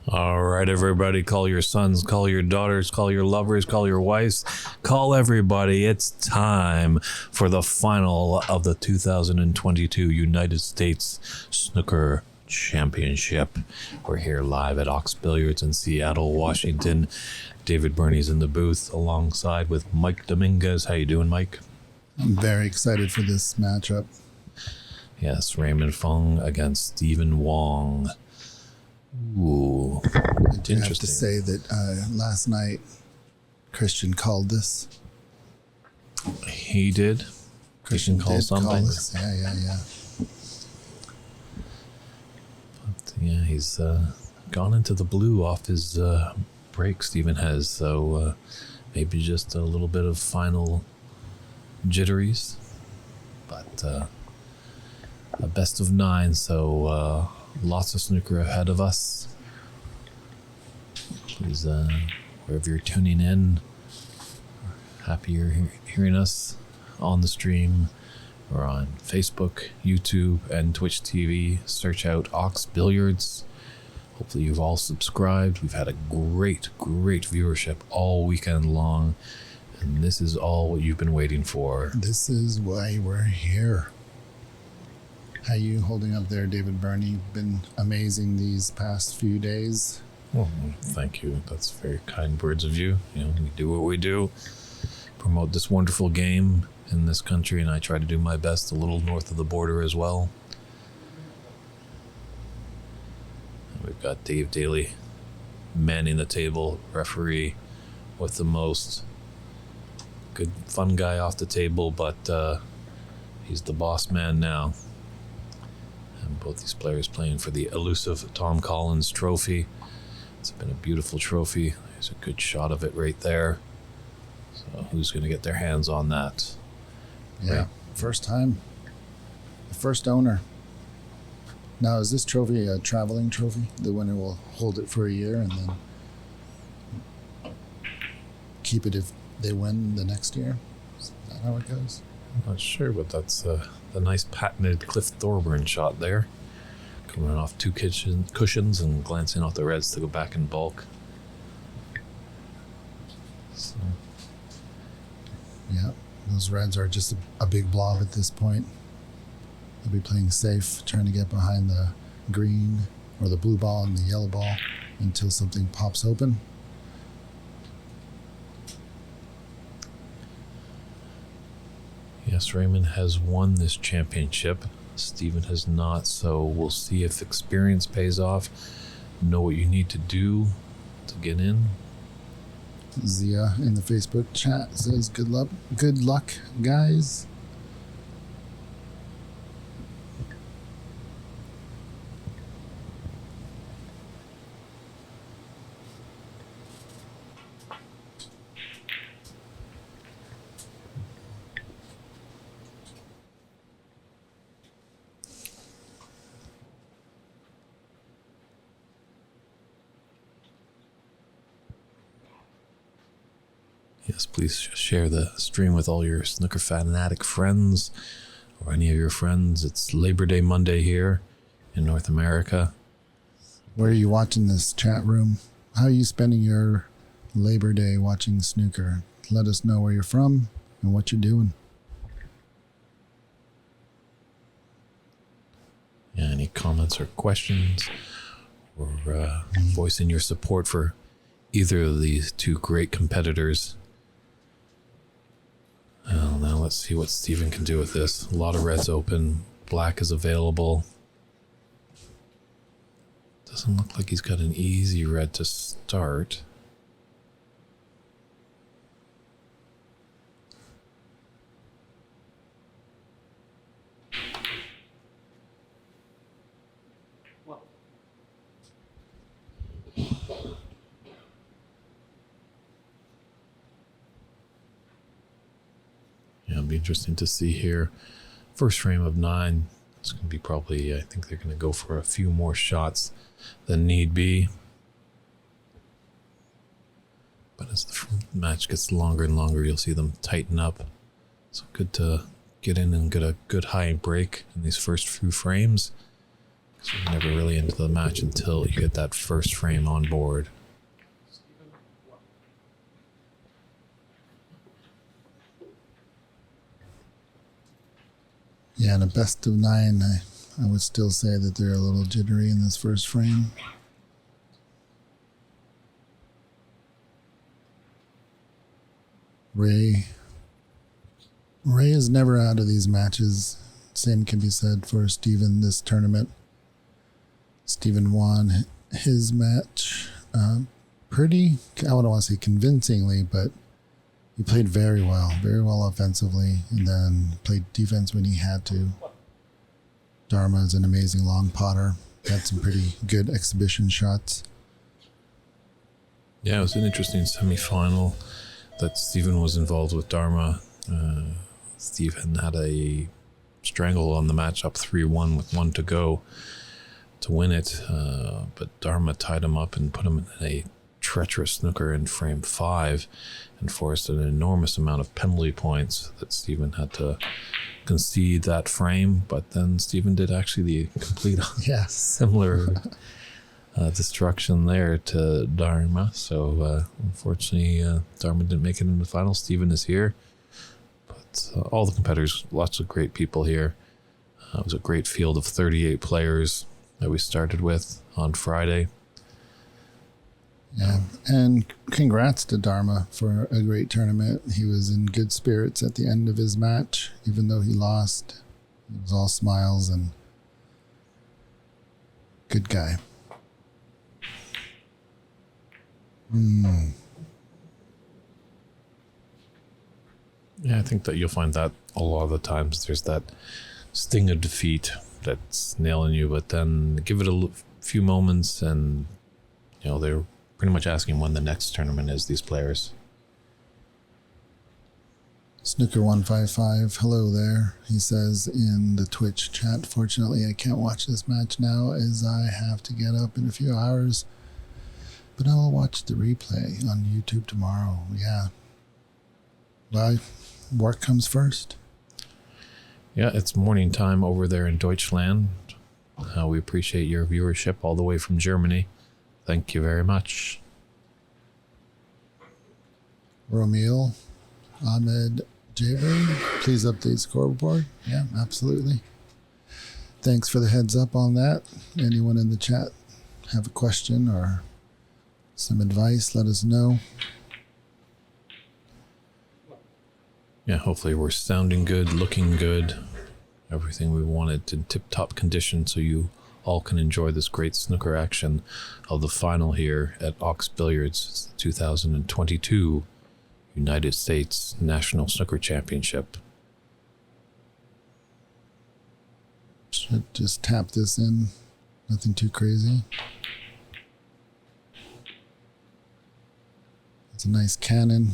All right, everybody, call your sons, call your daughters, call your lovers, call your wives, call everybody. It's time for the final of the 2022 United States Snooker Championship. We're here live at Ox Billiards in Seattle, Washington. David Burney's in the booth alongside with Mike Dominguez. How you doing, Mike? I'm very excited for this matchup. Yes, Raymond Fung against Stephen Wong. Ooh, I do have to say that last night Christian called this. He did. Christian call did something. call this. Yeah. But, yeah, he's gone into the blue off his break. Stephen has, so maybe just a little bit of final jitteries, but a best of 9. So. Lots of snooker ahead of us. Please, wherever you're tuning in, happy you're hearing us on the stream or on Facebook, YouTube, and Twitch TV. Search out Ox Billiards. Hopefully you've all subscribed. We've had a great viewership all weekend long, and this is all what you've been waiting for. This is why we're here. How you holding up there, David Burney? Been amazing these past few days. Well, thank you. That's very kind words of you. You know, we do what we do, promote this wonderful game in this country, and I try to do my best a little north of the border as well. We've got Dave Daly manning the table, referee with the most. Good, fun guy off the table, but he's the boss man now. And both these players playing for the elusive Tom Collins trophy. It's been a beautiful trophy. There's a good shot of it right there. So who's going to get their hands on that? Yeah, right. First time. The first owner. Now, is this trophy a traveling trophy? The winner will hold it for a year and then keep it if they win the next year? Is that how it goes? I'm not sure, but that's the nice patented Cliff Thorburn shot there. Coming off 2 cushions and glancing off the reds to go back in bulk. So. Yeah, those reds are just a big blob at this point. They'll be playing safe, trying to get behind the green or the blue ball and the yellow ball until something pops open. Yes, Raymond has won this championship. Stephen has not, so we'll see if experience pays off. Know what you need to do to get in. Zia in the Facebook chat says, good luck, guys. Yes, please share the stream with all your snooker fanatic friends or any of your friends. It's Labor Day Monday here in North America. Where are you watching this, chat room? How are you spending your Labor Day watching snooker? Let us know where you're from and what you're doing. Yeah, any comments or questions or voicing your support for either of these two great competitors. Well, now let's see what Stephen can do with this. A lot of reds open. Black is available. Doesn't look like he's got an easy red to start. Yeah, it'll be interesting to see here. First frame of 9. It's going to be probably, I think they're going to go for a few more shots than need be. But as the match gets longer and longer, you'll see them tighten up. So good to get in and get a good high break in these first few frames. So you're never really into the match until you get that first frame on board. Yeah, in a best of 9, I would still say that they're a little jittery in this first frame. Ray is never out of these matches. Same can be said for Steven this tournament. Steven won his match pretty, I wouldn't want to say convincingly, but he played very well offensively, and then played defense when he had to. Dharma is an amazing long potter. Had some pretty good exhibition shots. Yeah, it was an interesting semi-final that Stephen was involved with Dharma. Stephen had a strangle on the match up 3-1 with 1 to go to win it, but Dharma tied him up and put him in a treacherous snooker in frame 5 and forced an enormous amount of penalty points that Stephen had to concede that frame. But then Stephen did actually the complete similar destruction there to Dharma. So unfortunately, Dharma didn't make it in the final. Stephen is here, but all the competitors, lots of great people here. It was a great field of 38 players that we started with on Friday. Yeah, and congrats to Dharma for a great tournament. He was in good spirits at the end of his match, even though he lost. He was all smiles and good guy. Yeah, I think that you'll find that a lot of the times there's that sting of defeat that's nailing you, but then give it a few moments and, you know, they're pretty much asking when the next tournament is, these players. Snooker 155, hello there. He says in the Twitch chat, fortunately I can't watch this match now as I have to get up in a few hours, but I'll watch the replay on YouTube tomorrow. Yeah. Well, work comes first. Yeah, it's morning time over there in Deutschland. We appreciate your viewership all the way from Germany. Thank you very much. Romeo, Ahmed, Jaber, please update scoreboard. Yeah, absolutely. Thanks for the heads up on that. Anyone in the chat have a question or some advice, let us know. Yeah, hopefully we're sounding good, looking good. Everything we wanted in tip-top condition so you all can enjoy this great snooker action of the final here at Ox Billiards. It's the 2022 United States National Snooker Championship. Should just tap this in. Nothing too crazy. It's a nice cannon.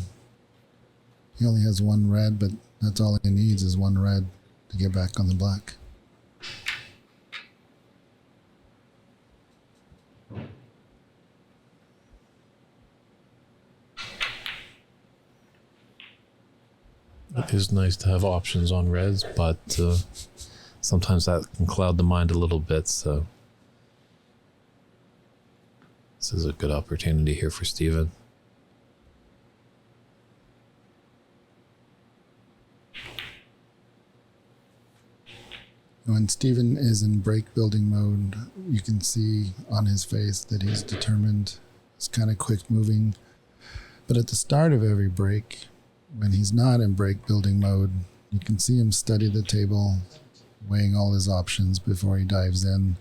He only has 1 red, but that's all he needs is 1 red to get back on the black. It is nice to have options on reds, but sometimes that can cloud the mind a little bit, so this is a good opportunity here for Steven. When Steven is in break building mode, you can see on his face that he's determined. It's kind of quick moving. But at the start of every break, when he's not in break building mode, you can see him study the table, weighing all his options before he dives in.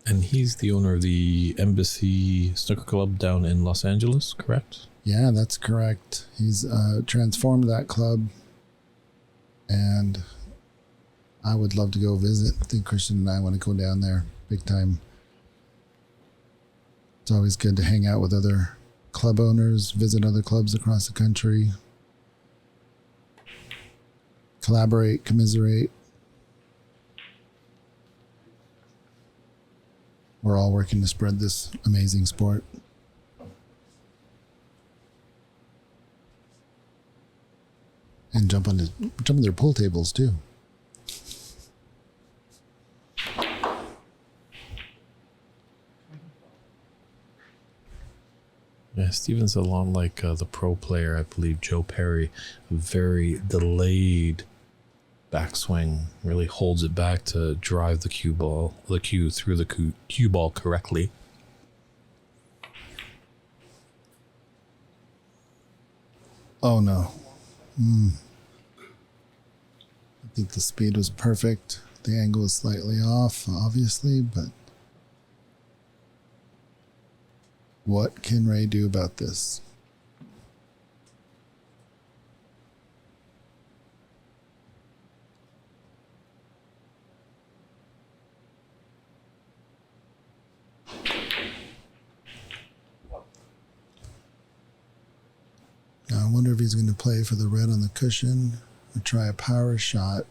And he's the owner of the Embassy Snooker Club down in Los Angeles, correct? Yeah, that's correct. He's transformed that club, and I would love to go visit. I think Christian and I want to go down there big time. It's always good to hang out with other club owners, visit other clubs across the country, collaborate, commiserate. We're all working to spread this amazing sport. And jump on their pool tables too. Yeah, Steven's a lot like the pro player, I believe, Joe Perry. Very delayed backswing, really holds it back to drive the cue through the cue ball correctly. Oh no. I think the speed was perfect. The angle was slightly off, obviously, but what can Ray do about this? Now I wonder if he's going to play for the red on the cushion or try a power shot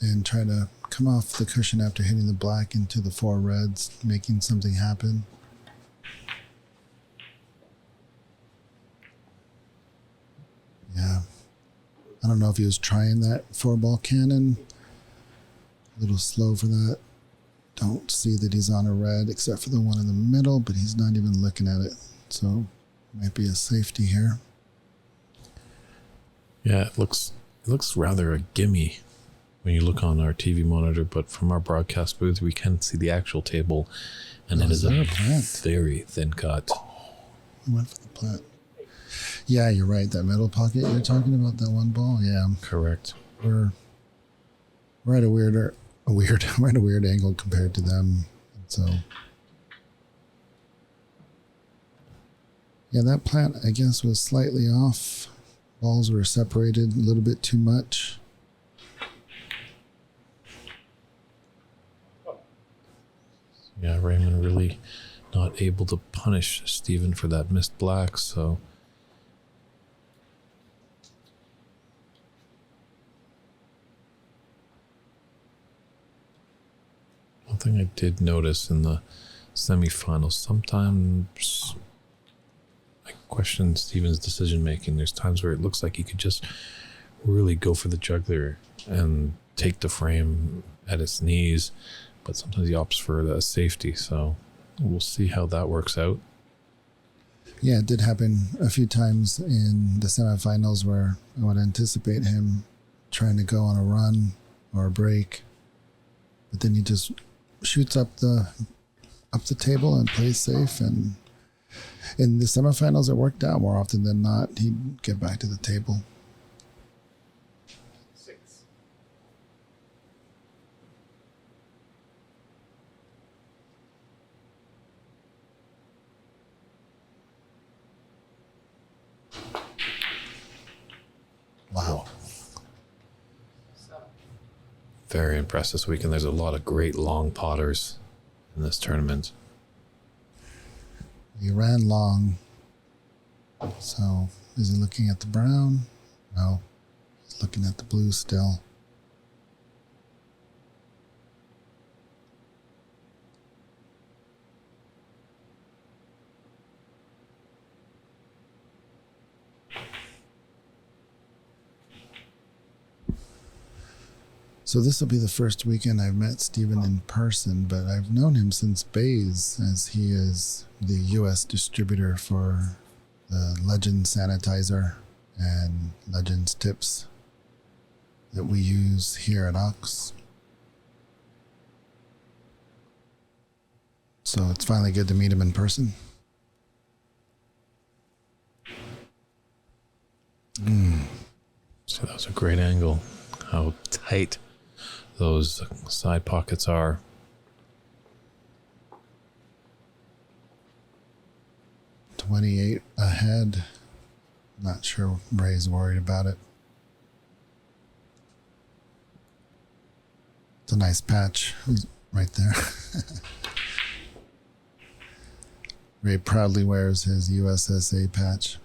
and try to come off the cushion after hitting the black into the 4 reds, making something happen. Yeah. I don't know if he was trying that 4-ball cannon. A little slow for that. Don't see that he's on a red except for the one in the middle, but he's not even looking at it. So might be a safety here. Yeah, it looks rather a gimme when you look on our TV monitor, but from our broadcast booth we can see the actual table, and it is a very thin cut. We went for the plant. Yeah, you're right. That middle pocket you're talking about, that one ball. Yeah, correct. We're at a weird angle compared to them. So yeah, that plant I guess was slightly off. Balls were separated a little bit too much. Yeah, Raymond really not able to punish Steven for that missed black, so one thing I did notice in the semifinals, sometimes I question Steven's decision making. There's times where it looks like he could just really go for the jugular and take the frame at its knees, but sometimes he opts for the safety, so we'll see how that works out. Yeah, it did happen a few times in the semifinals where I would anticipate him trying to go on a run or a break, but then he just shoots up the table and plays safe. And in the semifinals, it worked out more often than not. He'd get back to the table. Wow. Very impressed this weekend. There's a lot of great long potters in this tournament. He ran long. So is he looking at the brown? No. He's looking at the blue still. So this will be the first weekend I've met Steven in person, but I've known him since Bays, as he is the U.S. distributor for the Legends sanitizer and Legends tips that we use here at Ox. So it's finally good to meet him in person. So that was a great angle. How tight those side pockets are. $28 ahead. Not sure Ray's worried about it. It's a nice patch right there. Ray proudly wears his USSA patch.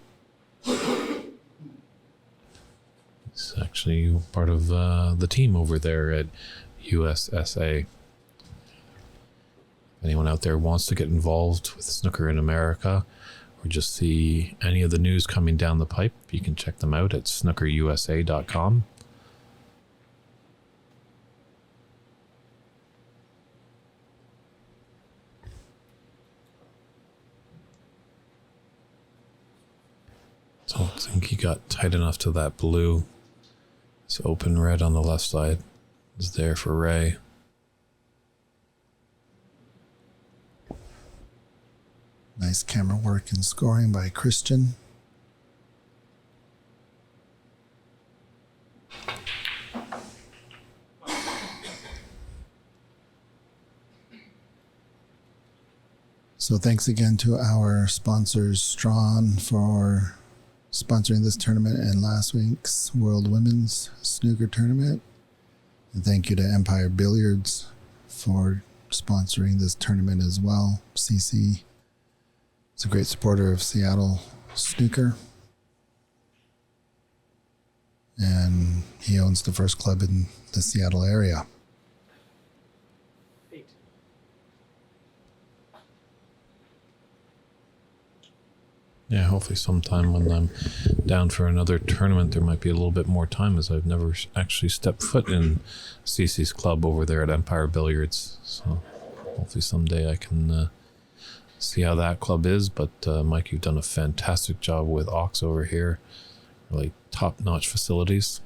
It's actually part of the team over there at USSA. If anyone out there wants to get involved with snooker in America or just see any of the news coming down the pipe, you can check them out at snookerusa.com. Don't think he got tight enough to that blue. This open red on the left side is there for Ray. Nice camera work and scoring by Christian. So thanks again to our sponsors, Strawn, for sponsoring this tournament and last week's World Women's Snooker Tournament. And thank you to Empire Billiards for sponsoring this tournament as well. CC is a great supporter of Seattle Snooker. And he owns the first club in the Seattle area. Yeah, hopefully sometime when I'm down for another tournament, there might be a little bit more time, as I've never actually stepped foot in CC's club over there at Empire Billiards. So hopefully someday I can see how that club is. But Mike, you've done a fantastic job with Ox over here. Really top-notch facilities.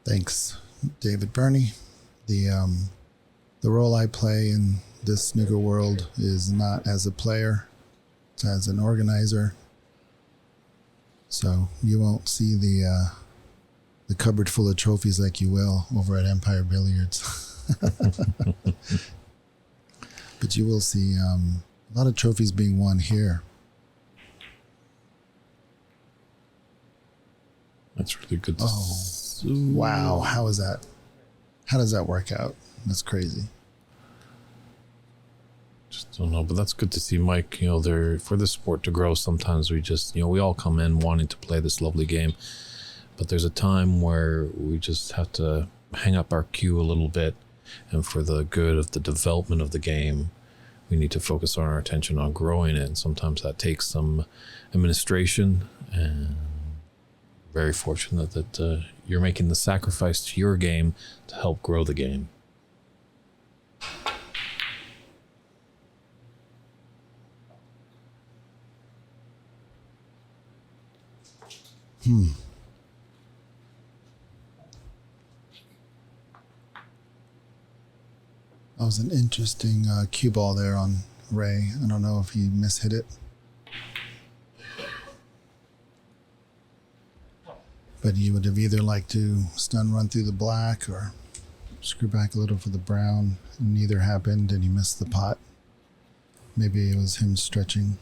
Thanks, David Burney. The role I play in this snooker world is not as a player, it's as an organizer. So you won't see the cupboard full of trophies like you will over at Empire Billiards. But you will see a lot of trophies being won here. That's really good. Oh, wow. How is that? How does that work out? That's crazy. Just don't know, but that's good to see, Mike. You know, there for the sport to grow, sometimes we just, we all come in wanting to play this lovely game, but there's a time where we just have to hang up our cue a little bit, and for the good of the development of the game, we need to focus our attention on growing it. And sometimes that takes some administration, and very fortunate that you're making the sacrifice to your game to help grow the game. That was an interesting cue ball there on Ray. I don't know if he mishit it. But you would have either liked to stun run through the black or screw back a little for the brown. Neither happened, and he missed the pot. Maybe it was him stretching.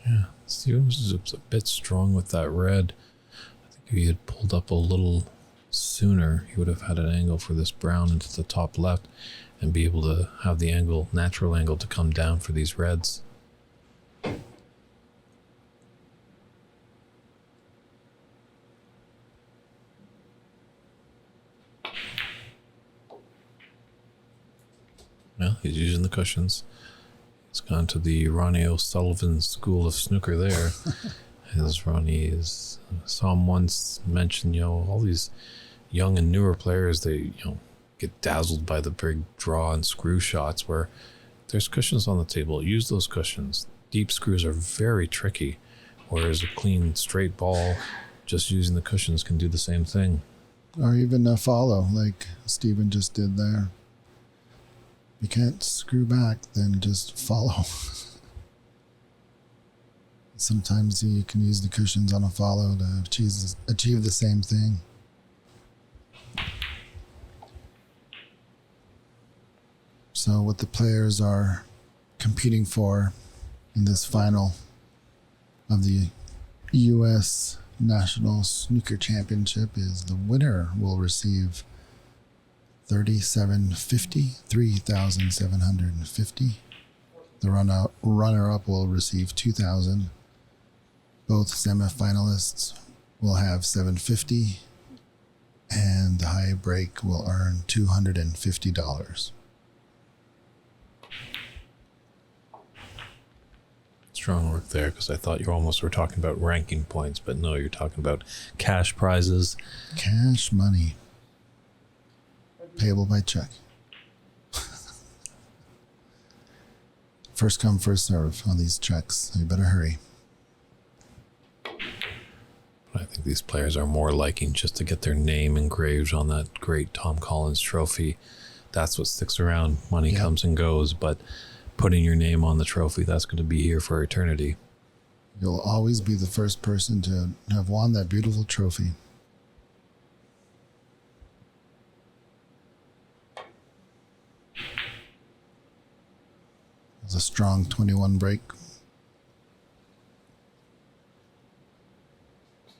Yeah, Steven was a bit strong with that red. I think if he had pulled up a little sooner, he would have had an angle for this brown into the top left and be able to have the angle, natural angle, to come down for these reds. Well, he's using the cushions. He's gone to the Ronnie O'Sullivan School of Snooker there. As Ronnie saw him once mention, all these young and newer players, they, get dazzled by the big draw and screw shots, where there's cushions on the table. Use those cushions. Deep screws are very tricky, whereas a clean, straight ball, just using the cushions, can do the same thing. Or even a follow, like Steven just did there. You can't screw back, then just follow. Sometimes you can use the cushions on a follow to achieve the same thing. So what the players are competing for in this final of the U.S. National Snooker Championship is the winner will receive $3,750. The runner-up will receive $2,000. Both semifinalists will have $750, and the high break will earn $250. Strong work there, because I thought you almost were talking about ranking points, but no, you're talking about cash prizes. Cash money. Payable by check. first come, first serve on these checks. So you better hurry. I think these players are more liking just to get their name engraved on that great Tom Collins trophy. That's what sticks around. Money comes and goes, but putting your name on the trophy, that's going to be here for eternity. You'll always be the first person to have won that beautiful trophy. It's a strong 21 break.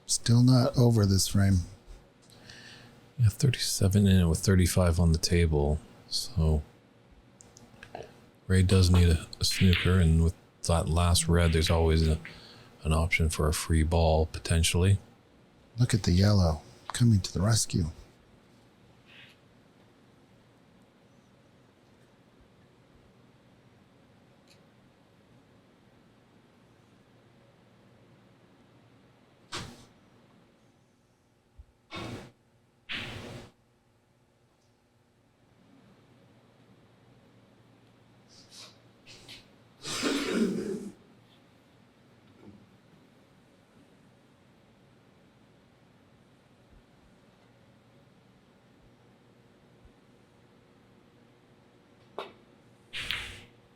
Still not over this frame. Yeah, 37 in it with 35 on the table. So Ray does need a snooker, and with that last red, there's always an option for a free ball, potentially. Look at the yellow coming to the rescue.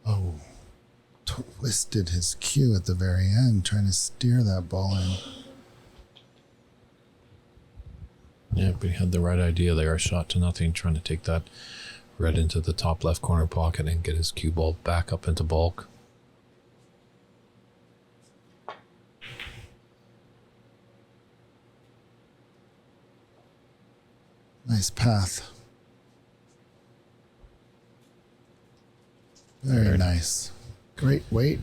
Oh, twisted his cue at the very end, trying to steer that ball in. Yeah, but he had the right idea there. A shot to nothing, trying to take that red into the top left corner pocket and get his cue ball back up into bulk. Nice path. Very nice. Great weight.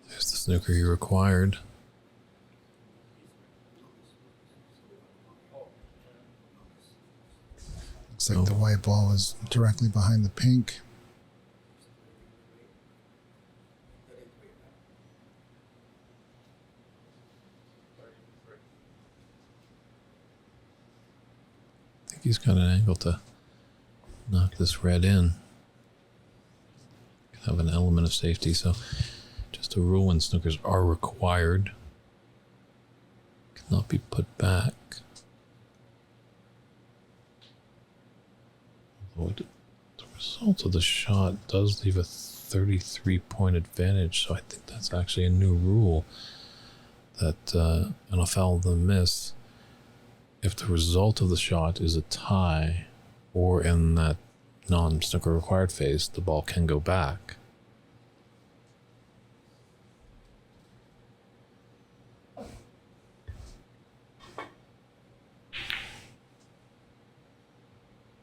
There's the snooker he required. Looks like the white ball was directly behind the pink. I think he's got an angle to knock this red in. Have an element of safety, so just a rule when snookers are required, cannot be put back. Although the result of the shot does leave a 33-point advantage, so I think that's actually a new rule that on a foul than miss, if the result of the shot is a tie or in that non-snooker required phase, the ball can go back.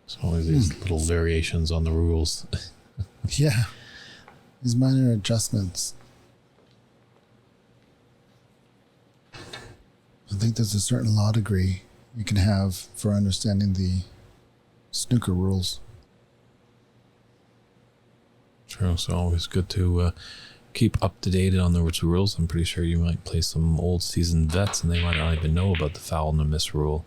So always these little variations on the rules. Yeah. These minor adjustments. I think there's a certain law degree you can have for understanding the snooker rules. True, so always good to keep up to date on the rules. I'm pretty sure you might play some old seasoned vets and they might not even know about the foul and the miss rule.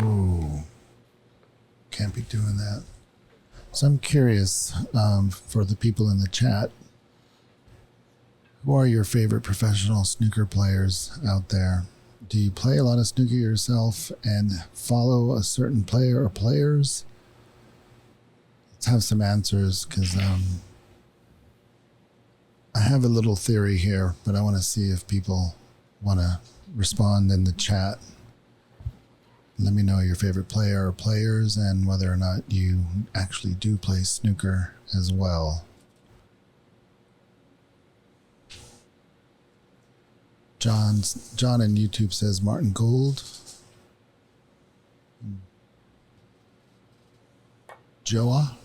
Ooh. Can't be doing that. So I'm curious, for the people in the chat, who are your favorite professional snooker players out there? Do you play a lot of snooker yourself and follow a certain player or players? Let's have some answers, because I have a little theory here, but I want to see if people want to respond in the chat. Let me know your favorite player or players and whether or not you actually do play snooker as well. John in YouTube says Martin Gould. Joa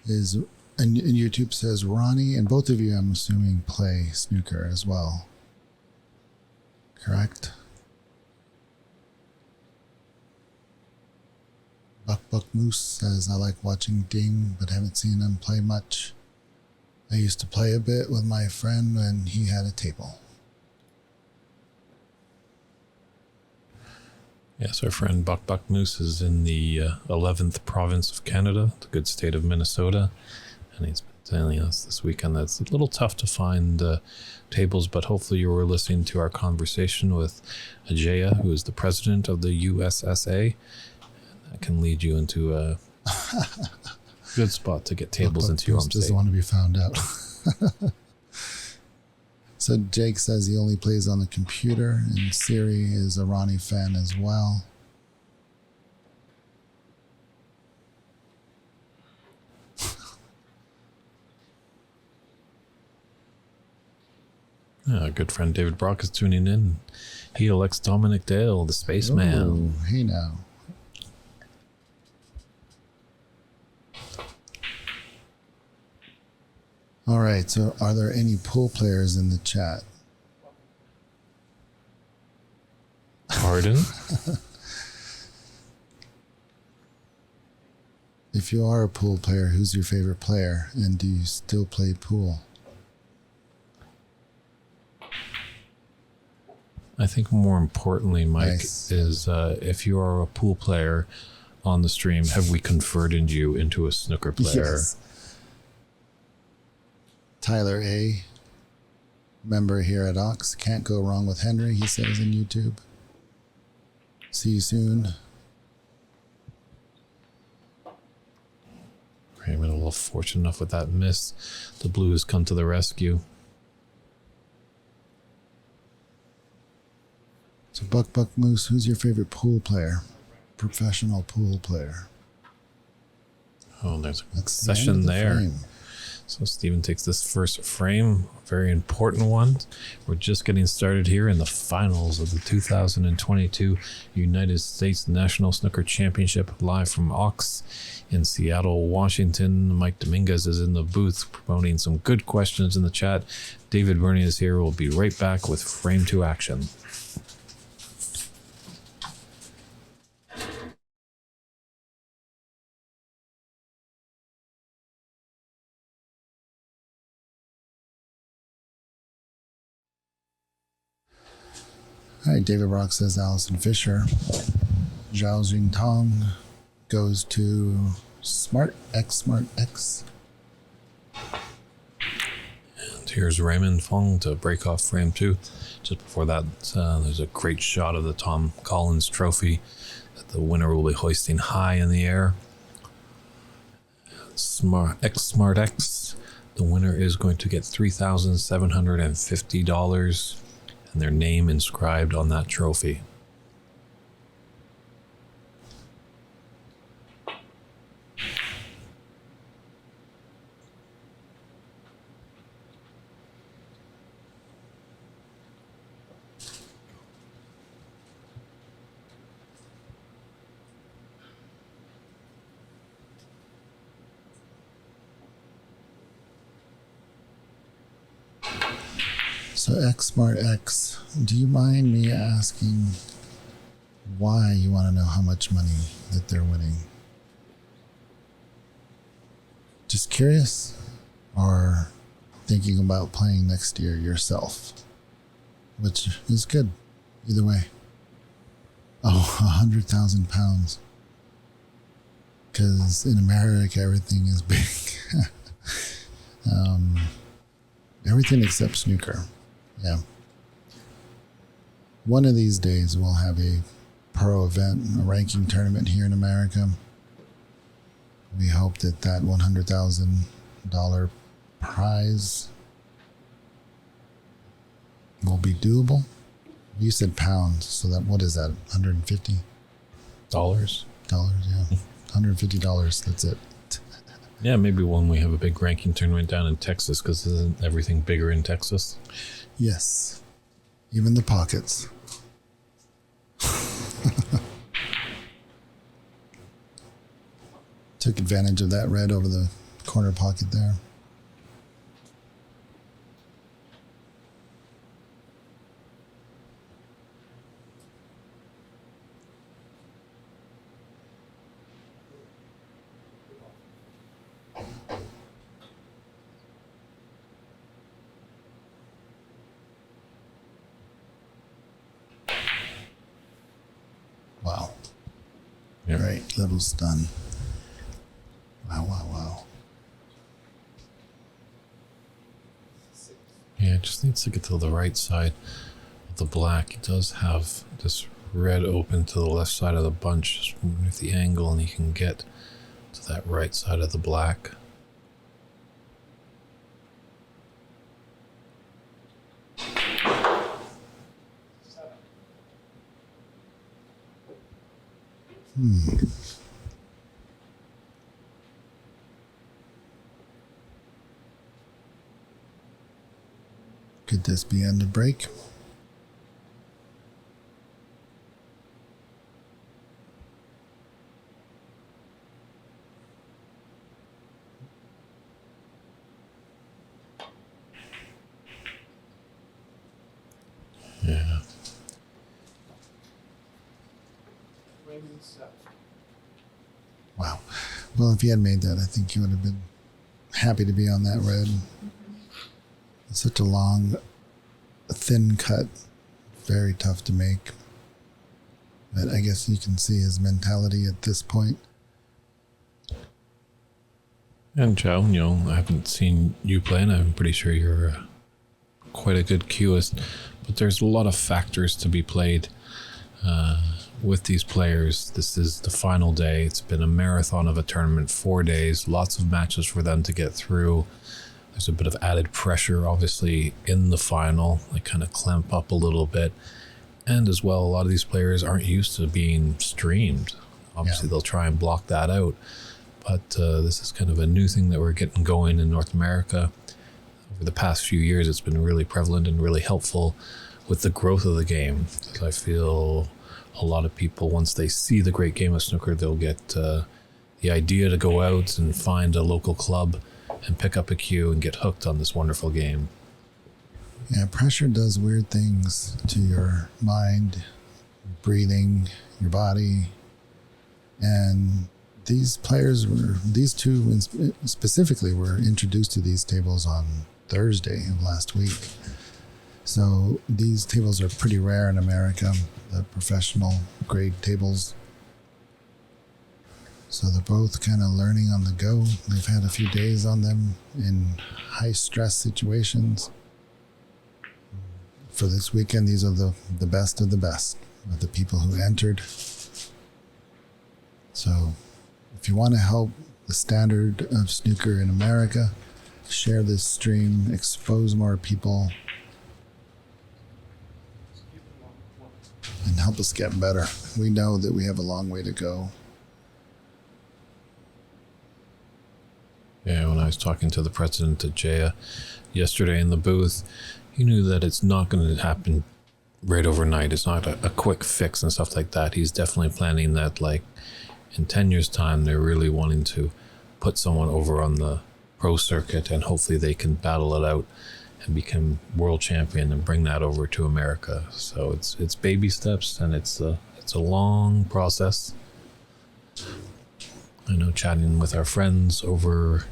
is, and YouTube says Ronnie, and both of you, I'm assuming, play snooker as well. Correct? Buck Moose says, I like watching Ding, but haven't seen him play much. I used to play a bit with my friend when he had a table. Yes, our friend Buck Moose is in the 11th province of Canada, the good state of Minnesota. And he's been telling us this weekend that it's a little tough to find tables, but hopefully you were listening to our conversation with Ajaya, who is the president of the USSA. That can lead you into a good spot to get tables Buck into your Moose home doesn't state. want to be found out. So Jake says he only plays on the computer, and Siri is a Ronnie fan as well. Our good friend David Brock is tuning in. He elects Dominic Dale, the spaceman. Oh, hey now. All right, so are there any pool players in the chat? Pardon? If you are a pool player, who's your favorite player, and do you still play pool? I think more importantly, Mike, Nice. is if you are a pool player on the stream, have we converted you into a snooker player? Yes. Tyler A., member here at Ox. Can't go wrong with Henry, he says in YouTube. See you soon. Raymond a little fortunate enough with that miss. The blue has come to the rescue. So Buck Moose, who's your favorite pool player? Professional pool player. Oh, there's a That's the end session of the there. frame. So Stephen takes this first frame, very important one. We're just getting started here in the finals of the 2022 United States National Snooker Championship, live from Ox in Seattle, Washington. Mike Dominguez is in the booth promoting some good questions in the chat. David Burney is here. We'll be right back with Frame 2 action. All right, David Rock says Allison Fisher. Zhao Jingtong goes to Smart X. And here's Raymond Fung to break off frame 2. Just before that, there's a great shot of the Tom Collins trophy that the winner will be hoisting high in the air. Smart X. The winner is going to get $3,750 and their name inscribed on that trophy. So Smart X, do you mind me asking why you want to know how much money that they're winning? Just curious, or thinking about playing next year yourself, which is good either way. Oh, 100,000 pounds. Because in America, everything is big. Everything except snooker. Yeah. One of these days, we'll have a pro event, a ranking tournament here in America. We hope that $100,000 prize will be doable. You said pounds, so what is that? $150? Dollars. Yeah. $150. That's it. Yeah, maybe when we have a big ranking tournament down in Texas, because isn't everything bigger in Texas? Yes. Even the pockets. Took advantage of that red over the corner pocket there. Wow. Yep. Great little stun. Wow. Yeah, it just needs to get to the right side of the black. He does have this red open to the left side of the bunch. Just move the angle and he can get to that right side of the black. Could this be end of break? Yeah. Wow. Well, if he had made that, I think he would have been happy to be on that red. It's such a long, thin cut. Very tough to make. But I guess you can see his mentality at this point. And Joe, I haven't seen you play, and I'm pretty sure you're quite a good cueist. But there's a lot of factors to be played with these players. This is the final day. It's been a marathon of a tournament, 4 days, lots of matches for them to get through. There's a bit of added pressure, obviously, in the final. They kind of clamp up a little bit. And as well, a lot of these players aren't used to being streamed. Obviously, They'll try and block that out. But this is kind of a new thing that we're getting going in North America. Over the past few years, it's been really prevalent and really helpful with the growth of the game. Because I feel a lot of people, once they see the great game of snooker, they'll get the idea to go out and find a local club and pick up a cue and get hooked on this wonderful game. Yeah, pressure does weird things to your mind, breathing, your body. And these two specifically were introduced to these tables on Thursday of last week. So these tables are pretty rare in America, the professional grade tables. So they're both kind of learning on the go. They've had a few days on them in high stress situations. For this weekend, these are the best of the people who entered. So if you want to help the standard of snooker in America, share this stream, expose more people, and help us get better. We know that we have a long way to go. Yeah, when I was talking to the president at Jaya yesterday in the booth, he knew that it's not going to happen right overnight. It's not a quick fix and stuff like that. He's definitely planning that, like, in 10 years' time, they're really wanting to put someone over on the pro circuit, and hopefully they can battle it out and become world champion and bring that over to America. So it's baby steps, and it's a long process. I know, chatting with our friends over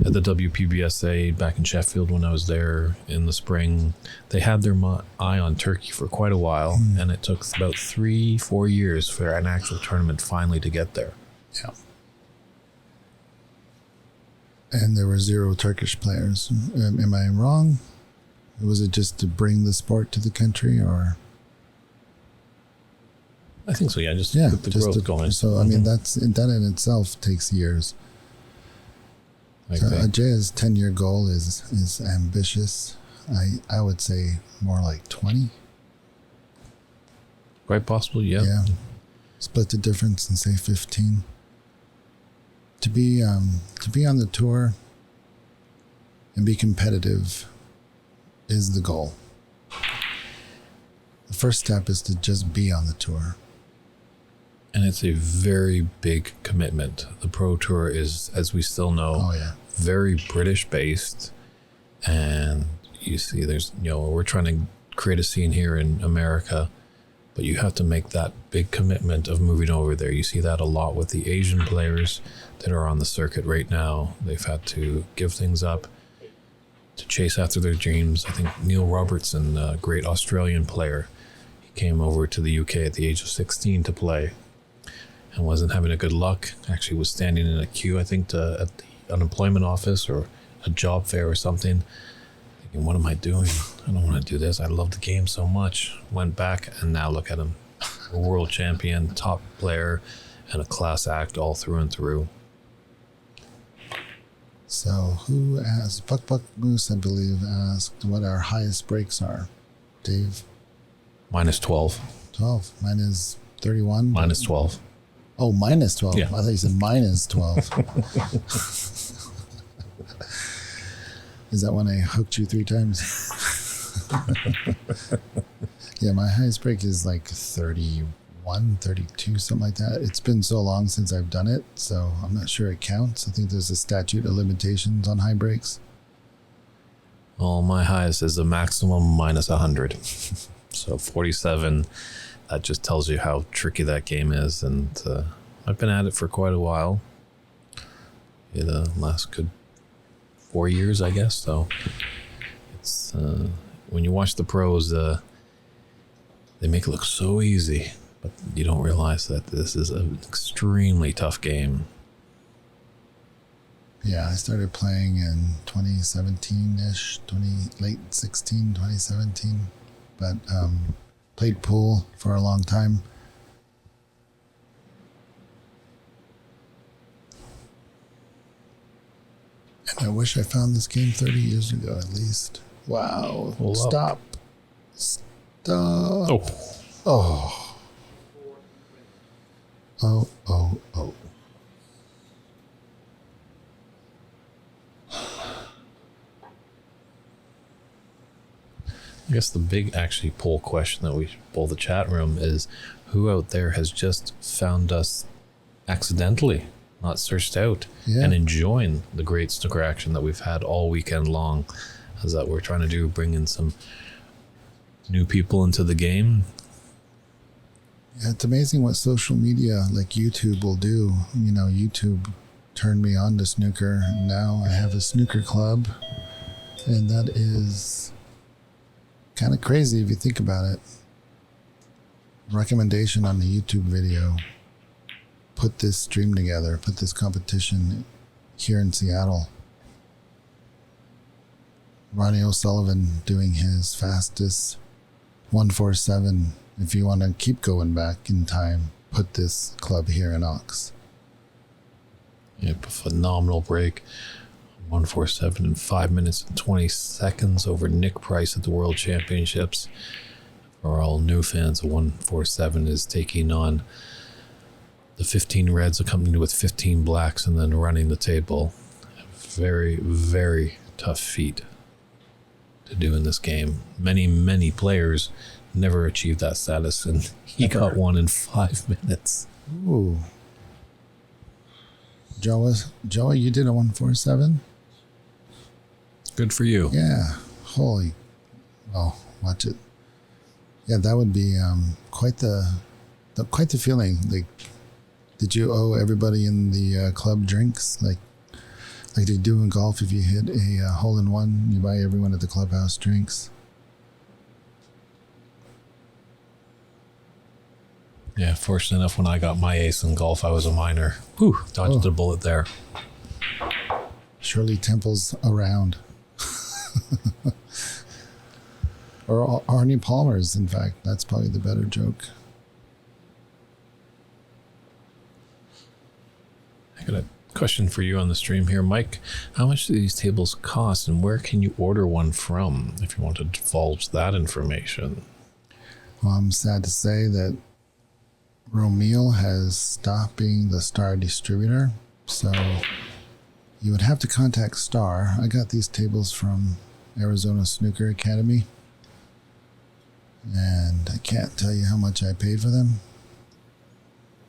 at the WPBSA back in Sheffield when I was there in the spring, they had their eye on Turkey for quite a while, and it took about 3-4 years for an actual tournament finally to get there. Yeah. And there were 0 Turkish players. Am I wrong? Was it just to bring the sport to the country, or? I think so, yeah. Just get the growth going. So, I mean, that in itself takes years. Like so Ajaya's 10-year goal is ambitious. I would say more like 20. Quite possible, yeah. Yeah. Split the difference and say 15. To be on the tour and be competitive is the goal. The first step is to just be on the tour. And it's a very big commitment. The Pro Tour is, as we still know, very British based. And you see there's, we're trying to create a scene here in America, but you have to make that big commitment of moving over there. You see that a lot with the Asian players that are on the circuit right now. They've had to give things up to chase after their dreams. I think Neil Robertson, a great Australian player, he came over to the UK at the age of 16 to play and wasn't having a good luck. Actually was standing in a queue, I think, at the unemployment office or a job fair or something. Thinking, what am I doing? I don't want to do this. I love the game so much. Went back, and now look at him. A world champion, top player, and a class act all through and through. So who asked? Buck Moose, I believe, asked what our highest breaks are. Dave? Minus 12. 12. Mine is 31. Minus 12. Oh, minus 12. Yeah. I thought you said minus 12. Is that when I hooked you 3 times? Yeah, my highest break is like 31, 32, something like that. It's been so long since I've done it, so I'm not sure it counts. I think there's a statute of limitations on high breaks. Well, my highest is a maximum minus 100. So 47, that just tells you how tricky that game is. And I've been at it for quite a while. The last good 4 years, I guess. So it's when you watch the pros, they make it look so easy, but you don't realize that this is an extremely tough game. Yeah, I started playing in 2017-ish, late 16, 2017, but played pool for a long time. And I wish I found this game 30 years ago at least. Wow. Hold up. Stop. Oh. Oh. Oh. I guess the big actually poll question that we should poll the chat room is who out there has just found us accidentally, not searched out, and enjoying the great snooker action that we've had all weekend long. As that we're trying to do, bring in some new people into the game. Yeah, it's amazing what social media like YouTube will do. YouTube turned me on to snooker. Now I have a snooker club, and that is kind of crazy if you think about it. Recommendation on the YouTube video. Put this stream together. Put this competition here in Seattle. Ronnie O'Sullivan doing his fastest 147. If you want to keep going back in time, put this club here in Ox. Yeah, a phenomenal break. 147 in 5 minutes and 20 seconds over Nick Price at the World Championships. For all new fans, a 147 is taking on the 15 reds accompanied with 15 blacks and then running the table. Very, very tough feat to do in this game. Many players never achieved that status, and he got one in 5 minutes. Ooh. Joey, you did a 147? Good for you. Yeah. Holy. Oh, watch it. Yeah, that would be quite the feeling. Like, did you owe everybody in the club drinks? Like they do in golf, if you hit a hole-in-one, you buy everyone at the clubhouse drinks. Yeah, fortunate enough, when I got my ace in golf, I was a minor. Whew, dodged a bullet there. Shirley Temple's around. Or Arnie Palmer's, in fact. That's probably the better joke. I got a question for you on the stream here, Mike. How much do these tables cost, and where can you order one from if you want to divulge that information? Well, I'm sad to say that Romeo has stopped being the Star distributor, so you would have to contact Star. I got these tables from Arizona Snooker Academy, and I can't tell you how much I paid for them,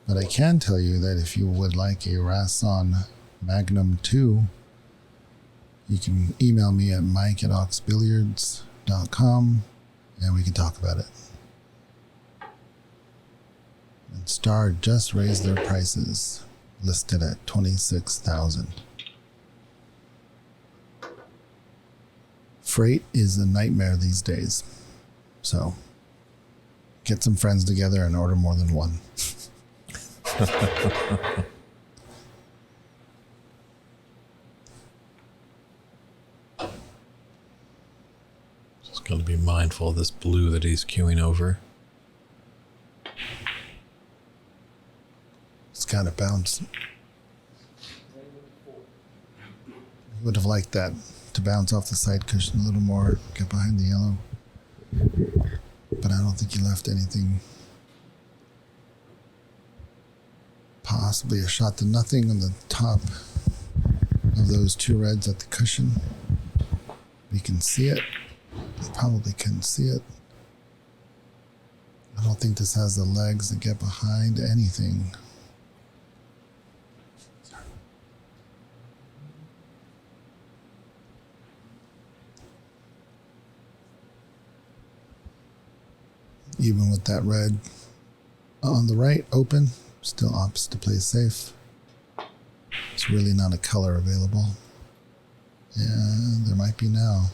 but I can tell you that if you would like a Rasson Magnum 2, you can email me at mike@oxbilliards.com and we can talk about it. And Star just raised their prices, listed at $26,000. Freight is a nightmare these days, so get some friends together and order more than one. Just got to be mindful of this blue that he's queuing over. It's got to bounce. He would have liked that to bounce off the side cushion a little more, get behind the yellow. But I don't think he left anything. Possibly a shot to nothing on the top of those two reds at the cushion. We can see it. We probably can see it. I don't think this has the legs to get behind anything. Even with that red on the right open, still opts to play safe. It's really not a color available. Yeah, there might be now.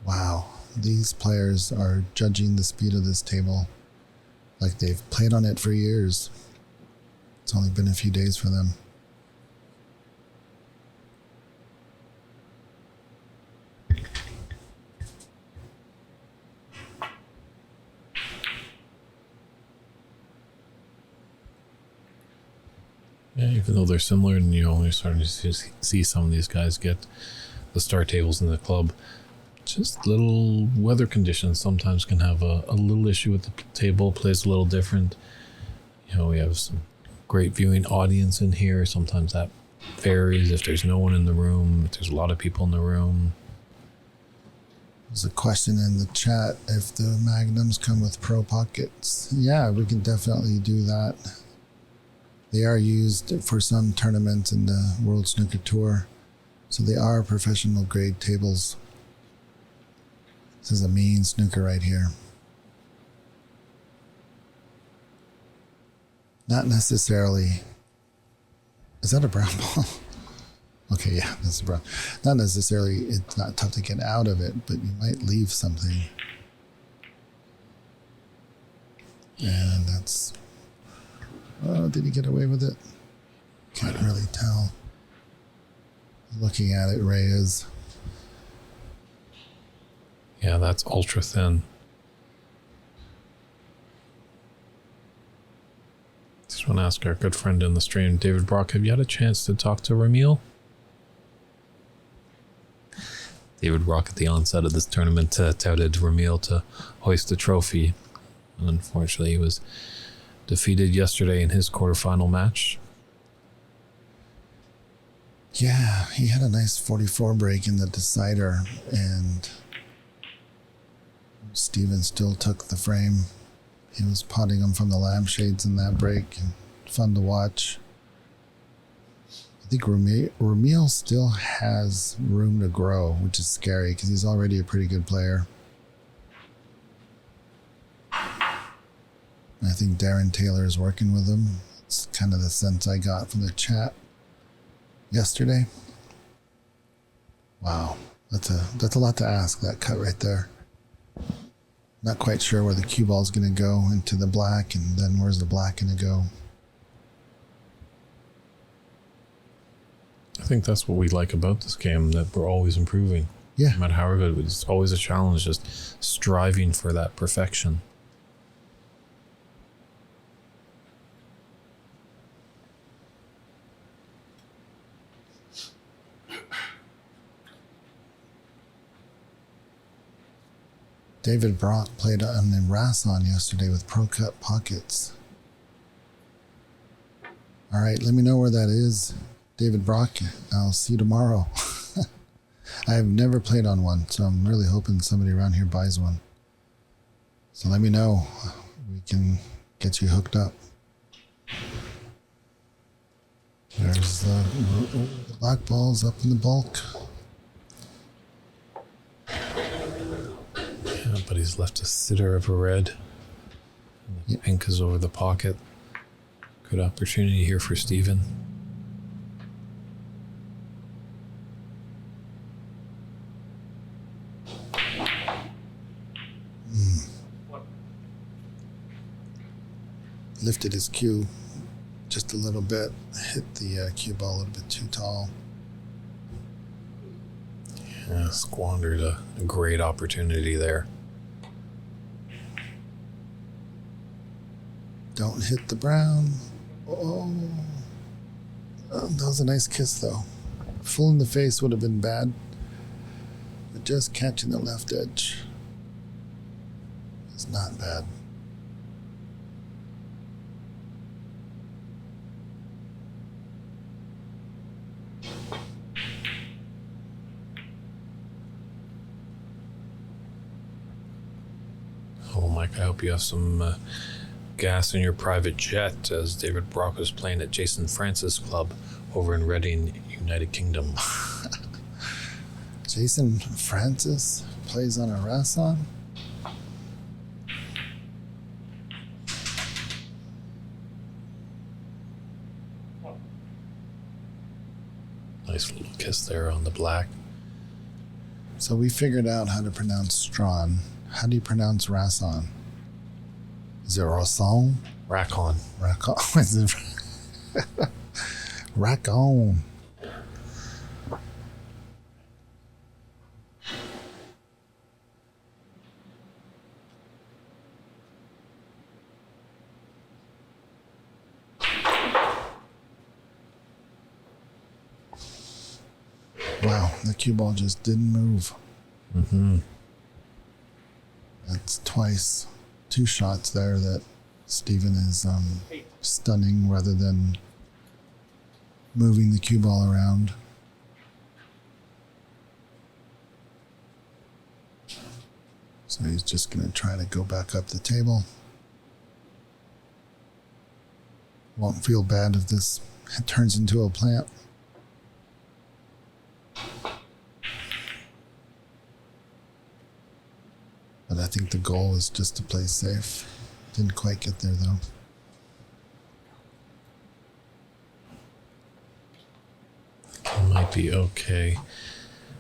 Wow, these players are judging the speed of this table like they've played on it for years. It's only been a few days for them. Yeah, even though they're similar, and you only starting to see some of these guys get the Star tables in the club. Just little weather conditions sometimes can have a little issue with the table. Plays a little different. You know, we have some great viewing audience in here. Sometimes that varies if there's no one in the room, if there's a lot of people in the room. There's a question in the chat if the Magnums come with pro pockets. Yeah, we can definitely do that. They are used for some tournaments in the World Snooker Tour, so they are professional grade tables. This is a mean snooker right here. Not necessarily. Is that a brown ball? Okay, yeah, that's a brown. Not necessarily, it's not tough to get out of it, but you might leave something. And that's... Oh, did he get away with it? Can't really tell. Looking at it, Ray is... Yeah, that's ultra thin. Just want to ask our good friend in the stream, David Brock, have you had a chance to talk to Ramil? David Brock at the onset of this tournament touted Ramil to hoist the trophy. Unfortunately, he was defeated yesterday in his quarterfinal match. Yeah, he had a nice 44 break in the decider, and Steven still took the frame. He was potting him from the lampshades in that break. Fun to watch. I think Ramil still has room to grow, which is scary because he's already a pretty good player. I think Darren Taylor is working with him. It's kind of the sense I got from the chat yesterday. Wow, that's a lot to ask, that cut right there. Not quite sure where the cue ball is going to go into the black, and then where's the black going to go? I think that's what we like about this game, that we're always improving. Yeah. No matter how good, it's always a challenge, just striving for that perfection. David Brock played on the Rasson yesterday with Pro Cut pockets. All right, let me know where that is, David Brock. I'll see you tomorrow. I've never played on one, so I'm really hoping somebody around here buys one. So let me know. We can get you hooked up. There's the black balls up in the bulk. Yeah, but he's left a sitter of a red. The pink is over the pocket. Good opportunity here for Steven. Lifted his cue just a little bit. Hit the cue ball a little bit too tall. Yeah, squandered a great opportunity there. Don't hit the brown. Oh, that was a nice kiss though. Full in the face would have been bad, but just catching the left edge is not bad. Oh, Mike, I hope you have some gas in your private jet, as David Brock is playing at Jason Francis Club over in Reading, United Kingdom. Jason Francis plays on a Rasson. Nice little kiss there on the black. So we figured out how to pronounce Strawn. How do you pronounce Rasson? Is it Rasson? Rack on. Is it Rack on? Wow, the cue ball just didn't move. Mm-hmm. That's twice, 2 shots there that Steven is stunning rather than moving the cue ball around. So he's just going to try to go back up the table. Won't feel bad if this turns into a plant. But I think the goal is just to play safe. Didn't quite get there though. It might be okay,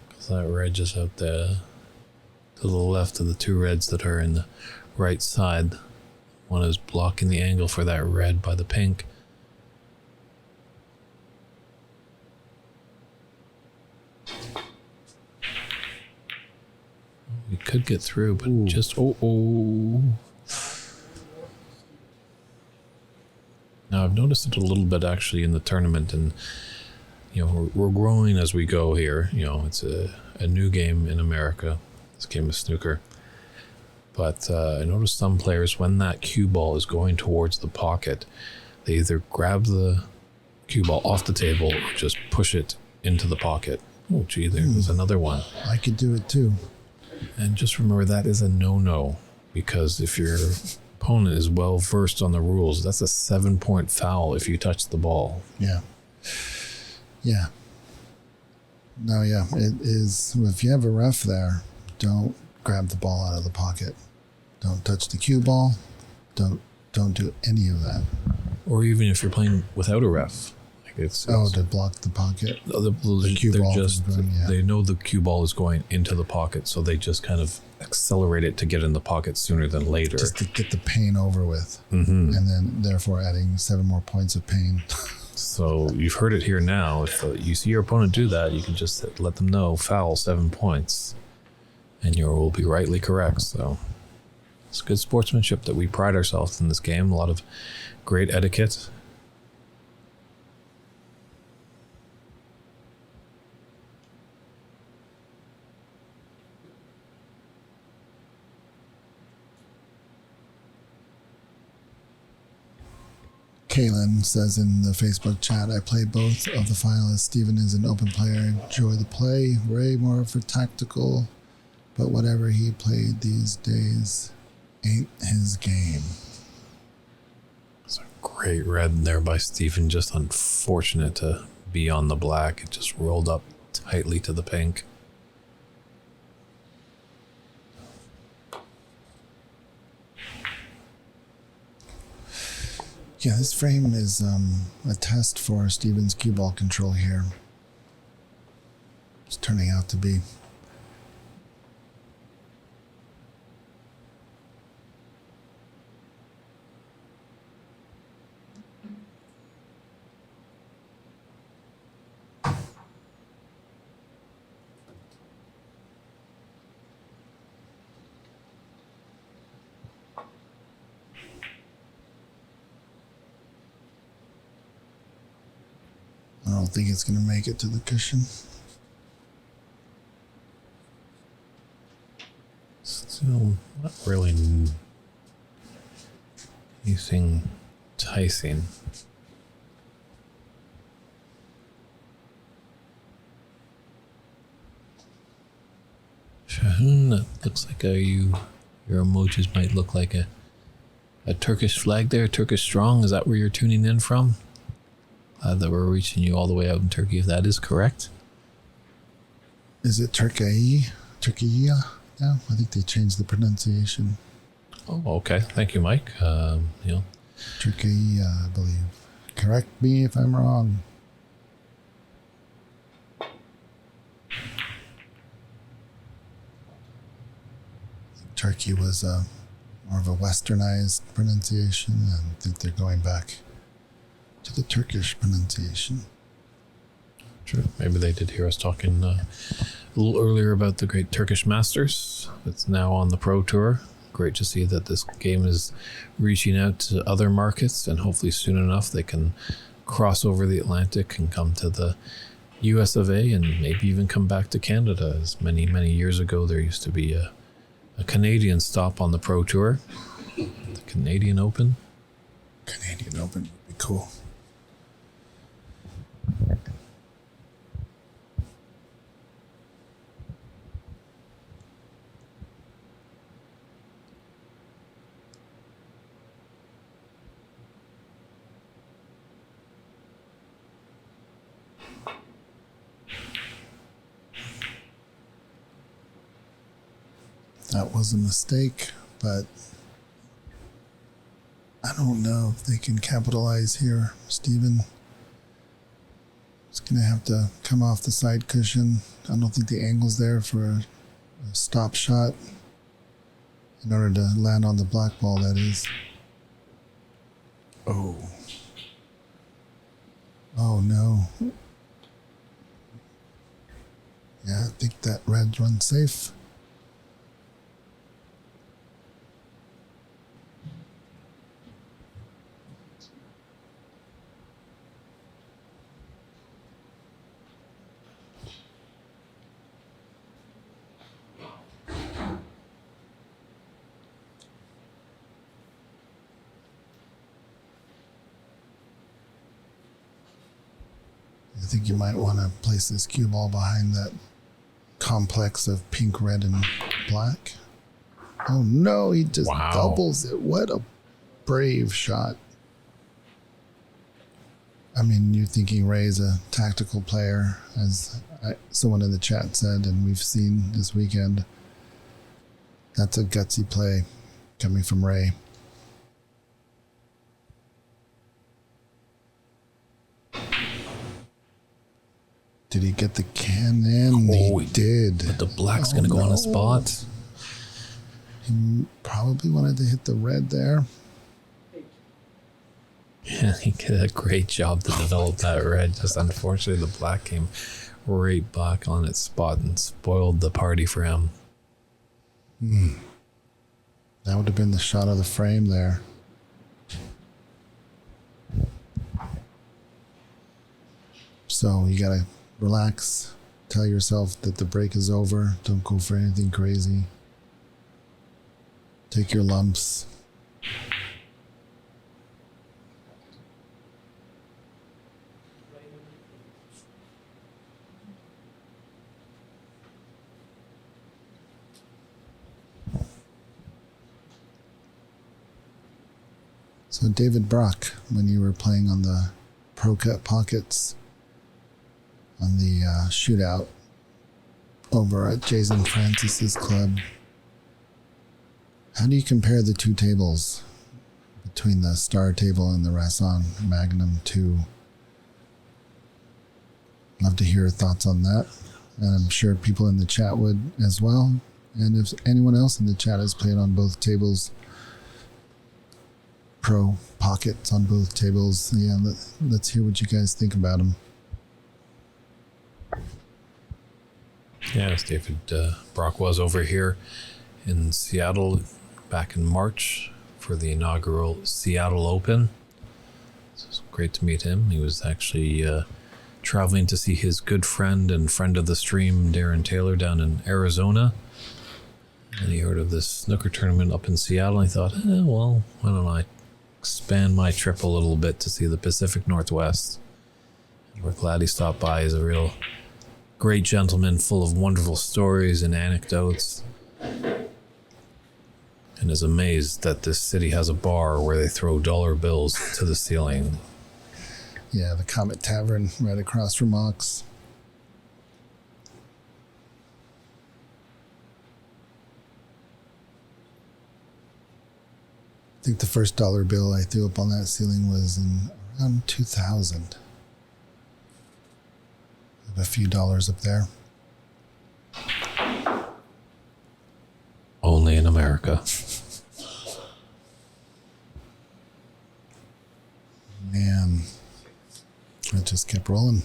because that red just out there to the left of the 2 reds that are in the right side. One is blocking the angle for that red by the pink. We could get through, but Ooh. just oh. Now I've noticed it a little bit actually in the tournament, and you know we're growing as we go here. You know, it's a new game in America, this game of snooker. But I noticed some players, when that cue ball is going towards the pocket, they either grab the cue ball off the table or just push it into the pocket. Oh gee, there's another one. I could do it too. And just remember, that is a no-no, because if your opponent is well versed on the rules, that's a 7-point foul if you touch the ball. Yeah. Yeah. No, yeah. It is. If you have a ref there, don't grab the ball out of the pocket. Don't touch the cue ball. Don't do any of that. Or even if you're playing without a ref. It's to block the pocket. The cue ball just from going, yeah. They know the cue ball is going into the pocket, so they just kind of accelerate it to get in the pocket sooner than later. Just to get the pain over with, Mm-hmm. and then therefore adding 7 more points of pain. So you've heard it here now. If you see your opponent do that, you can just let them know, foul, 7 points, and you will be rightly correct. So it's good sportsmanship that we pride ourselves in this game. A lot of great etiquette. Kaylin says in the Facebook chat, I play both of the finalists. Steven is an open player. Enjoy the play. Ray more for tactical, but whatever he played these days ain't his game. It's a great red there by Stephen. Just unfortunate to be on the black. It just rolled up tightly to the pink. Yeah, this frame is a test for Steven's cue ball control here. It's turning out to be. I don't think it's going to make it to the cushion. Still not really anything enticing. Shahun, that looks like your emojis might look like a Turkish flag there, Turkish strong. Is that where you're tuning in from? That we're reaching you all the way out in Turkey, if that is correct. Is it Turkey? Yeah, I think they changed the pronunciation. Oh, okay. Thank you, Mike. Turkey, I believe. Correct me if I'm wrong. Turkey was more of a westernized pronunciation, and I think they're going back to the Turkish pronunciation. Sure. Maybe they did hear us talking a little earlier about the great Turkish Masters. It's now on the Pro Tour. Great to see that this game is reaching out to other markets, and hopefully soon enough they can cross over the Atlantic and come to the US of A, and maybe even come back to Canada. As many, many years ago, there used to be a Canadian stop on the Pro Tour, the Canadian Open. Canadian Open would be cool. That was a mistake, but I don't know if they can capitalize here, Steven. It's going to have to come off the side cushion. I don't think the angle's there for a stop shot in order to land on the black ball, that is. Oh. Oh, no. Yeah, I think that red runs safe. I think you might want to place this cue ball behind that complex of pink, red, and black. Oh no, he just doubles it. What a brave shot. I mean, you're thinking Ray's a tactical player, as someone in the chat said, and we've seen this weekend. That's a gutsy play coming from Ray. Did he get the can in? Oh, he did. But the black's going to go on a spot. He probably wanted to hit the red there. Yeah, he did a great job to develop that red. Just unfortunately, the black came right back on its spot and spoiled the party for him. That would have been the shot of the frame there. So you got to relax. Tell yourself that the break is over. Don't go for anything crazy. Take your lumps. So David Brock, when you were playing on the Pro Cut Pockets on the shootout over at Jason Francis's club, how do you compare the two tables between the Star table and the Rasson Magnum 2? Love to hear your thoughts on that. And I'm sure people in the chat would as well. And if anyone else in the chat has played on both tables, Pro Pockets on both tables, yeah, let's hear what you guys think about them. Yes, David Brock was over here in Seattle back in March for the inaugural Seattle Open. So it's great to meet him. He was actually traveling to see his good friend and friend of the stream, Darren Taylor, down in Arizona. And he heard of this snooker tournament up in Seattle. And he thought, well, why don't I expand my trip a little bit to see the Pacific Northwest? And we're glad he stopped by. He's a real great gentleman, full of wonderful stories and anecdotes. And is amazed that this city has a bar where they throw dollar bills to the ceiling. Yeah, the Comet Tavern right across from Ox. I think the first dollar bill I threw up on that ceiling was in around 2000. I have a few dollars up there. Only in America. Man, it just kept rolling.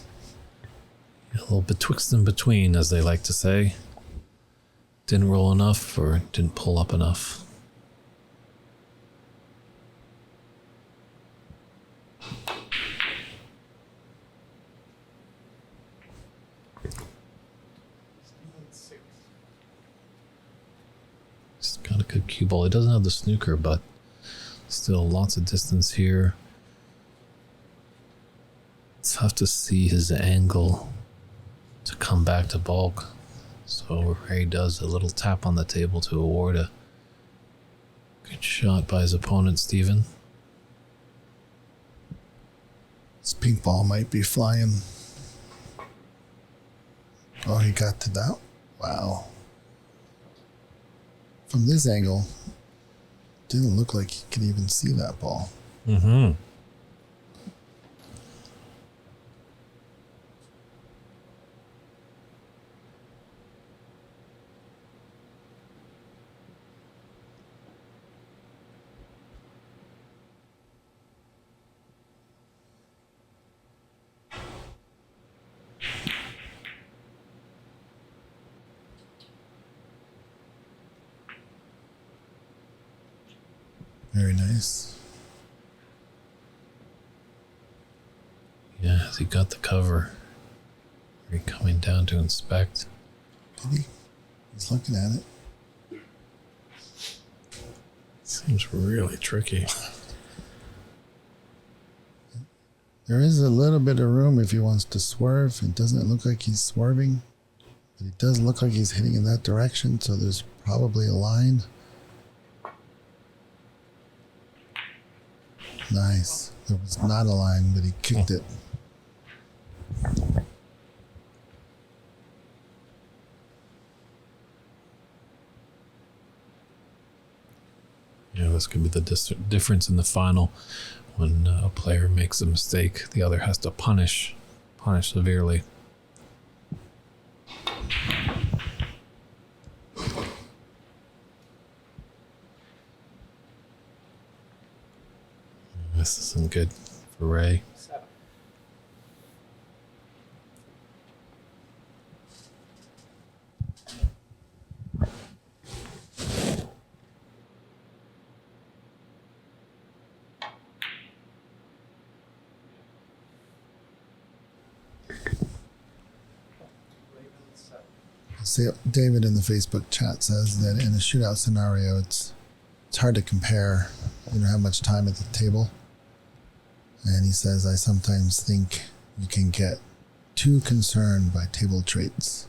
A little betwixt and between, as they like to say. Didn't roll enough or didn't pull up enough. It's got a good cue ball. It doesn't have the snooker, but still lots of distance here. It's tough to see his angle to come back to bulk. So Ray does a little tap on the table to award a good shot by his opponent, Steven. This pink ball might be flying. Oh, he got to that. Wow. From this angle, didn't look like he could even see that ball. Mm-hmm. Very nice. Yeah, has he got the cover? Are you coming down to inspect? Did he? He's looking at it. Seems really tricky. There is a little bit of room if he wants to swerve. It doesn't look like he's swerving, but it does look like he's hitting in that direction, so there's probably a line. Nice. There was not a line, but he kicked it. Yeah, this could be the difference in the final. When a player makes a mistake, the other has to punish severely. This isn't good for Ray. See, David in the Facebook chat says that in a shootout scenario, it's hard to compare. You don't have much time at the table. And he says, I sometimes think you can get too concerned by table traits.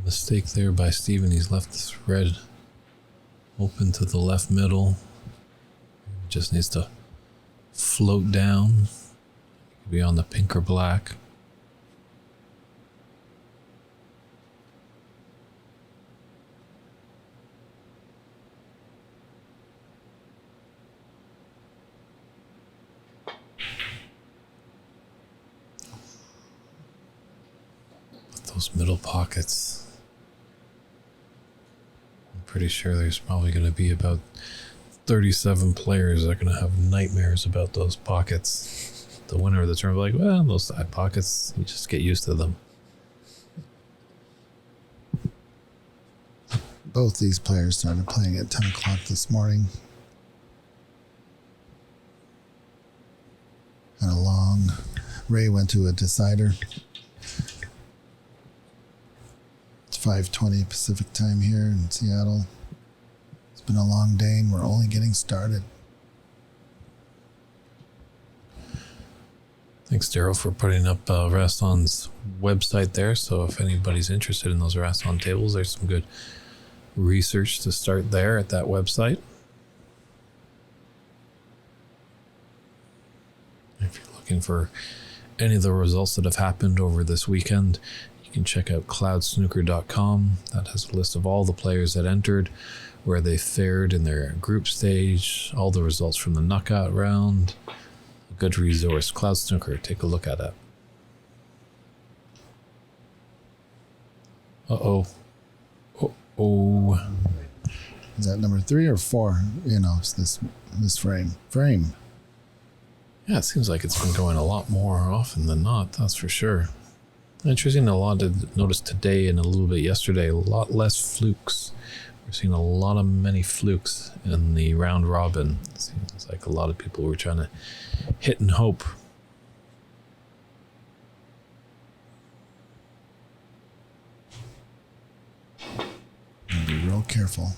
Mistake there by Steven. He's left this red open to the left middle. Just needs to float down. Could be on the pink or black. Those middle pockets. I'm pretty sure there's probably going to be about 37 players that are going to have nightmares about those pockets. The winner of the tournament will be like, well, those side pockets, you just get used to them. Both these players started playing at 10 o'clock this morning. Had a long... Ray went to a decider. 5:20 Pacific time here in Seattle. It's been a long day and we're only getting started. Thanks, Daryl, for putting up Raston's website there. So if anybody's interested in those Raston tables, there's some good research to start there at that website. If you're looking for any of the results that have happened over this weekend, you can check out cloudsnooker.com. That has a list of all the players that entered, where they fared in their group stage, all the results from the knockout round. A good resource. Cloud Snooker, take a look at it. Uh-oh. Uh-oh. Is that number 3 or 4? You know, it's this frame. Yeah, it seems like it's been going a lot more often than not, that's for sure. Interesting, a lot to notice today and a little bit yesterday, a lot less flukes. We're seeing many flukes in the round robin. It seems like a lot of people were trying to hit and hope. Be real careful.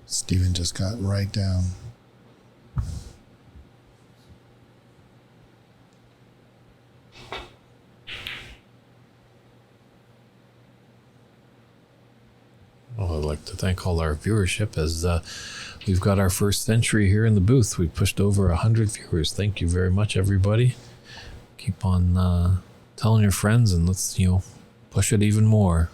Steven just got right down. Well, I'd like to thank all our viewership as we've got our first century here in the booth. We've pushed over 100 viewers. Thank you very much, everybody. Keep on telling your friends and let's, push it even more.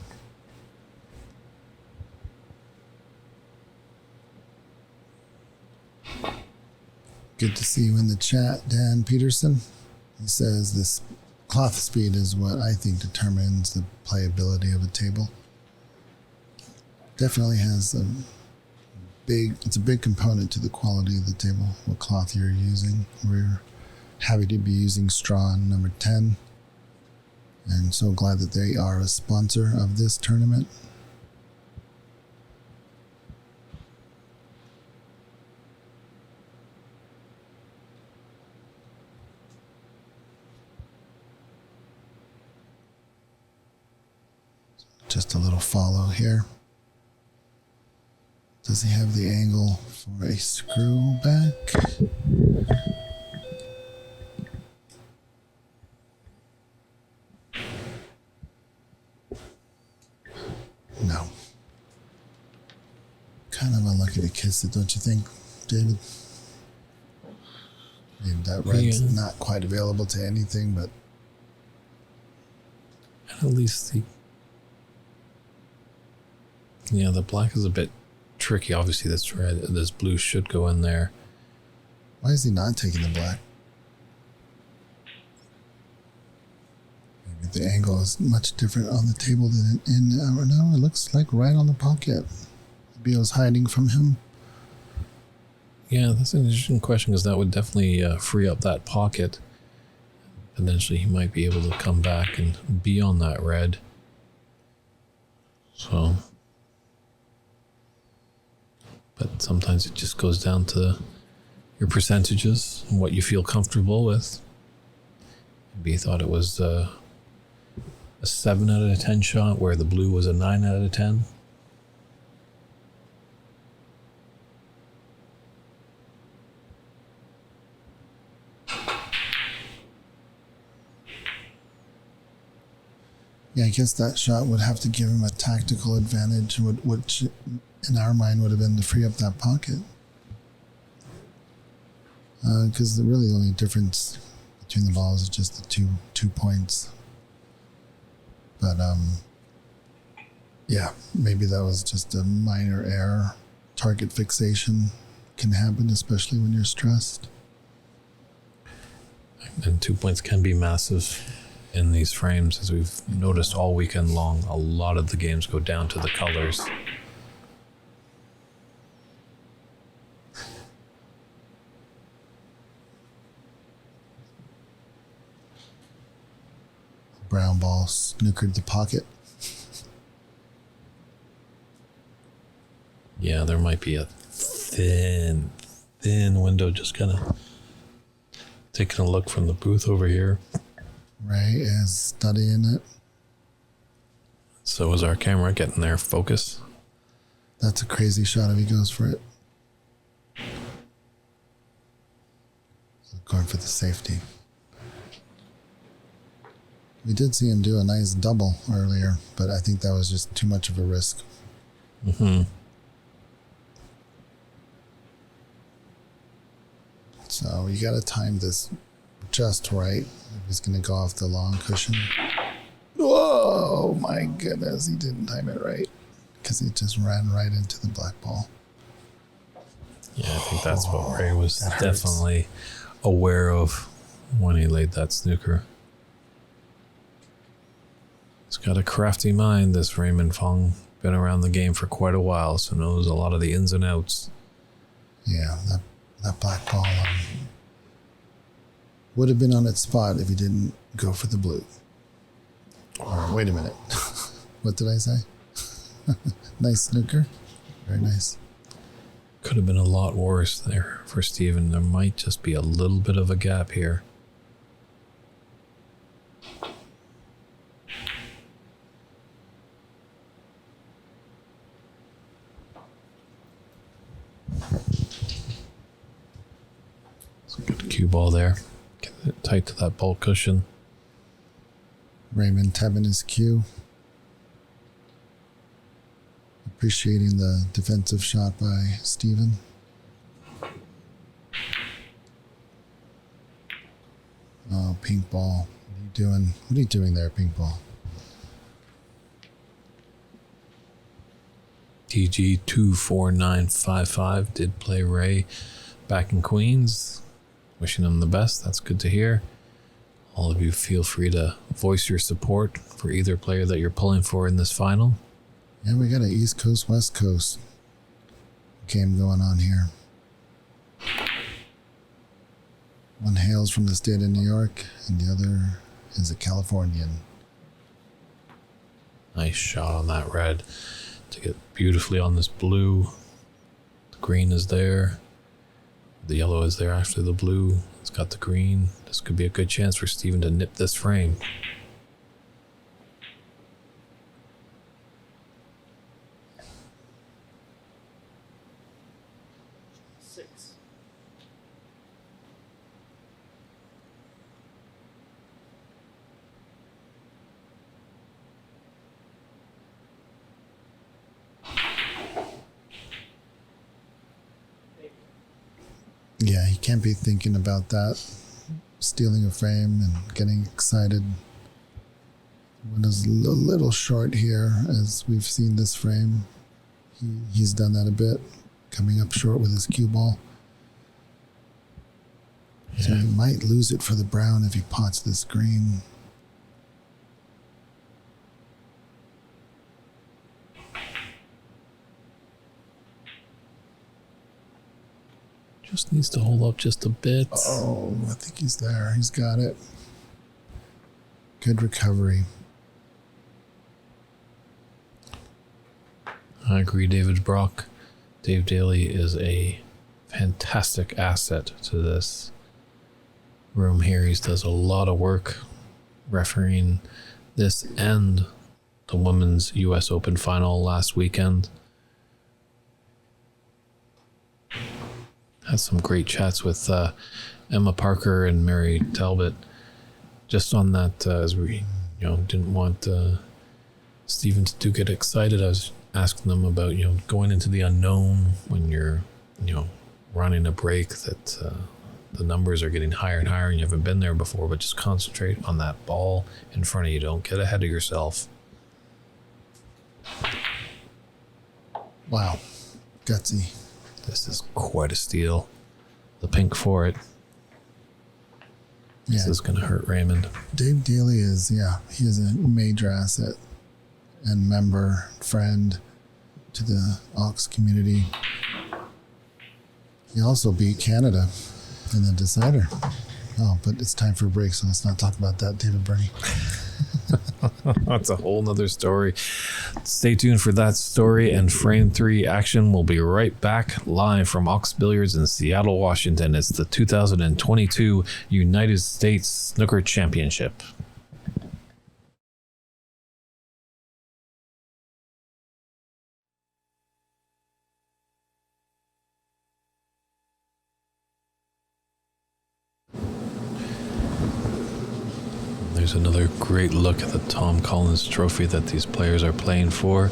Good to see you in the chat, Dan Peterson. He says this cloth speed is what I think determines the playability of a table. Definitely has it's a big component to the quality of the table, what cloth you're using. We're happy to be using straw number 10 and so glad that they are a sponsor of this tournament. Just a little follow here. Does he have the angle for a screw back? No. Kind of unlucky to kiss it, don't you think, David? I mean, that red's not quite available to anything, but... At least the black is a bit tricky. Obviously, this red, this blue should go in there. Why is he not taking the black? Maybe the angle is much different on the table than no, it looks like right on the pocket. Maybe it was hiding from him. Yeah, that's an interesting question because that would definitely free up that pocket. Potentially, he might be able to come back and be on that red. So... But sometimes it just goes down to your percentages and what you feel comfortable with. Maybe you thought it was a 7 out of 10 shot where the blue was a 9 out of 10. Yeah, I guess that shot would have to give him a tactical advantage, which in our mind would have been to free up that pocket. Because really the only difference between the balls is just the two points. But yeah, maybe that was just a minor error. Target fixation can happen, especially when you're stressed. And 2 points can be massive in these frames, as we've noticed all weekend long. A lot of the games go down to the colors. Brown ball snookered the pocket. Yeah, there might be a thin window, just kind of taking a look from the booth over here. Ray is studying it. So is our camera getting their focus. That's a crazy shot if he goes for it. So going for the safety. We did see him do a nice double earlier, but I think that was just too much of a risk. Mm-hmm. So you got to time this just right if he's going to go off the long cushion. Whoa, my goodness, he didn't time it right because he just ran right into the black ball. Yeah, I think that's what Ray was definitely aware of when he laid that snooker. He's got a crafty mind, this Raymond Fung. Been around the game for quite a while, so knows a lot of the ins and outs. Yeah, that black ball would have been on its spot if he didn't go for the blue. Or wait a minute. What did I say? Nice snooker. Very nice. Could have been a lot worse there for Steven. There might just be a little bit of a gap here. Good cue ball there. Get it tight to that ball cushion. Raymond tabbing his cue. Appreciating the defensive shot by Steven. Oh, pink ball. What are you doing? What are you doing there, pink ball? TG 24955 did play Ray back in Queens. Wishing him the best. That's good to hear. All of you feel free to voice your support for either player that you're pulling for in this final. Yeah, we got an East Coast, West Coast game going on here. One hails from the state of New York, and the other is a Californian. Nice shot on that red to get beautifully on this blue. The green is there. The yellow is there after the blue. It's got the green. This could be a good chance for Steven to nip this frame. Yeah, he can't be thinking about that. Stealing a frame and getting excited. One is a little short here, as we've seen this frame. He's done that a bit, coming up short with his cue ball. Yeah. So he might lose it for the brown if he pots this green. Just needs to hold up just a bit. Oh, I think he's there. He's got it. Good recovery. I agree, David Brock. Dave Daly is a fantastic asset to this room here. He does a lot of work refereeing this and the Women's US Open final last weekend. Had some great chats with Emma Parker and Mary Talbot just on that, as we didn't want Stevens do get excited. I was asking them about, going into the unknown when you're, running a break that the numbers are getting higher and higher and you haven't been there before, but just concentrate on that ball in front of you. Don't get ahead of yourself. Wow. Gutsy. This is quite a steal. The pink for it. Yeah. This is going to hurt Raymond. Dave Daly is, he is a major asset and member, friend to the Ox community. He also beat Canada in the decider. Oh, but it's time for a break, so let's not talk about that, David Burney. That's a whole nother story. Stay tuned for that story and Frame 3 action. We'll be right back live from Ox Billiards in Seattle, Washington. It's the 2022 United States Snooker Championship. There's another great look at the Tom Collins trophy that these players are playing for.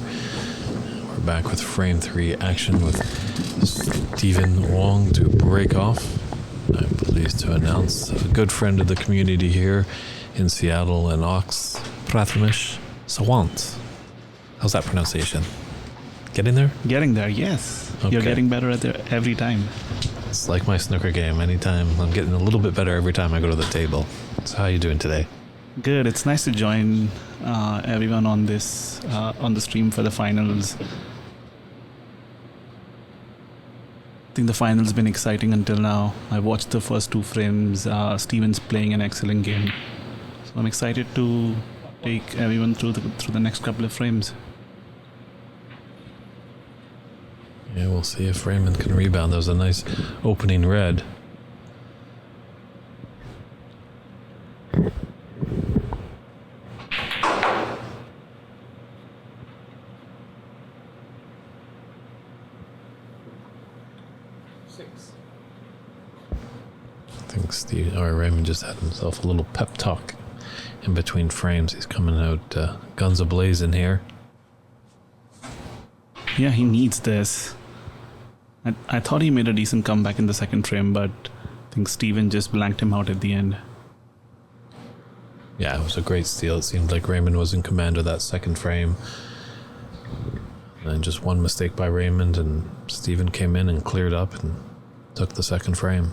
We're back with Frame 3 action with Stephen Wong to break off. I'm pleased to announce a good friend of the community here in Seattle and Ox, Prathamesh Sawant. How's that pronunciation? Getting there? Getting there, yes. Okay. You're getting better at it every time. It's like my snooker game. Anytime I'm getting a little bit better every time I go to the table. So how are you doing today? Good. It's nice to join everyone on this on the stream for the finals. I think the finals been exciting until now. I watched the first two frames. Steven's playing an excellent game, so I'm excited to take everyone through the next couple of frames. Yeah, we'll see if Raymond can rebound. That was a nice opening red. Raymond just had himself a little pep talk in between frames. He's coming out guns a-blazing here. Yeah, he needs this. I thought he made a decent comeback in the second frame, but I think Steven just blanked him out at the end. Yeah, it was a great steal. It seemed like Raymond was in command of that second frame. And just one mistake by Raymond, and Steven came in and cleared up and took the second frame.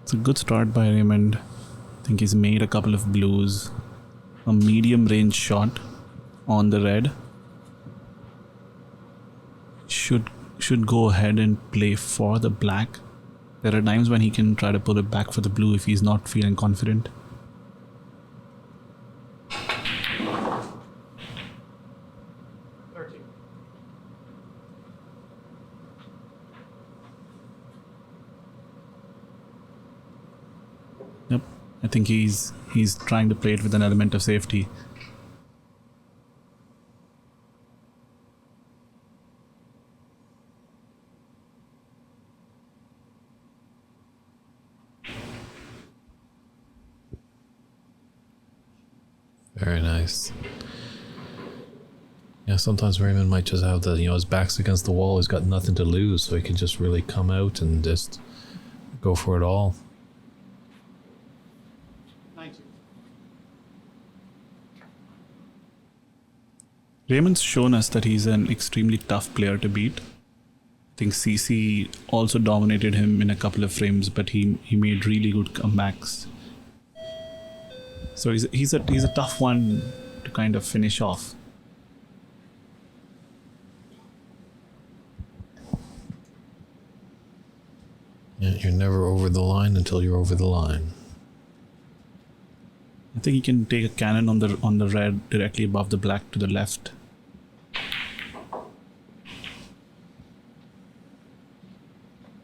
It's a good start by Raymond. I think he's made a couple of blues. A medium range shot on the red. Should go ahead and play for the black. There are times when he can try to pull it back for the blue if he's not feeling confident. Yep, I think he's trying to play it with an element of safety. Very nice. Yeah, sometimes Raymond might just have his back's against the wall. He's got nothing to lose, so he can just really come out and just go for it all. Raymond's shown us that he's an extremely tough player to beat. I think CC also dominated him in a couple of frames, but he made really good comebacks. So he's a tough one to kind of finish off. Yeah, you're never over the line until you're over the line. I think he can take a cannon on the red directly above the black to the left.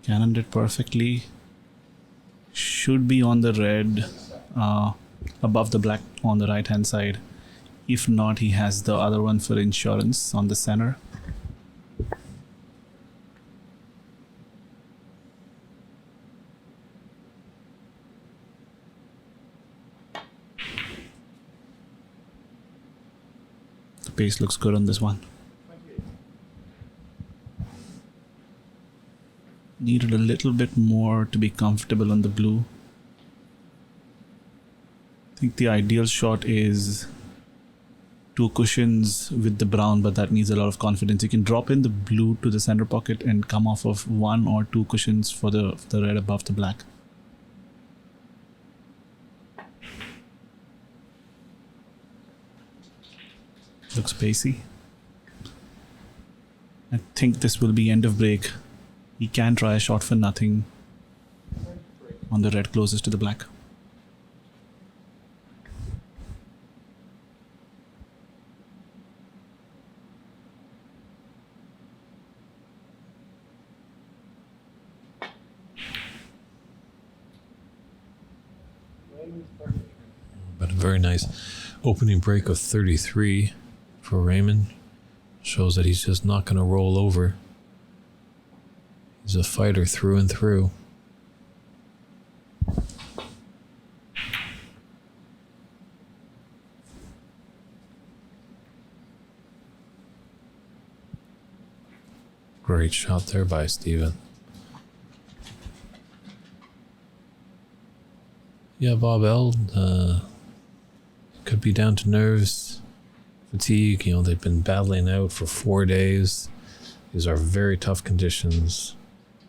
Cannoned it perfectly. Should be on the red, above the black on the right hand side. If not, he has the other one for insurance on the center. The pace looks good on this one. Needed a little bit more to be comfortable on the blue. I think the ideal shot is 2 cushions with the brown, but that needs a lot of confidence. You can drop in the blue to the center pocket and come off of 1 or 2 cushions for the red above the black. Looks pacey. I think this will be end of break. He can try a shot for nothing on the red closest to the black. But a very nice opening break of 33 for Raymond. Shows that he's just not going to roll over. He's a fighter through and through. Great shot there by Steven. Yeah, Bob L. Could be down to nerves, fatigue. You know, they've been battling out for 4 days. These are very tough conditions.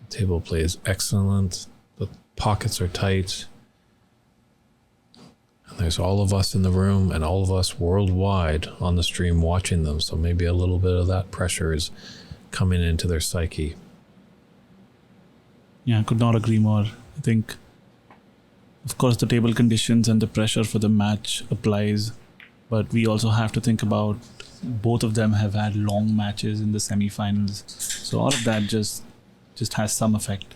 The table play is excellent. The pockets are tight. And there's all of us in the room and all of us worldwide on the stream watching them. So maybe a little bit of that pressure is coming into their psyche. Yeah, I could not agree more. I think, of course, the table conditions and the pressure for the match applies, but we also have to think about both of them have had long matches in the semi-finals, so all of that just has some effect.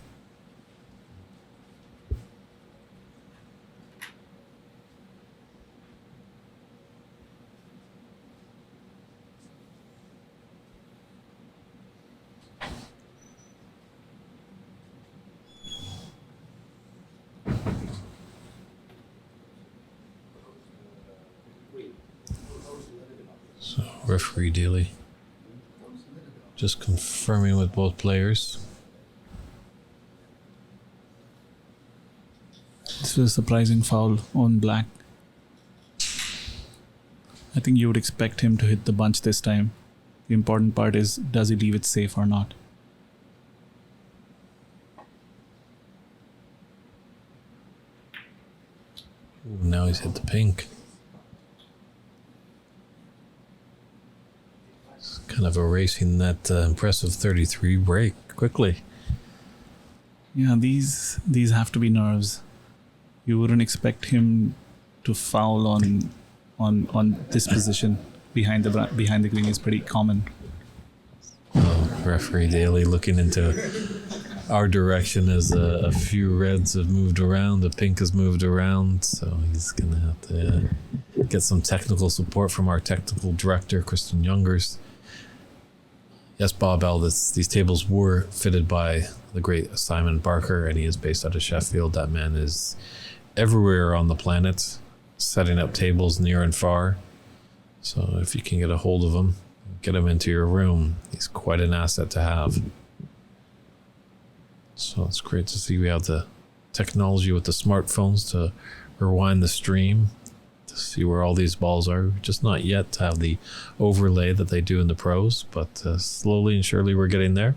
So referee Daly just confirming with both players. This was a surprising foul on black. I think you would expect him to hit the bunch this time. The important part is, does he leave it safe or not? Ooh, now he's hit the pink. It's kind of erasing that impressive 33 break quickly. Yeah, these have to be nerves. You wouldn't expect him to foul on this position behind the green is pretty common. Referee Daly looking into our direction as a few reds have moved around, the pink has moved around, so he's gonna have to get some technical support from our technical director, Kristen Youngers. Yes, Bob L, these tables were fitted by the great Simon Barker, and he is based out of Sheffield. That man is everywhere on the planet, setting up tables near and far. So if you can get a hold of him, get him into your room, he's quite an asset to have. So it's great to see we have the technology with the smartphones to rewind the stream to see where all these balls are. Just not yet to have the overlay that they do in the pros, but slowly and surely we're getting there.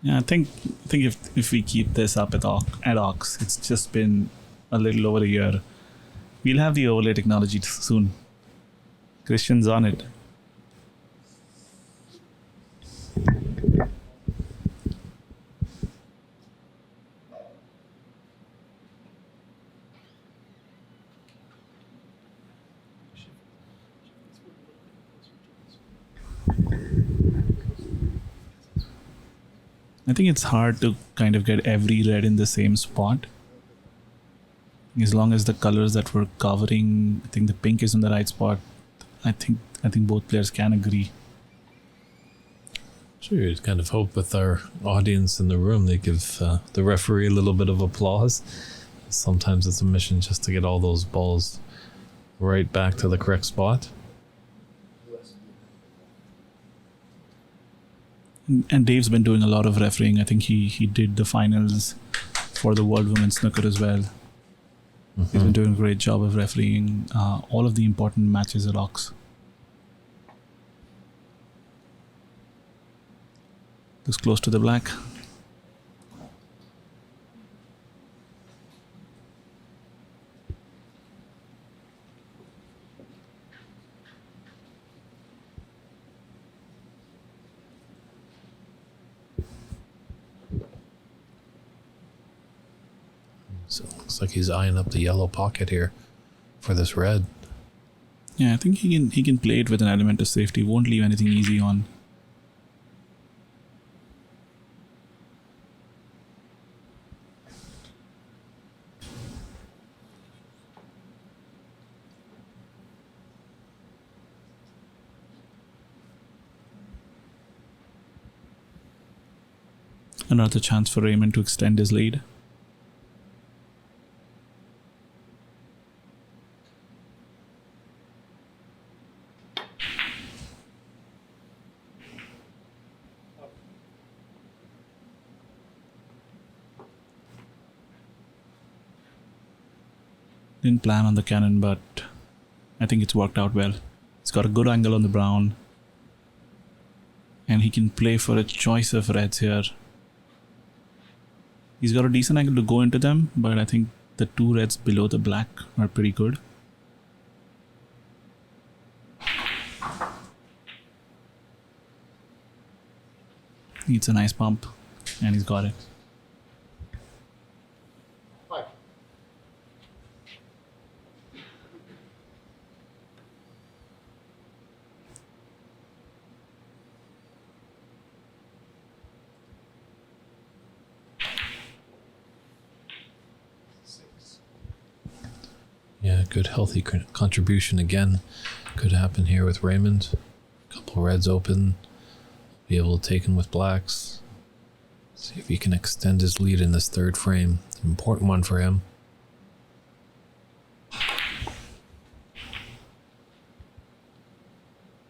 Yeah, I think if we keep this up at Ox, it's just been a little over a year. We'll have the overlay technology soon. Christian's on it. I think it's hard to kind of get every red in the same spot. As long as the colors that we're covering, I think the pink is in the right spot, I think both players can agree. Sure, you'd kind of hope with our audience in the room they give the referee a little bit of applause. Sometimes it's a mission just to get all those balls right back to the correct spot. And Dave's been doing a lot of refereeing. I think he did the finals for the World Women's Snooker as well. He's been doing a great job of refereeing all of the important matches at Ox. Looks close to the black. So it looks like he's eyeing up the yellow pocket here for this red. Yeah, I think he can play it with an element of safety. Won't leave anything easy on. Another chance for Raymond to extend his lead. Didn't plan on the cannon, but I think it's worked out well. It's got a good angle on the brown. And he can play for a choice of reds here. He's got a decent angle to go into them, but I think the two reds below the black are pretty good. Needs a nice pump, and he's got it. Yeah, good healthy contribution again. Could happen here with Raymond. Couple reds open. Be able to take him with blacks. See if he can extend his lead in this third frame. It's an important one for him.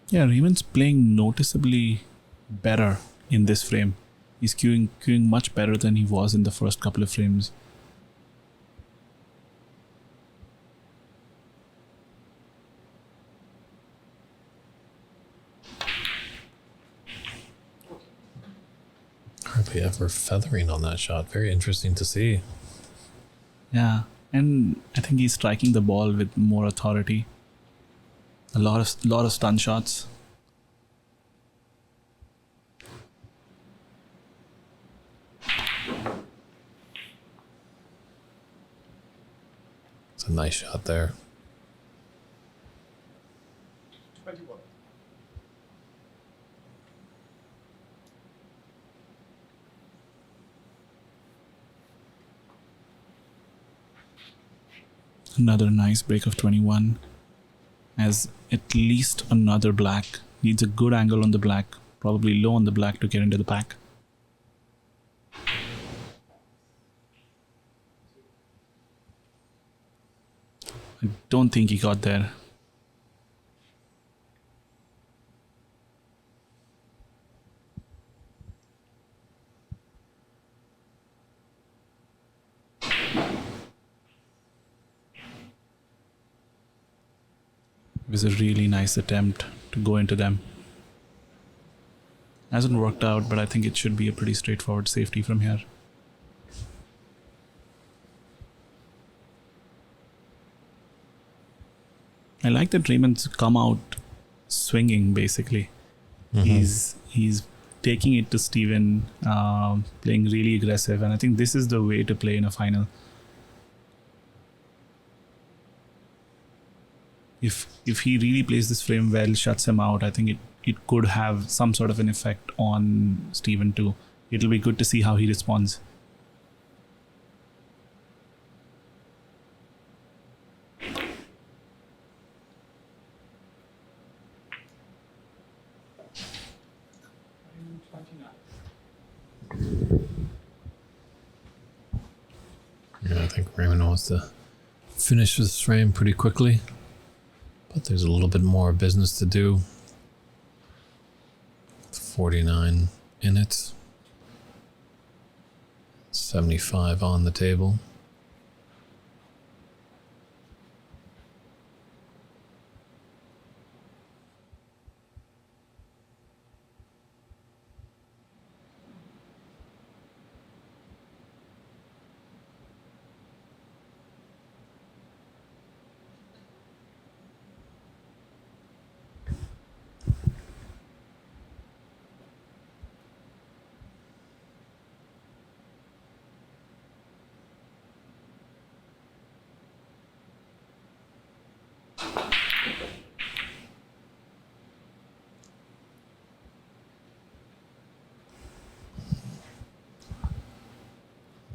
Yeah, Raymond's playing noticeably better in this frame. He's queuing much better than he was in the first couple of frames. Hardly ever feathering on that shot. Very interesting to see. Yeah, and I think he's striking the ball with more authority. A lot of stun shots. It's a nice shot there. 21. Another nice break of 21. Has at least another black. Needs a good angle on the black. Probably low on the black to get into the pack. I don't think he got there. It was a really nice attempt to go into them. Hasn't worked out, but I think it should be a pretty straightforward safety from here. I like that Raymond's come out swinging, basically. He's taking it to Steven, playing really aggressive, and I think this is the way to play in a final. If he really plays this frame well, shuts him out, I think it could have some sort of an effect on Steven too. It'll be good to see how he responds. wants to finish this frame pretty quickly, but there's a little bit more business to do. 49 in it. 75 on the table.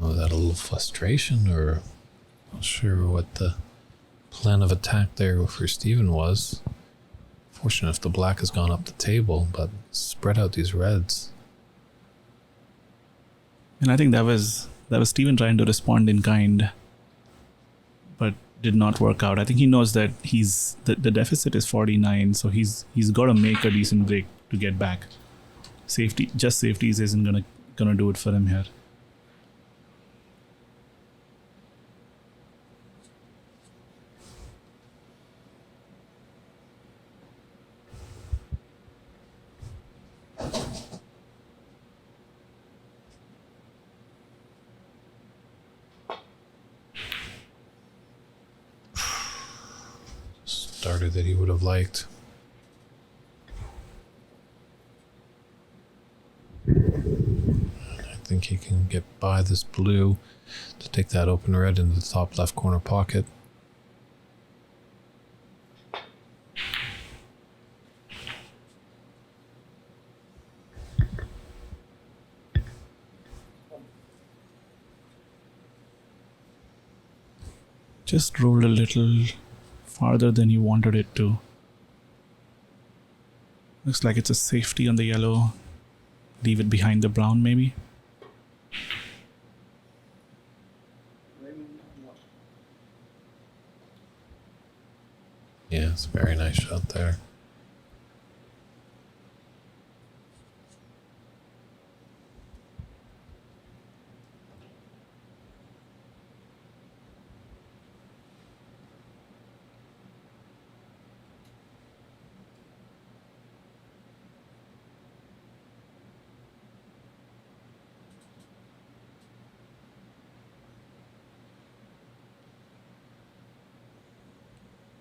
Was that a little frustration, or not sure what the plan of attack there for Steven was. Fortunate if the black has gone up the table, but spread out these reds. And I think that was Steven trying to respond in kind, but did not work out. I think he knows that the deficit is 49, so he's got to make a decent break to get back. Safeties isn't gonna do it for him here. Starter that he would have liked. I think he can get by this blue to take that open red into the top left corner pocket. Just rolled a little farther than he wanted it to. Looks like it's a safety on the yellow. Leave it behind the brown, maybe. Yeah, it's a very nice shot there.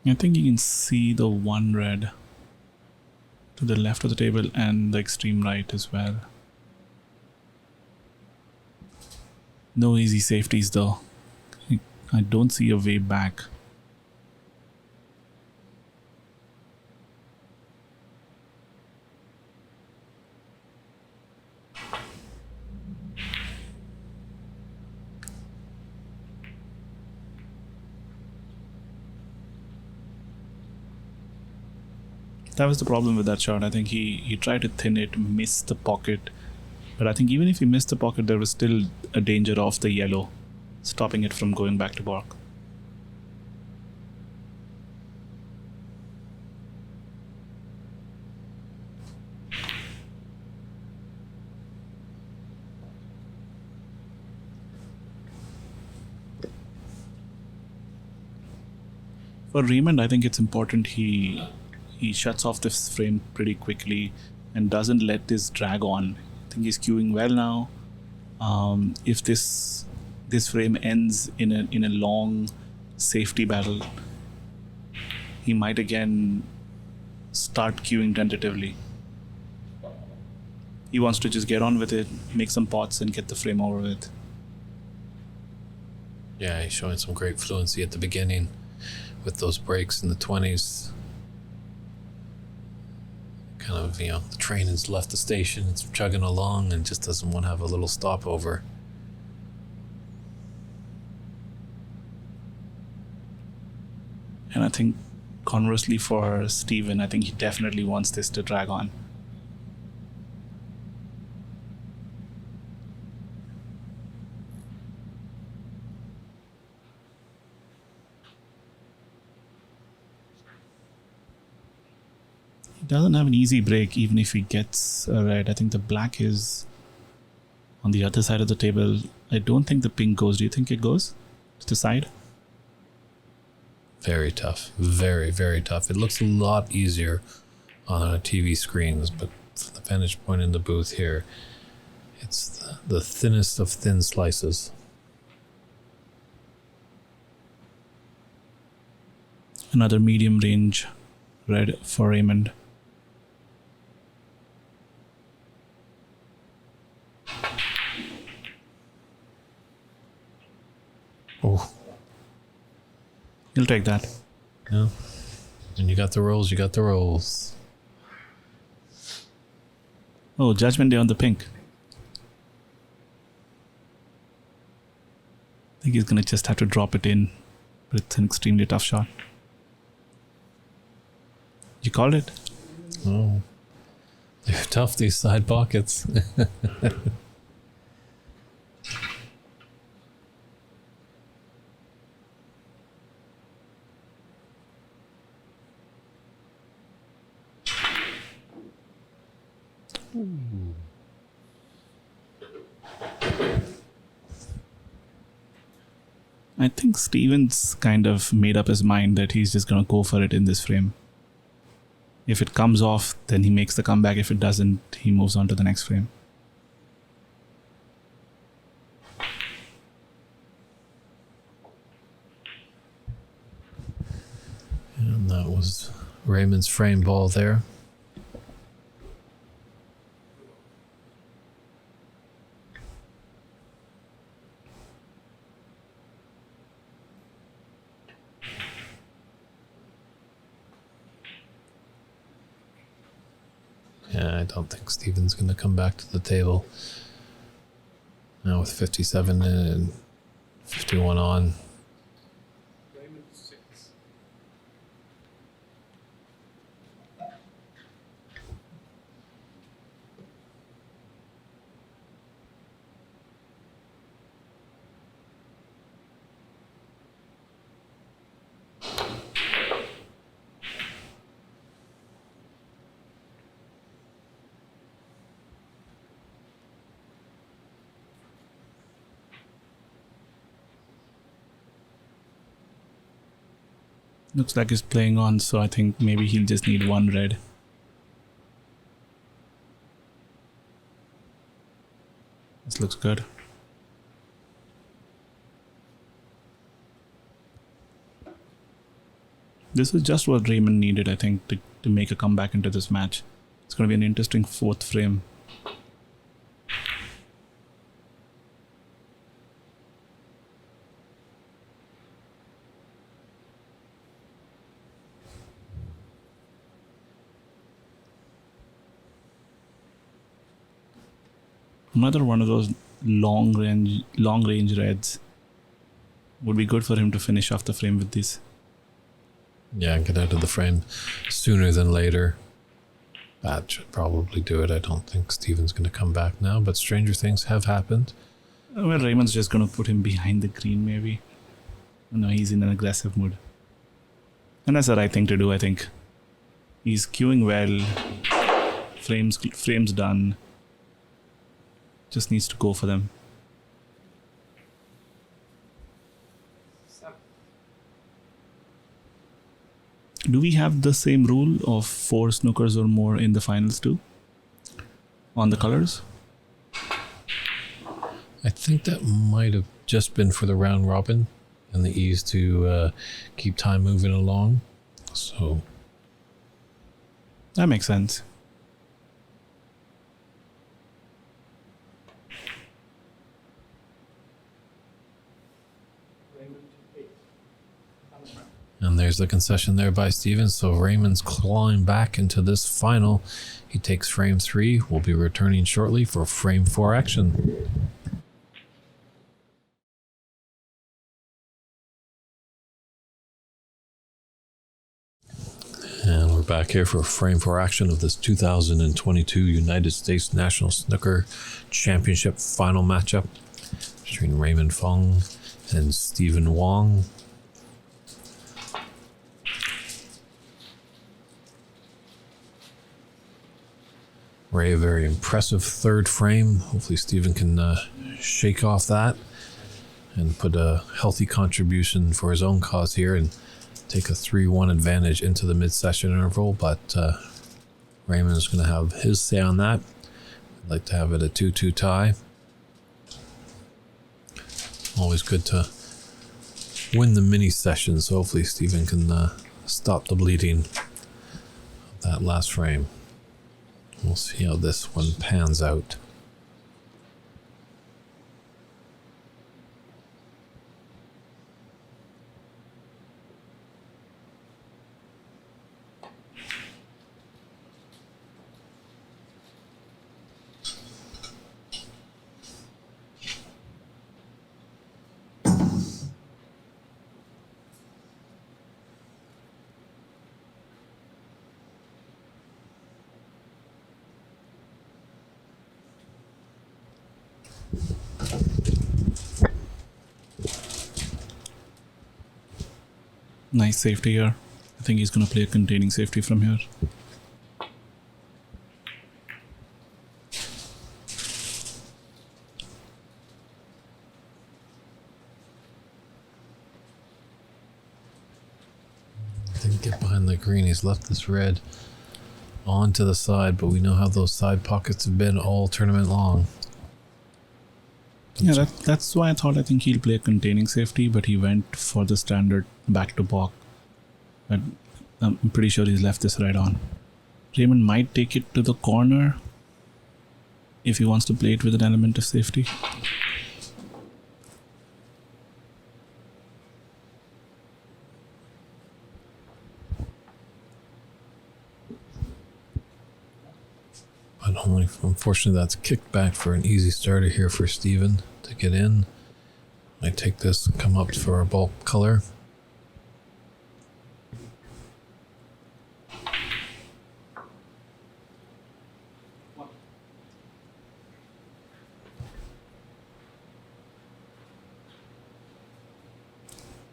I think you can see the one red to the left of the table and the extreme right as well. No easy safeties though. I don't see a way back. That was the problem with that shot. I think he tried to thin it, missed the pocket. But I think even if he missed the pocket, there was still a danger of the yellow, stopping it from going back to bark. For Raymond, I think it's important he shuts off this frame pretty quickly and doesn't let this drag on. I think he's queuing well now. If this frame ends in a long safety battle, he might again start queuing tentatively. He wants to just get on with it, make some pots, and get the frame over with. Yeah, he's showing some great fluency at the beginning with those breaks in the 20s. Kind of, the train has left the station, it's chugging along and just doesn't want to have a little stopover. And I think conversely for Steven, I think he definitely wants this to drag on. Doesn't have an easy break even if he gets a red. I think the black is on the other side of the table. I don't think the pink goes. Do you think it goes to the side? Very tough. Very, very tough. It looks a lot easier on TV screens, but from the vantage point in the booth here, it's the thinnest of thin slices. Another medium range red for Raymond. Oh, He'll take that. yeah. And you got the rolls, you got the rolls. Oh, Judgment Day on the pink. I think he's gonna just have to drop it in, but it's an extremely tough shot. You called it? Oh. They're tough, these side pockets. I think Stevens kind of made up his mind that he's just gonna go for it in this frame. If it comes off, then he makes the comeback. If it doesn't, he moves on to the next frame. And that was Raymond's frame ball there. Yeah, I don't think Steven's going to come back to the table. Now with 57 in and 51 on. Looks like he's playing on, so I think maybe he'll just need one red. This looks good. This is just what Raymond needed, I think, to make a comeback into this match. It's going to be an interesting fourth frame. Another one of those long range reds. Would be good for him to finish off the frame with this. Yeah, get out of the frame sooner than later. That should probably do it. I don't think Steven's going to come back now, but stranger things have happened. Well, Raymond's just going to put him behind the green, maybe. No, he's in an aggressive mood. And that's the right thing to do, I think. He's queuing well. Frames done. Just needs to go for them. Do we have the same rule of 4 snookers or more in the finals too? On the colors? I think that might have just been for the round robin and the ease to keep time moving along. So That makes sense. And there's the concession there by Stevens. So Raymond's clawing back into this final. He takes frame 3. We'll be returning shortly for frame 4 action. And we're back here for frame 4 action of this 2022 United States National Snooker Championship final matchup between Raymond Fung and Stephen Wong. Ray, a very impressive third frame. Hopefully Stephen can shake off that and put a healthy contribution for his own cause here and take a 3-1 advantage into the mid-session interval. But Raymond is going to have his say on that. I'd like to have it a 2-2 tie. Always good to win the mini session, so hopefully Stephen can stop the bleeding of that last frame. We'll see how this one pans out. Nice safety here. I think he's going to play a containing safety from here. Didn't get behind the green. He's left this red onto the side, but we know how those side pockets have been all tournament long. Yeah, that's why I think he'll play a containing safety, but he went for the standard back to balk. But I'm pretty sure he's left this red on. Raymond might take it to the corner if he wants to play it with an element of safety. But unfortunately, that's kicked back for an easy starter here for Stephen to get in. I take this and come up for a bulk color.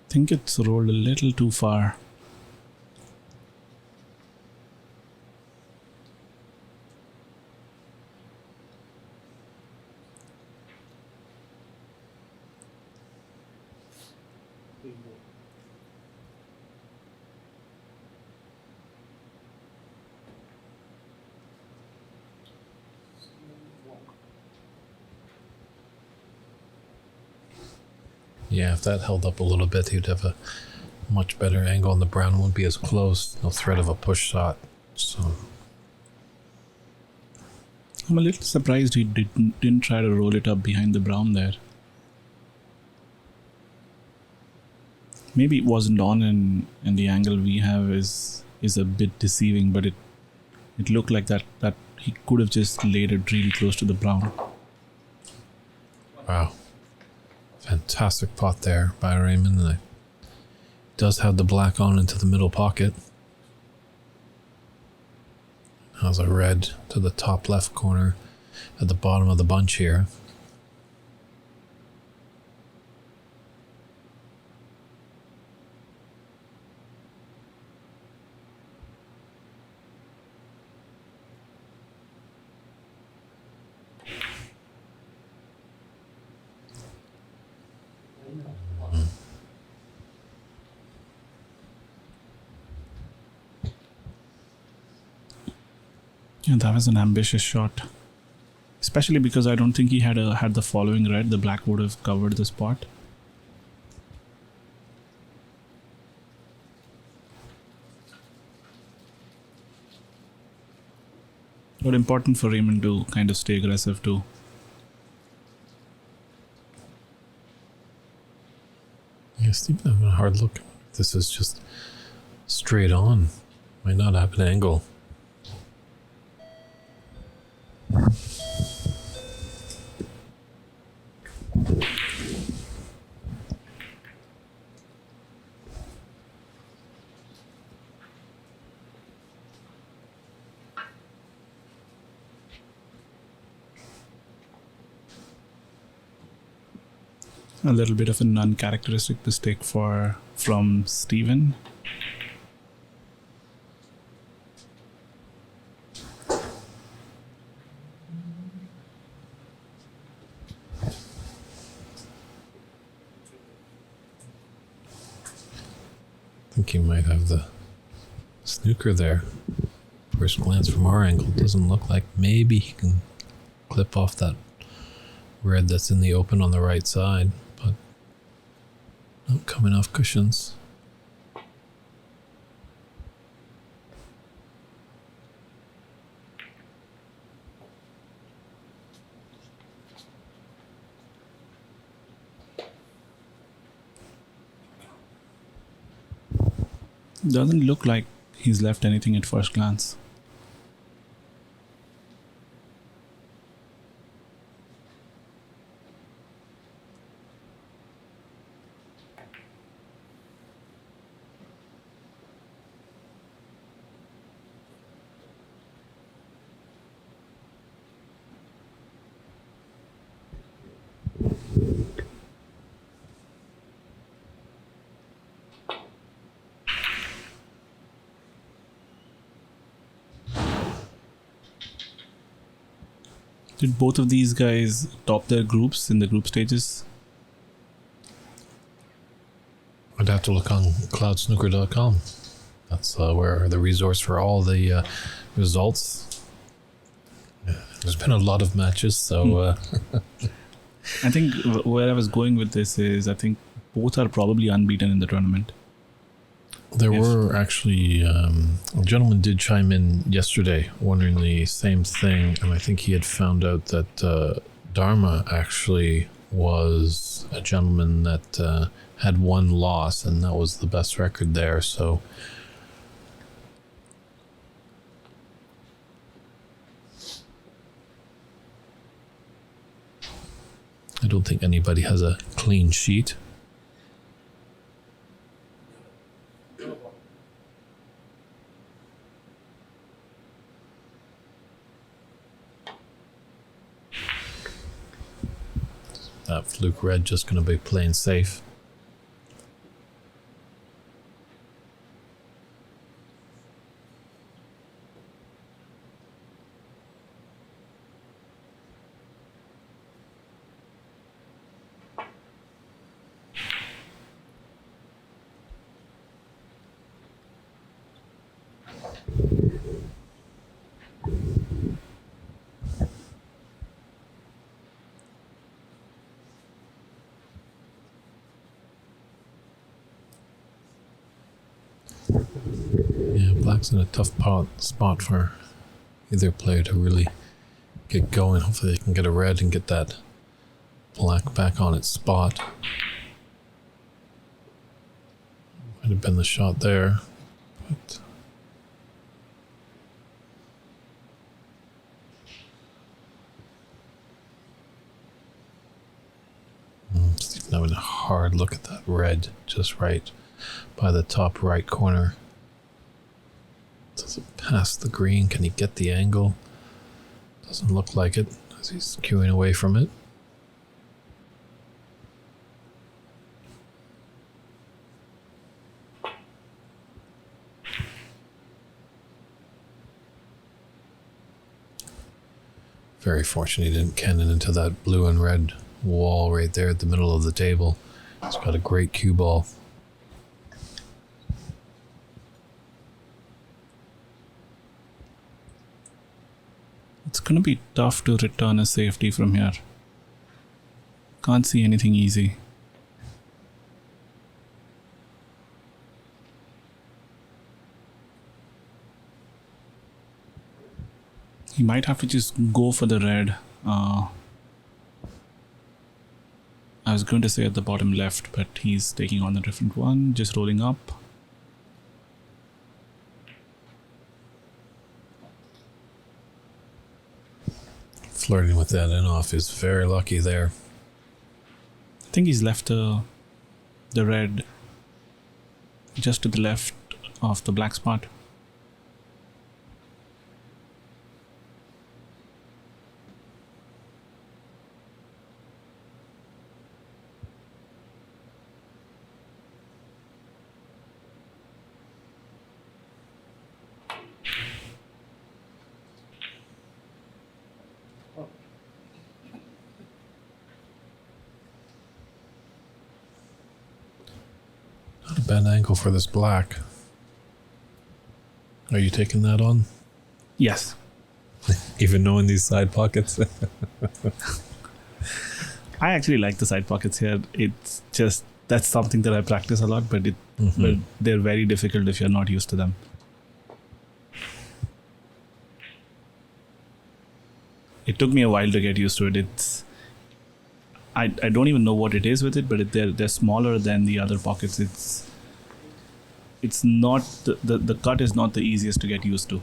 I think it's rolled a little too far. Yeah, if that held up a little bit, he'd have a much better angle, and the brown wouldn't be as close. No threat of a push shot. So I'm a little surprised he didn't try to roll it up behind the brown there. Maybe it wasn't on, and the angle we have is a bit deceiving, but it looked like that he could have just laid it really close to the brown. wow. Fantastic pot there by Raymond. And it does have the black on into the middle pocket. Has a red to the top left corner at the bottom of the bunch here. Yeah, that was an ambitious shot. Especially because I don't think he had the following red. The black would have covered the spot. But important for Raymond to kind of stay aggressive too. Yeah, Stephen having a hard look. This is just straight on. Might not have an angle. A little bit of an uncharacteristic mistake from Stephen. think he might have the snooker there. First glance from our angle, doesn't look like. Maybe he can clip off that red that's in the open on the right side, but not coming off cushions. Doesn't look like he's left anything at first glance. Did both of these guys top their groups in the group stages? I'd have to look on cloudsnooker.com. That's where the resource for all the results. There's been a lot of matches, so... I think where I was going with this is I think both are probably unbeaten in the tournament. There were actually... a gentleman did chime in yesterday wondering the same thing, and I think he had found out that Dharma actually was a gentleman that had one loss, and that was the best record there, so... I don't think anybody has a clean sheet. That fluke red just going to be playing safe. Yeah, black's in a tough spot for either player to really get going. Hopefully they can get a red and get that black back on its spot. Might have been the shot there, but... Stephen having a hard look at that red just right by the top right corner. Does it pass the green? Can he get the angle? Doesn't look like it as he's queuing away from it. Very fortunate he didn't cannon into that blue and red wall right there at the middle of the table. It's got a great cue ball. It's going to be tough to return a safety from here. Can't see anything easy. He might have to just go for the red. I was going to say at the bottom left, but he's taking on a different one, just rolling up. Flirting with that in off is very lucky there. I think he's left the red just to the left of the black spot. bad angle for this black. Are you taking that on? Yes. Even knowing these side pockets? I actually like the side pockets here. It's just, that's something that I practice a lot, but but they're very difficult if you're not used to them. It took me a while to get used to it. I don't even know what it is with it, but they're smaller than the other pockets. It's not, the cut is not the easiest to get used to.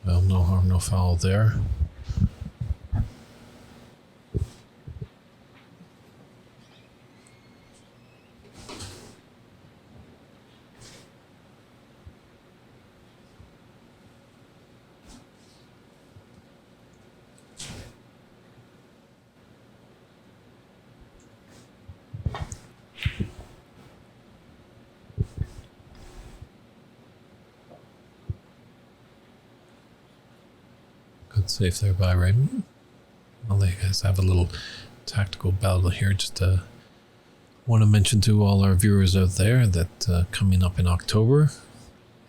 Well, no harm, no foul there. Good save there by Raymond. Well, they guys have a little tactical battle here. Just want to mention to all our viewers out there that coming up in October,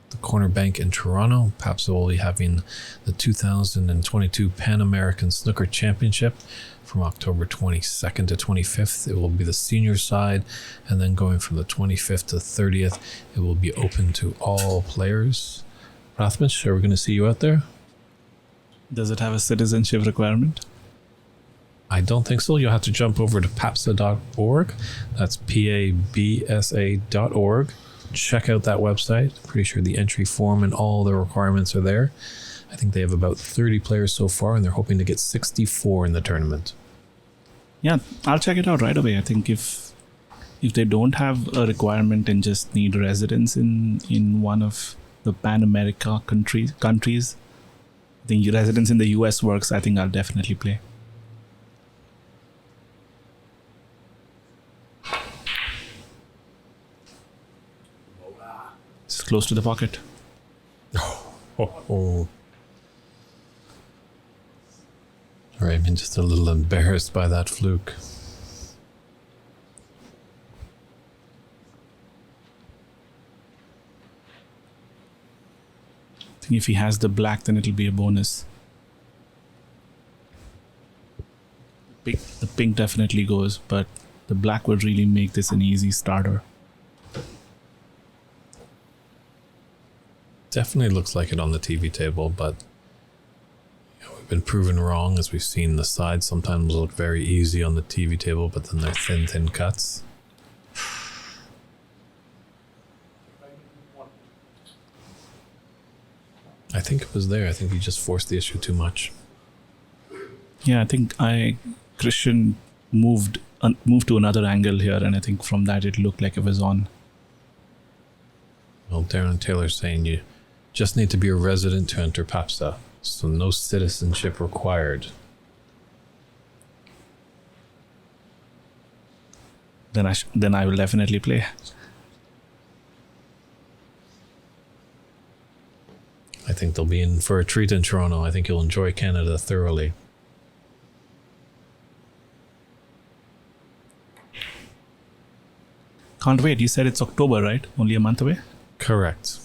the Corner Bank in Toronto, PAPSA will be having the 2022 Pan American Snooker Championship from October 22nd to 25th. It will be the senior side, and then going from the 25th to 30th, it will be open to all players. Rathmish, are we going to see you out there? Does it have a citizenship requirement? I don't think so. You'll have to jump over to papsa.org. That's PABSA.org. Check out that website. Pretty sure the entry form and all the requirements are there. I think they have about 30 players so far, and they're hoping to get 64 in the tournament. Yeah, I'll check it out right away. I think if they don't have a requirement and just need residence in one of the Pan America countries, I think residence in the US works. I think I'll definitely play. It's close to the pocket. Oh. Raymond just a little embarrassed by that fluke. I think if he has the black, then it'll be a bonus. The pink definitely goes, but the black would really make this an easy starter. Definitely looks like it on the TV table, but we've been proven wrong, as we've seen the sides sometimes look very easy on the TV table, but then they're thin cuts. I think it was there. I think he just forced the issue too much. Yeah, I think Christian moved to another angle here, and I think from that it looked like it was on. Well, Darren Taylor's saying you just need to be a resident to enter PAPSA, so no citizenship required. Then I will definitely play. I think they'll be in for a treat in Toronto. I think you'll enjoy Canada thoroughly. Can't wait. You said it's October, right? Only a month away? Correct.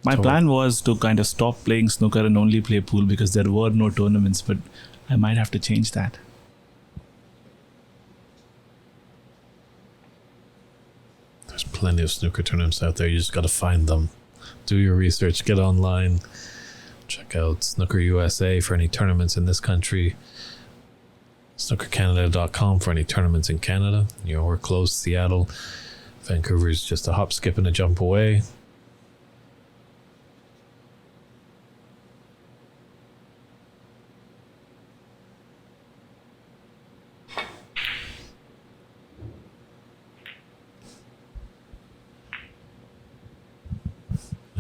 My plan was to kind of stop playing snooker and only play pool because there were no tournaments, but I might have to change that. There's plenty of snooker tournaments out there. You just got to find them. Do your research. Get online. Check out Snooker USA for any tournaments in this country. SnookerCanada.com for any tournaments in Canada. You know, we're close. Seattle. Vancouver's just a hop, skip, and a jump away.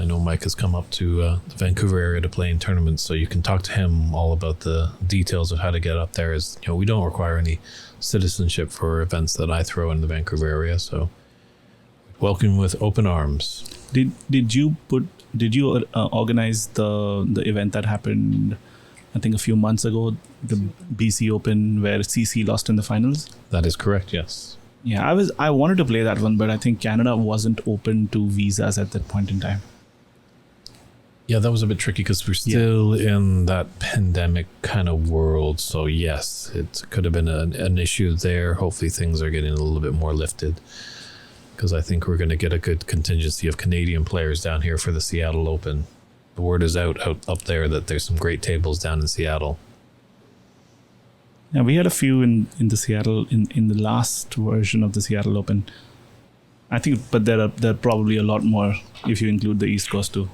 I know Mike has come up to the Vancouver area to play in tournaments, so you can talk to him all about the details of how to get up there. As you know, we don't require any citizenship for events that I throw in the Vancouver area, so welcome with open arms. Did you organize the event that happened, I think a few months ago, the BC Open where CC lost in the finals? That is correct, yes. Yeah, I wanted to play that one, but I think Canada wasn't open to visas at that point in time. Yeah, that was a bit tricky because we're still in that pandemic kind of world. So yes, it could have been an issue there. Hopefully things are getting a little bit more lifted, because I think we're going to get a good contingency of Canadian players down here for the Seattle Open. The word is out up there that there's some great tables down in Seattle. Yeah, we had a few in the Seattle in the last version of the Seattle Open. I think, but there are probably a lot more if you include the East Coast too.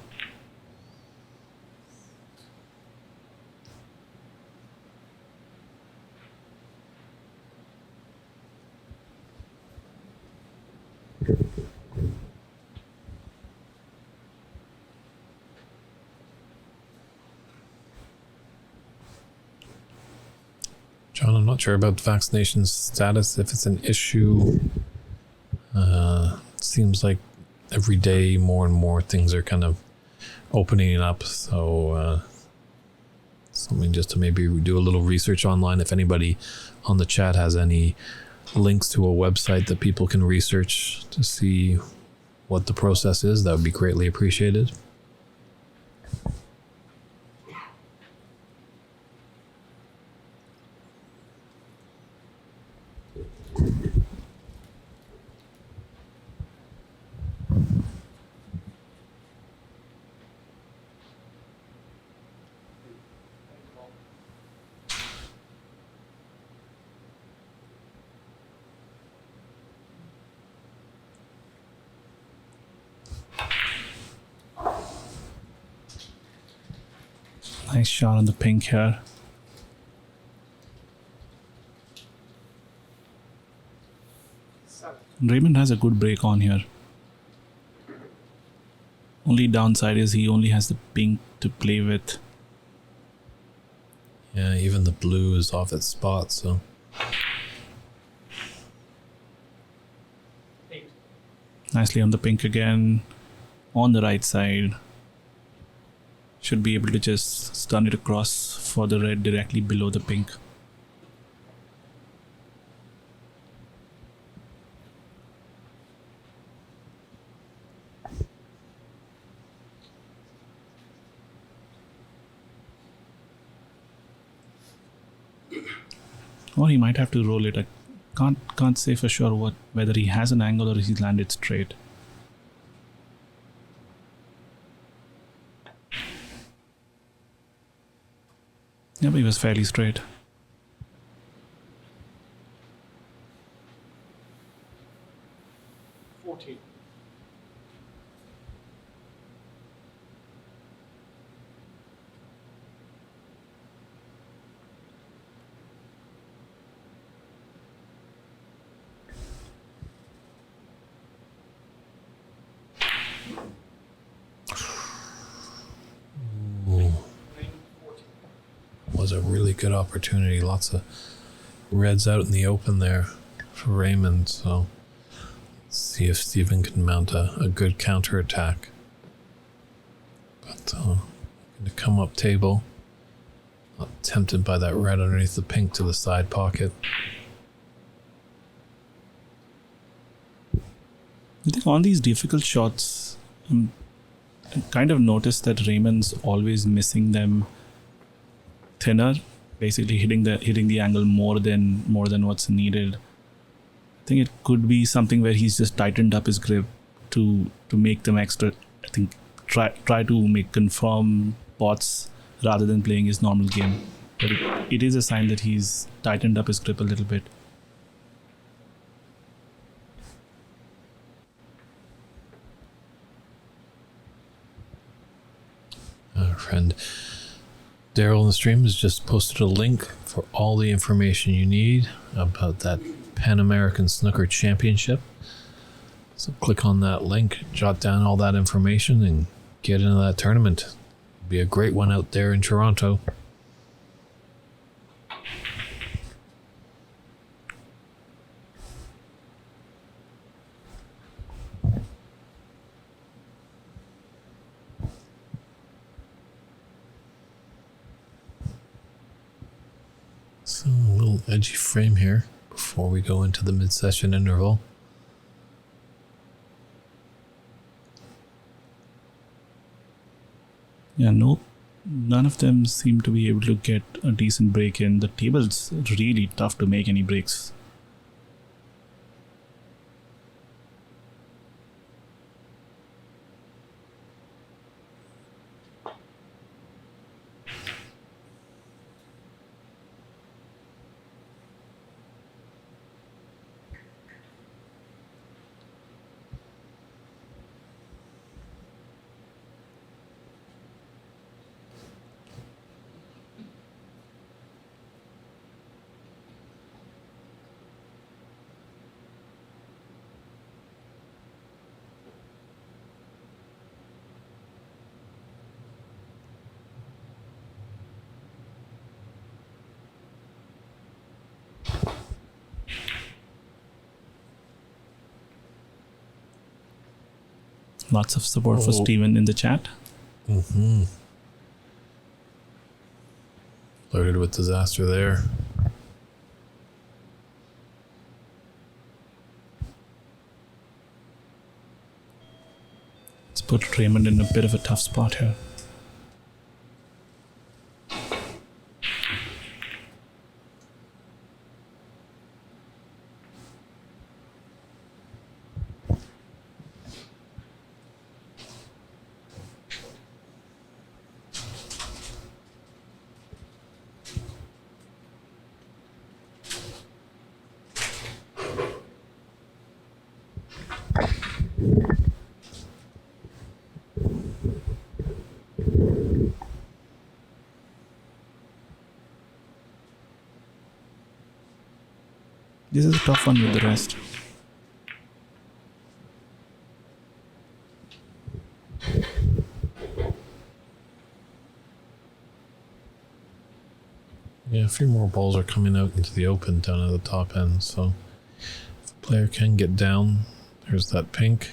John, I'm not sure about vaccination status, if it's an issue. It seems like every day more and more things are kind of opening up, so something just to maybe do a little research online. If anybody on the chat has any links to a website that people can research to see what the process is, that would be greatly appreciated. Nice shot on the pink here. Raymond has a good break on here. Only downside is he only has the pink to play with. Yeah, even the blue is off its spot, so. Nicely on the pink again. On the right side. Should be able to just stun it across for the red directly below the pink. Or he might have to roll it. I can't say for sure whether he has an angle or he's landed straight. Yeah, but he was fairly straight. Was a really good opportunity. Lots of reds out in the open there for Raymond, so let's see if Stephen can mount a good counter attack. But going to come up table, not tempted by that red underneath the pink to the side pocket. I think on these difficult shots, I kind of noticed that Raymond's always missing them thinner, basically hitting the angle more than what's needed. I think it could be something where he's just tightened up his grip to make them extra. I think try to make confirm pots rather than playing his normal game. But it is a sign that he's tightened up his grip a little bit. Our friend Daryl in the stream has just posted a link for all the information you need about that Pan American Snooker Championship. So click on that link, jot down all that information, and get into that tournament. Be a great one out there in Toronto. So a little edgy frame here before we go into the mid-session interval. Yeah, none of them seem to be able to get a decent break in. The table's really tough to make any breaks. Lots of support for Steven in the chat. Mm-hmm. Flirted with disaster there. It's put Raymond in a bit of a tough spot here. This is a tough one with the rest. Yeah, a few more balls are coming out into the open down at the top end, so if a player can get down, there's that pink.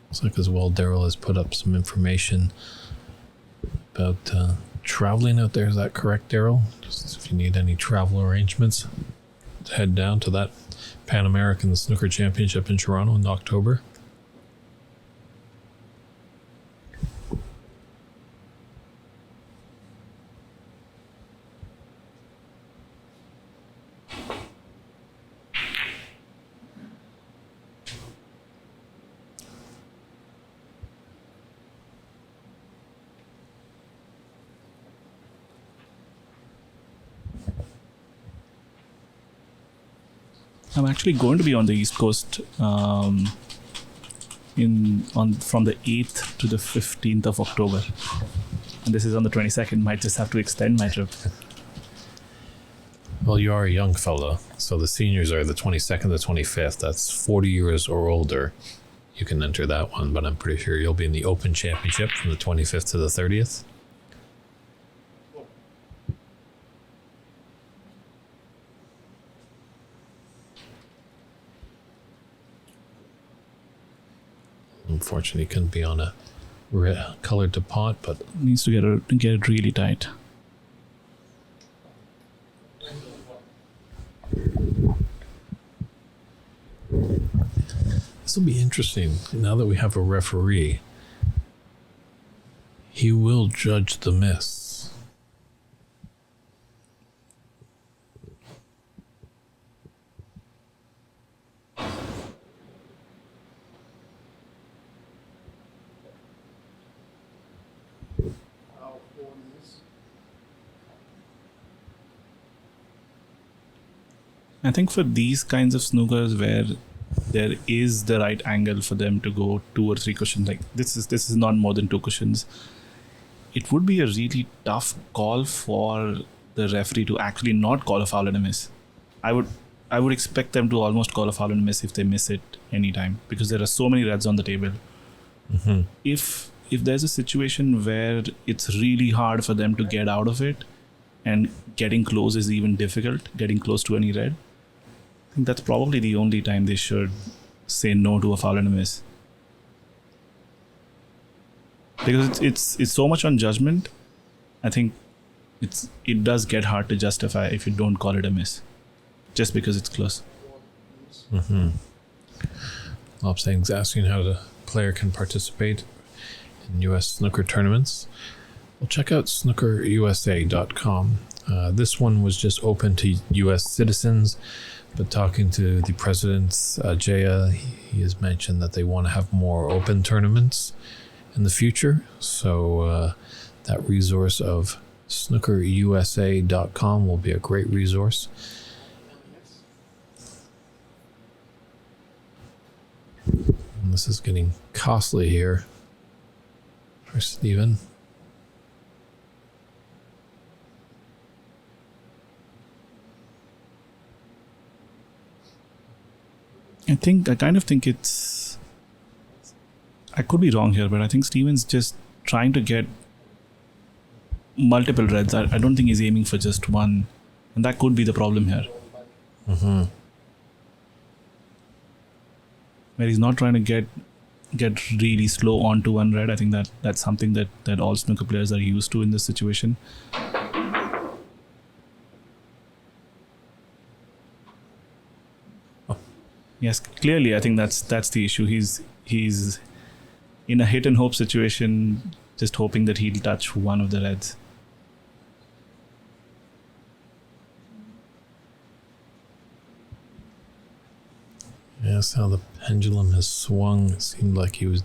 Looks like as well Daryl has put up some information about traveling out there. Is that correct, Daryl? Just if you need any travel arrangements, head down to that Pan American Snooker Championship in Toronto in October. I'm actually going to be on the East Coast from the 8th to the 15th of October. And this is on the 22nd. Might just have to extend my trip. Well, you are a young fella, so the seniors are the 22nd to 25th. That's 40 years or older. You can enter that one, but I'm pretty sure you'll be in the Open Championship from the 25th to the 30th. Unfortunately, couldn't be on a colored to pot, but Needs to get it really tight. this will be interesting. Now that we have a referee, he will judge the miss. I think for these kinds of snookers where there is the right angle for them to go 2 or 3 cushions, like this is not more than 2 cushions, it would be a really tough call for the referee to actually not call a foul and a miss. I I would expect them to almost call a foul and a miss if they miss it anytime, because there are so many reds on the table. Mm-hmm. If there's a situation where it's really hard for them to get out of it, and getting close is even difficult, getting close to any red, I think that's probably the only time they should say no to a foul and a miss. Because it's so much on judgment. I think it does get hard to justify if you don't call it a miss, just because it's close. Mm-hmm. Lobsang's asking how the player can participate in U.S. snooker tournaments. Well, check out snookerusa.com. This one was just open to U.S. citizens, but talking to the president, Jaya, he has mentioned that they want to have more open tournaments in the future. So that resource of snookerusa.com will be a great resource. And this is getting costly here for Steven. I kind of think it's... I could be wrong here, but I think Steven's just trying to get multiple reds. I don't think he's aiming for just one. And that could be the problem here. Mm-hmm. Where he's not trying to get really slow onto one red. I think that's something that all snooker players are used to in this situation. Yes, clearly I think that's the issue. He's in a hit and hope situation, just hoping that he'll touch one of the reds. Yes, how the pendulum has swung. It seemed like he was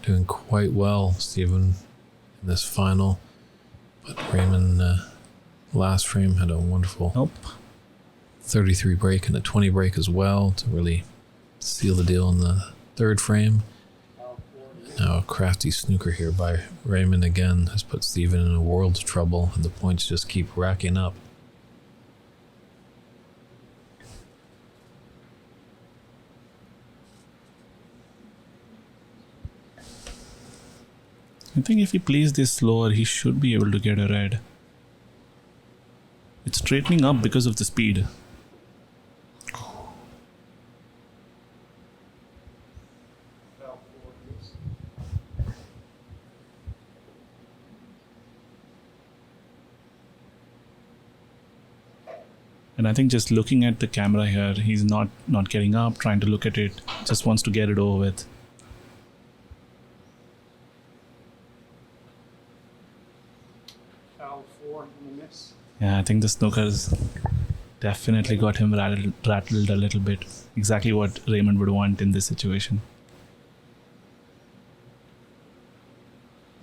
doing quite well, Stephen, in this final. But Raymond, last frame, had a wonderful 33 break and a 20 break as well to really seal the deal in the third frame. Now a crafty snooker here by Raymond again has put Stephen in a world of trouble, and the points just keep racking up. I think if he plays this slower, he should be able to get a red. It's straightening up because of the speed. And I think just looking at the camera here, he's not getting up, trying to look at it, just wants to get it over with. Yeah, I think the snooker's definitely got him rattled a little bit. Exactly what Raymond would want in this situation.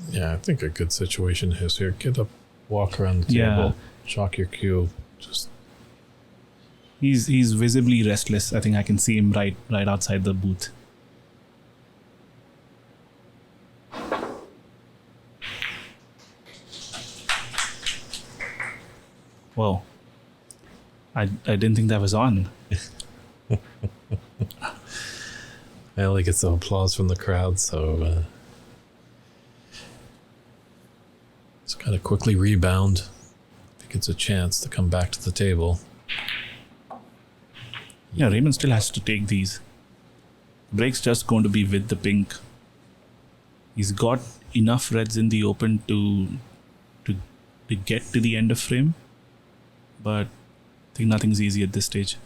Yeah, I think a good situation is here. Get up, walk around the table, chalk your cue. Just he's visibly restless. I think I can see him right outside the booth. Whoa. I didn't think that was on. Well, he gets some applause from the crowd, so it's got to quickly rebound. I think it's a chance to come back to the table. Yeah, Raymond still has to take these. Break's just going to be with the pink. He's got enough reds in the open to get to the end of frame. But I think nothing's easy at this stage.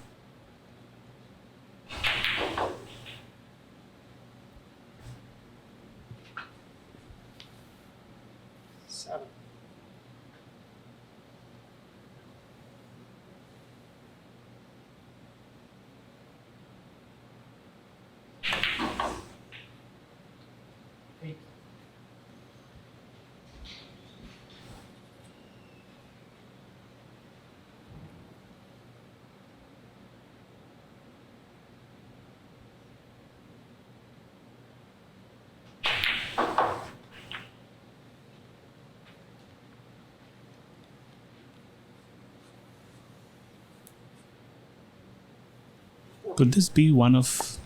Could this be one of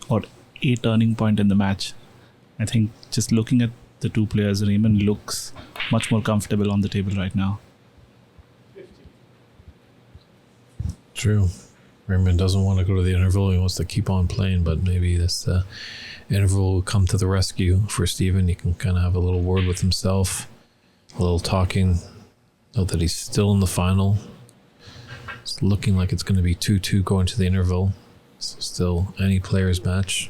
or a turning point in the match? I think just looking at the two players, Raymond looks much more comfortable on the table right now. True. Raymond doesn't want to go to the interval. He wants to keep on playing, but maybe this interval will come to the rescue for Steven. He can kind of have a little word with himself, a little talking. Note that he's still in the final. It's looking like it's going to be 2-2 going to the interval. So still any player's match.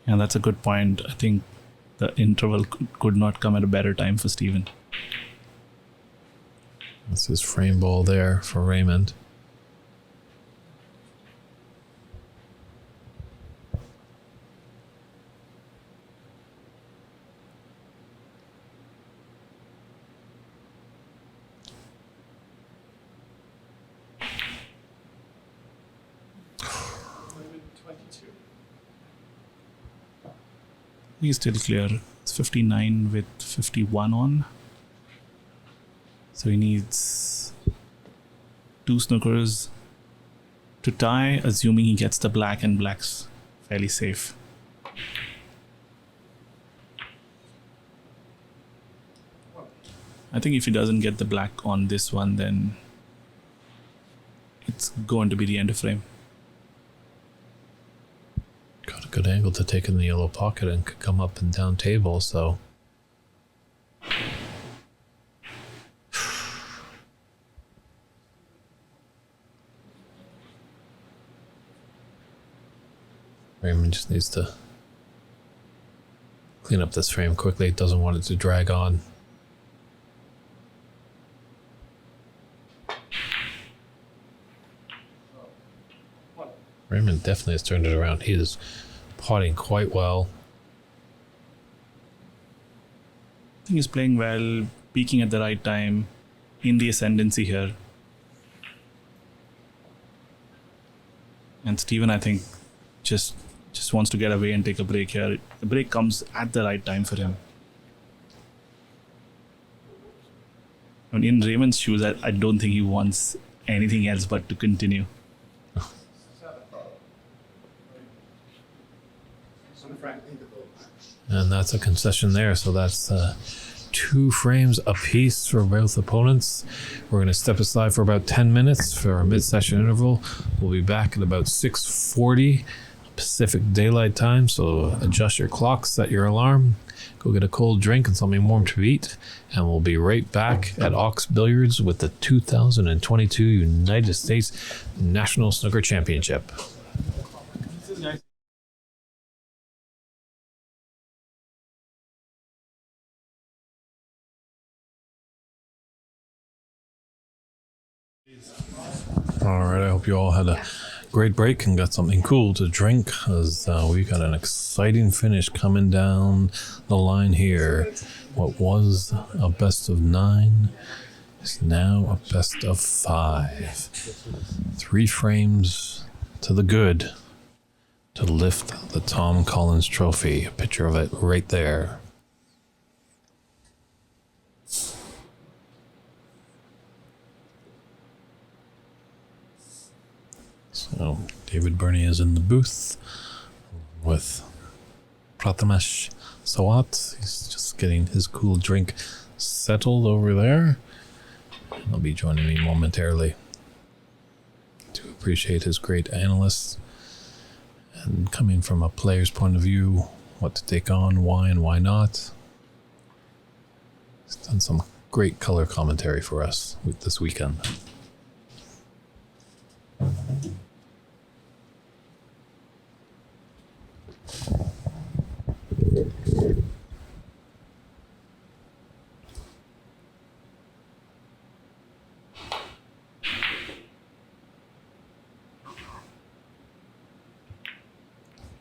Yeah, that's a good point. I think the interval could not come at a better time for Steven. That's his frame ball there for Raymond. He's still clear. It's 59 with 51 on. So he needs 2 snookers to tie, assuming he gets the black, and black's fairly safe. I think if he doesn't get the black on this one, then it's going to be the end of frame. Got a good angle to take in the yellow pocket and could come up and down table, so... Raymond just needs to clean up this frame quickly. Doesn't want it to drag on. Raymond definitely has turned it around. He is potting quite well. I think he's playing well, peaking at the right time, in the ascendancy here. And Steven, I think, just wants to get away and take a break here. The break comes at the right time for him. And in Raymond's shoes, I don't think he wants anything else but to continue. And that's a concession there, so that's 2 frames apiece for both opponents. We're going to step aside for about 10 minutes for our mid-session interval. We'll be back at about 6:40 Pacific Daylight Time, so adjust your clock, set your alarm, go get a cold drink and something warm to eat, and we'll be right back at Ox Billiards with the 2022 United States National Snooker Championship. All right, I hope you all had a great break and got something cool to drink, as we got an exciting finish coming down the line here. What was a best of 9 is now a best of 5. 3 frames to the good to lift the Tom Collins Trophy. A picture of it right there. So David Burney is in the booth with Prathamesh Sawat. He's just getting his cool drink settled over there. And he'll be joining me momentarily to appreciate his great analysts and coming from a player's point of view, what to take on, why and why not. He's done some great color commentary for us this weekend.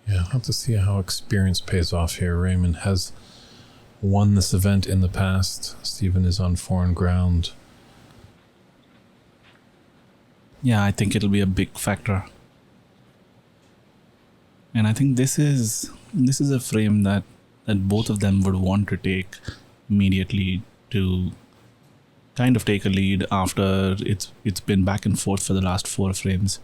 Yeah, I'll have to see how experience pays off here. Raymond has won this event in the past. Steven is on foreign ground. Yeah, I think it'll be a big factor. And I think this is a frame that both of them would want to take immediately to kind of take a lead after it's been back and forth for the last 4 frames.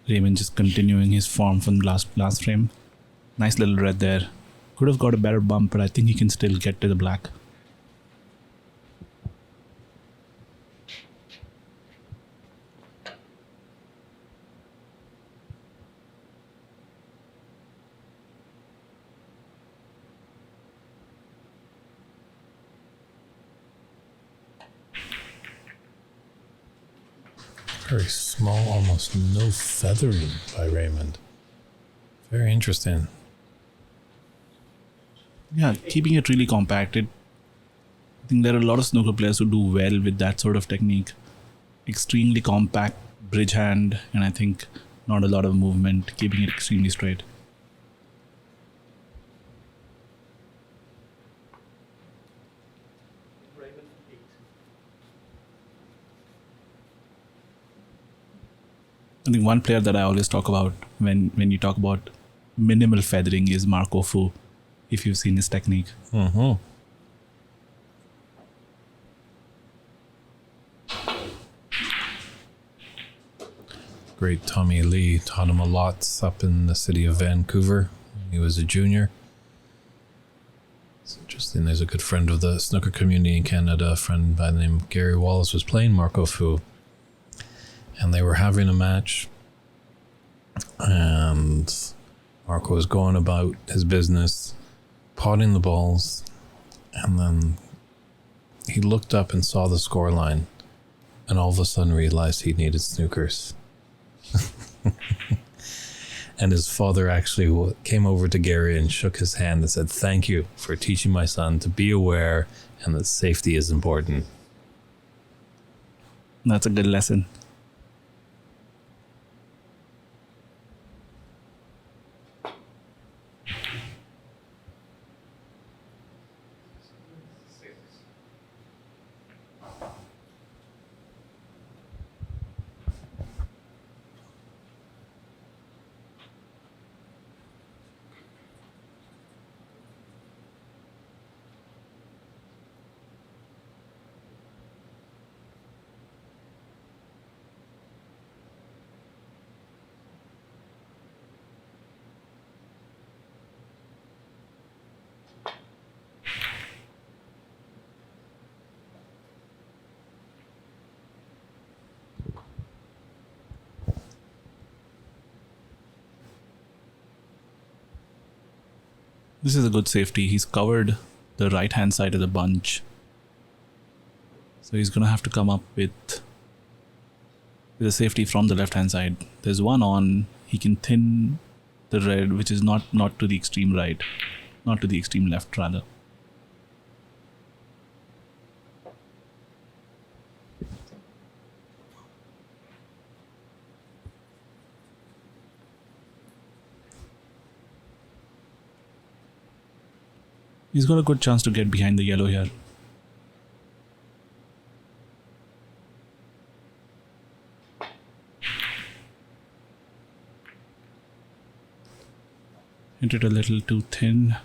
Raymond just continuing his form from last frame. Nice little red there. Could have got a better bump, but I think he can still get to the black. Very small, almost no feathering by Raymond. Very interesting. Yeah, keeping it really compacted. I think there are a lot of snooker players who do well with that sort of technique. Extremely compact bridge hand, and I think not a lot of movement, keeping it extremely straight. I think one player that I always talk about when you talk about minimal feathering is Marco Fu, if you've seen his technique. Mm-hmm. Great Tommy Lee taught him a lot up in the city of Vancouver when he was a junior. It's interesting, there's a good friend of the snooker community in Canada, a friend by the name of Gary Wallace, was playing Marco Fu. And they were having a match, and Marco was going about his business, potting the balls, and then he looked up and saw the scoreline, and all of a sudden realized he needed snookers. And his father actually came over to Gary and shook his hand and said, "Thank you for teaching my son to be aware and that safety is important." That's a good lesson. This is a good safety. He's covered the right hand side of the bunch. So he's going to have to come up with a safety from the left hand side. There's one on. He can thin the red, which is not to the extreme right. Not to the extreme left, rather. He's got a good chance to get behind the yellow here. Hit it a little too thin.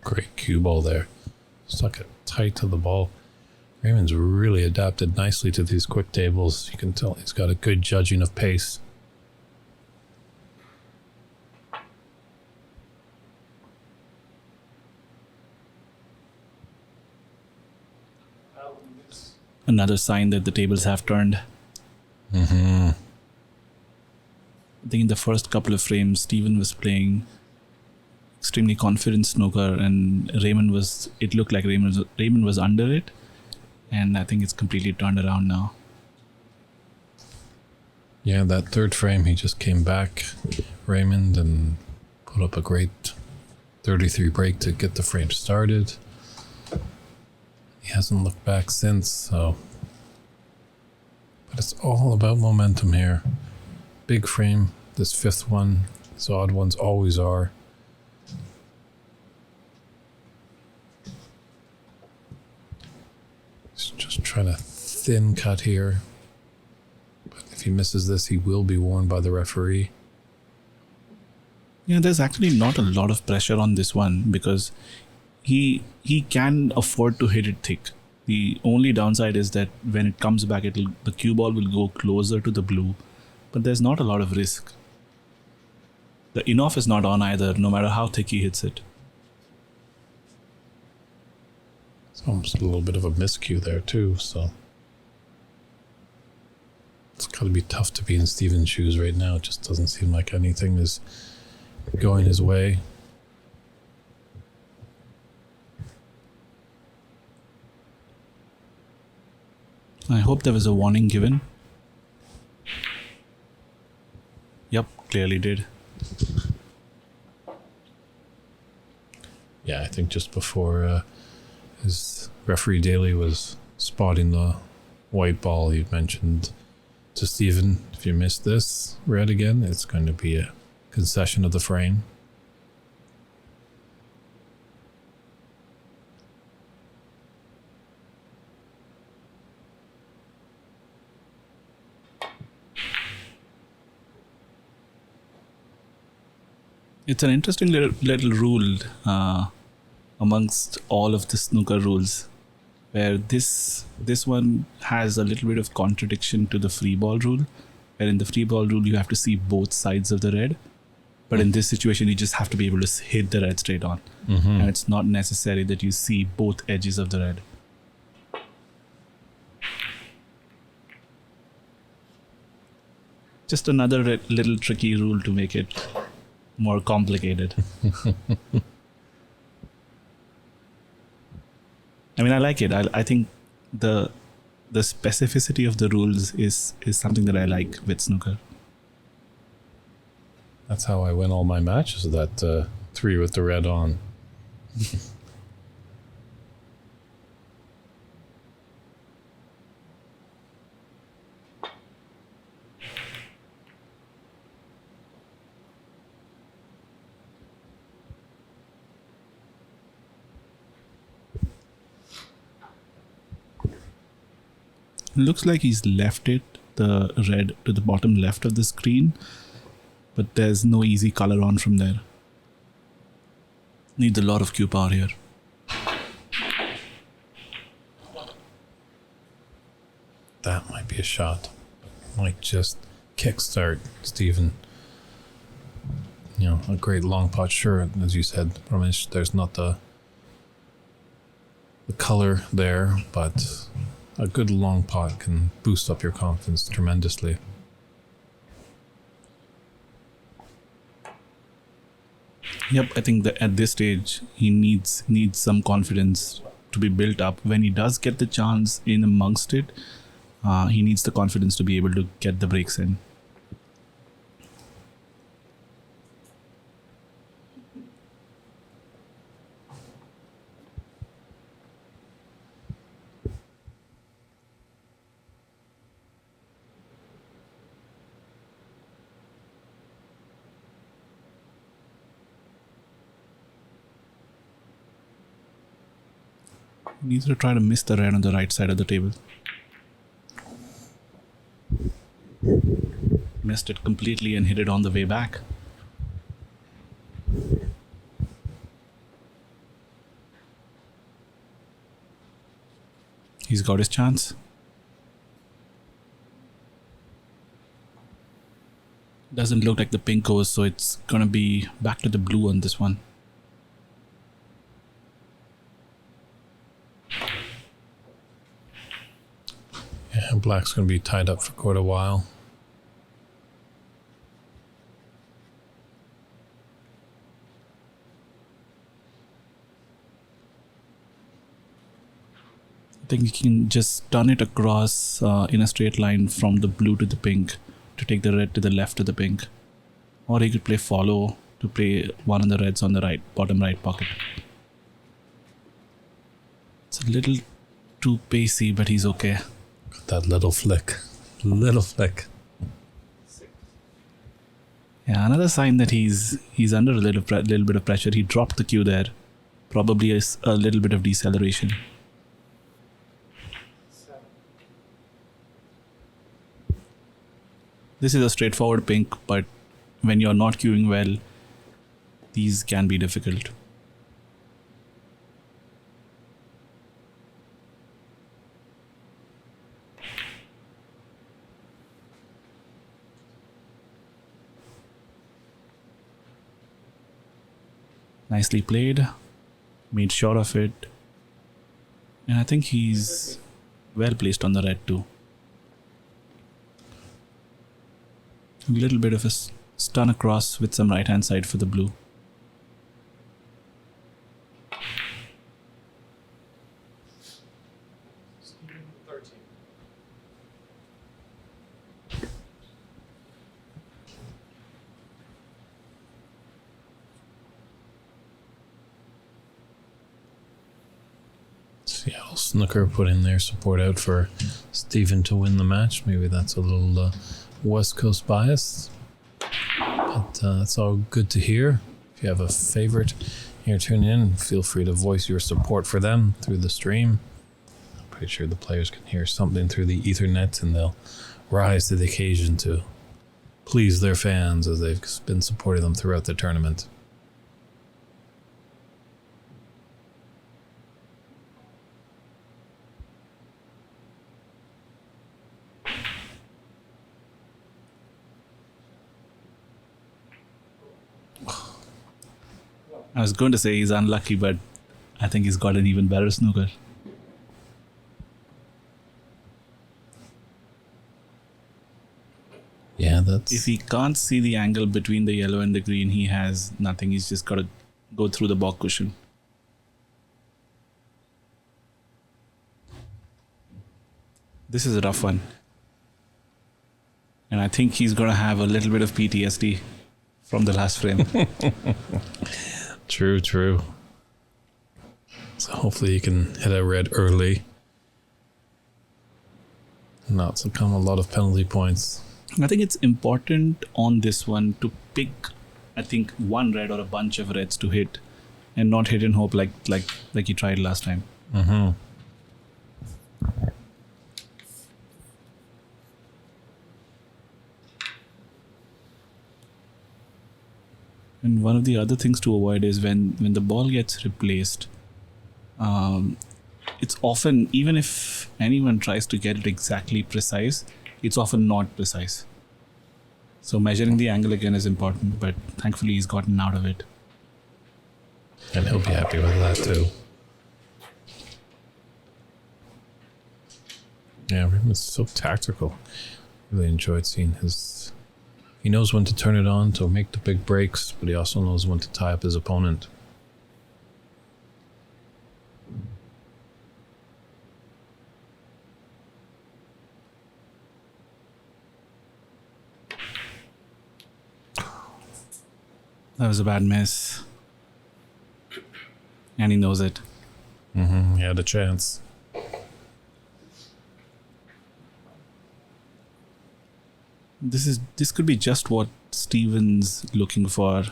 Great cue ball there. Stuck it tight to the ball. Raymond's really adapted nicely to these quick tables. You can tell he's got a good judging of pace. Another sign that the tables have turned. Mm-hmm. I think in the first couple of frames, Steven was playing extremely confident snooker, and it looked like Raymond was under it, and I think it's completely turned around now. Yeah, that third frame, he just came back, Raymond, and put up a great 33 break to get the frame started. He hasn't looked back since, so. But it's all about momentum here. Big frame, this fifth one, these odd ones always are. He's just trying to thin cut here. But If he misses this, he will be warned by the referee. Yeah, there's actually not a lot of pressure on this one because he can afford to hit it thick. The only downside is that when it comes back, the cue ball will go closer to the blue, but there's not a lot of risk. The in-off is not on either, no matter how thick he hits it. It's almost a little bit of a miscue there too, so it's got to be tough to be in Steven's shoes right now. It just doesn't seem like anything is going his way. I hope there was a warning given. Yep, clearly did. Yeah, I think just before his referee Daly was spotting the white ball, he mentioned to Steven, if you miss this red again, it's going to be a concession of the frame. It's an interesting little rule amongst all of the snooker rules, where this one has a little bit of contradiction to the free ball rule, where in the free ball rule you have to see both sides of the red, but in this situation you just have to be able to hit the red straight on, and it's not necessary that you see both edges of the red. Just another little tricky rule to make it more complicated. I mean, I like it. I think the specificity of the rules is something that I like with snooker. That's how I win all my matches, that 3 with the red on. Looks like he's left it, the red, to the bottom left of the screen, but there's no easy color on from there. Needs a lot of cue power here. That might be a shot. Might just kickstart Steven. You know, a great long pot. Sure, as you said, Ramesh, there's not the color there, but a good long pot can boost up your confidence tremendously. Yep, I think that at this stage he needs some confidence to be built up. When he does get the chance in amongst it, he needs the confidence to be able to get the breaks in. He needs to try to miss the red on the right side of the table. Missed it completely and hit it on the way back. He's got his chance. Doesn't look like the pink goes, so it's gonna be back to the blue on this one. Yeah, black's going to be tied up for quite a while. I think you can just turn it across in a straight line from the blue to the pink to take the red to the left of the pink. Or he could play follow to play one of the reds on the right, bottom right pocket. It's a little too pacey, but he's okay. Got that little flick. Little flick. Yeah, another sign that he's under a little bit of pressure. He dropped the cue there. Probably a little bit of deceleration. This is a straightforward pink, but when you're not queuing well, these can be difficult. Nicely played, made sure of it, and I think he's well placed on the red too. A little bit of a stun across with some right hand side for the blue. Seattle Snooker putting their support out for Steven to win the match. Maybe that's a little West Coast bias, but it's all good to hear. If you have a favorite here, tune in. Feel free to voice your support for them through the stream. I'm pretty sure the players can hear something through the Ethernet, and they'll rise to the occasion to please their fans as they've been supporting them throughout the tournament. I was going to say he's unlucky, but I think he's got an even better snooker. Yeah, that's... If he can't see the angle between the yellow and the green, he has nothing. He's just got to go through the back cushion. This is a rough one. And I think he's going to have a little bit of PTSD from the last frame. True. So hopefully you can hit a red early. Not succumb a lot of penalty points. I think it's important on this one to pick, I think, one red or a bunch of reds to hit, and not hit and hope like you tried last time. Mm-hmm. And one of the other things to avoid is when the ball gets replaced, it's often, even if anyone tries to get it exactly precise, it's often not precise. So measuring the angle again is important, but thankfully he's gotten out of it. And he'll be happy with that too. Yeah, Raymond's so tactical. Really enjoyed seeing his... He knows when to turn it on to make the big breaks, but he also knows when to tie up his opponent. That was a bad miss. And he knows it. Mm-hmm. He had a chance. This could be just what Steven's looking for.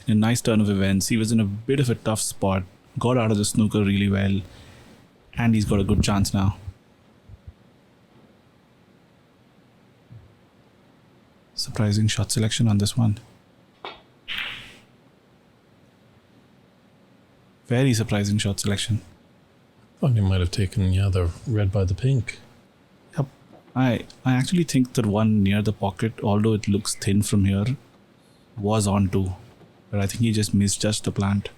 A nice turn of events. He was in a bit of a tough spot, got out of the snooker really well, and he's got a good chance now. Surprising shot selection on this one. Very surprising shot selection. Thought he might have taken the red by the pink. Yep. I actually think that one near the pocket, although it looks thin from here, was on too. But I think he just misjudged the plant.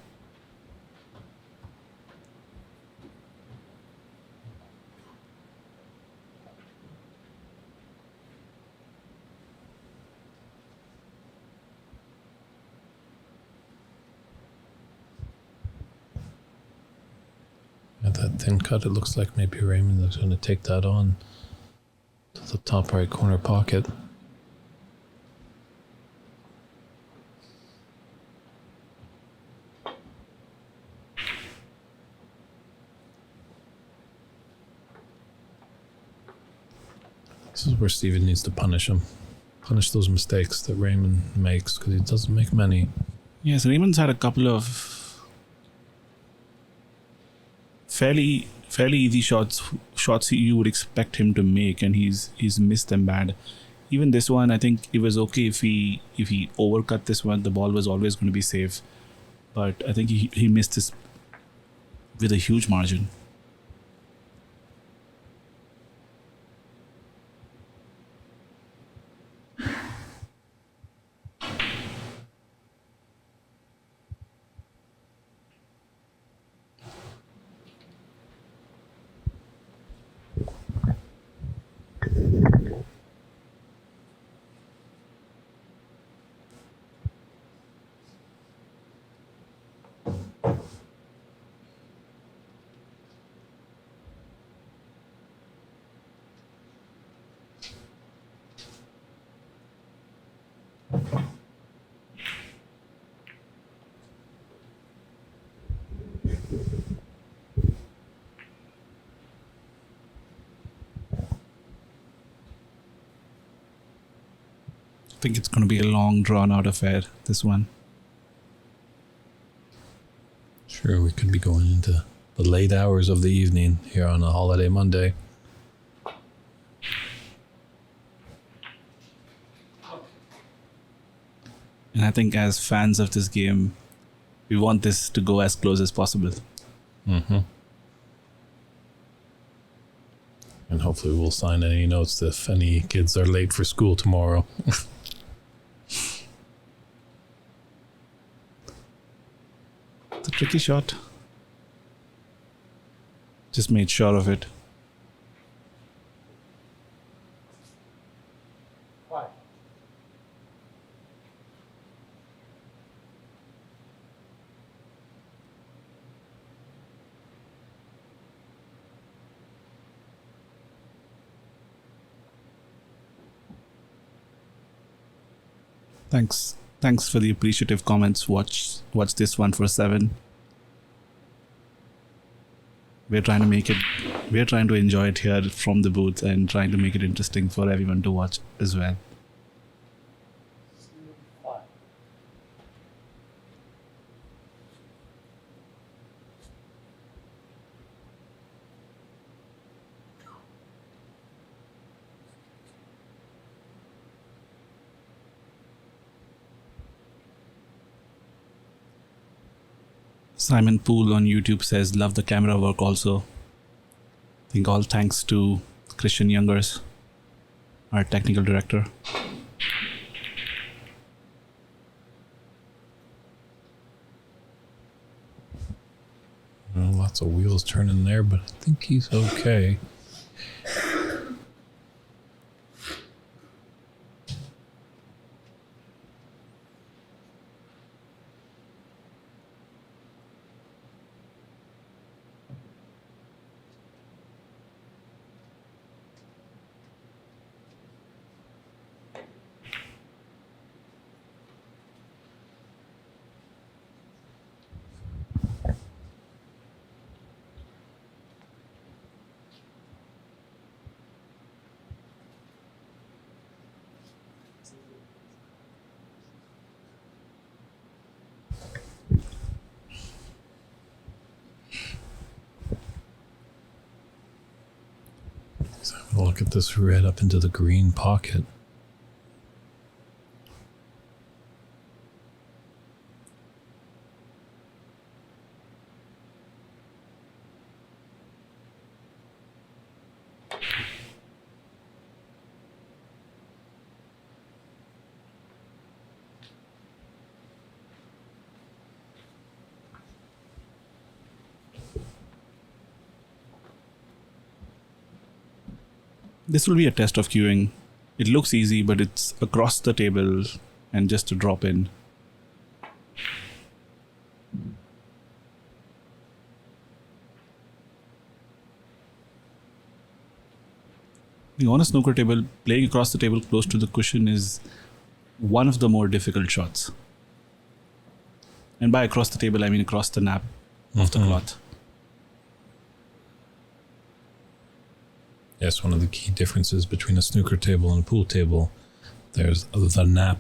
At that thin cut, it looks like maybe Raymond is going to take that on to the top right corner pocket. This is where Steven needs to punish him. Punish those mistakes that Raymond makes, because he doesn't make many. Yes, Raymond's had a couple of fairly easy shots you would expect him to make, and he's missed them bad. Even this one, I think it was okay if he overcut this one. The ball was always going to be safe, but I think he missed this with a huge margin. I think it's going to be a long, drawn-out affair, this one. Sure, we could be going into the late hours of the evening here on a holiday Monday. And I think as fans of this game, we want this to go as close as possible. Mm-hmm. And hopefully we'll sign any notes if any kids are late for school tomorrow. It's a tricky shot. Just made sure of it. Thanks for the appreciative comments. Watch this one for 7. We're trying to enjoy it here from the booth and trying to make it interesting for everyone to watch as well. Simon Poole on YouTube says, love the camera work also. I think all thanks to Christian Youngers, our technical director. Well, lots of wheels turning there, but I think he's okay. Let's have a look at this red up into the green pocket. This will be a test of queuing. It looks easy, but it's across the table and just to drop in. On a snooker table, playing across the table close to the cushion is one of the more difficult shots. And by across the table, I mean across the nap of the cloth. Yes, one of the key differences between a snooker table and a pool table, there's the nap.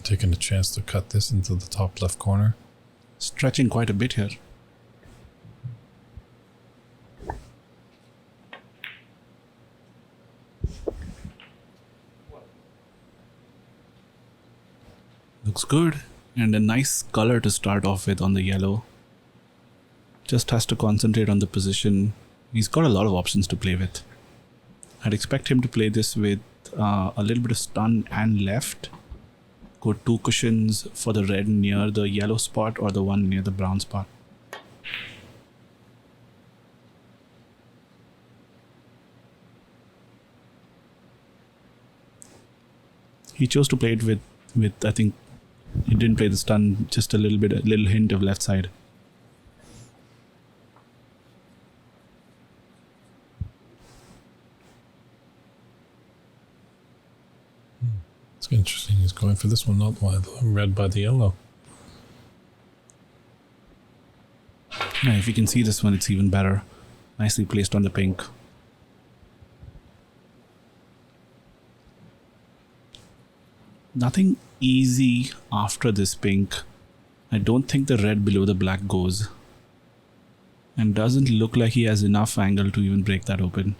taking a chance to cut this into the top left corner. Stretching quite a bit here. Looks good. And a nice color to start off with on the yellow. Just has to concentrate on the position. He's got a lot of options to play with. I'd expect him to play this with a little bit of stun and left. Go 2 cushions for the red near the yellow spot or the one near the brown spot. He chose to play it with I think he didn't play the stun, just a little hint of left side. It's interesting. He's going for this one, not by the red by the yellow. Yeah, if you can see this one, it's even better. Nicely placed on the pink. Nothing easy after this pink. I don't think the red below the black goes. And doesn't look like he has enough angle to even break that open.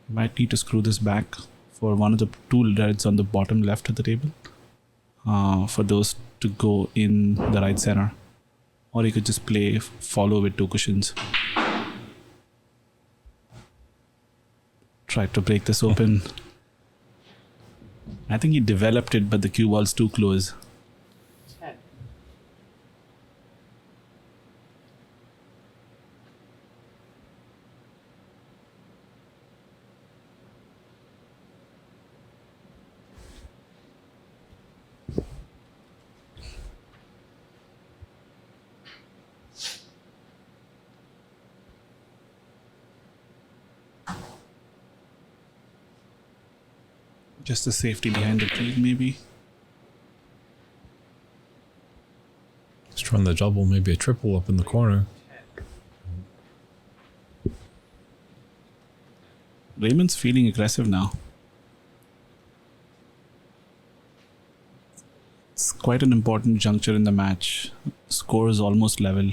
Might need to screw this back for one of the 2 reds on the bottom left of the table. For those to go in the right center. Or he could just play follow with 2 cushions. Tried to break this open. I think he developed it, but the cue ball's too close. Just a safety behind the tree, maybe. He's trying the double, maybe a triple up in the corner. Raymond's feeling aggressive now. It's quite an important juncture in the match. Score is almost level.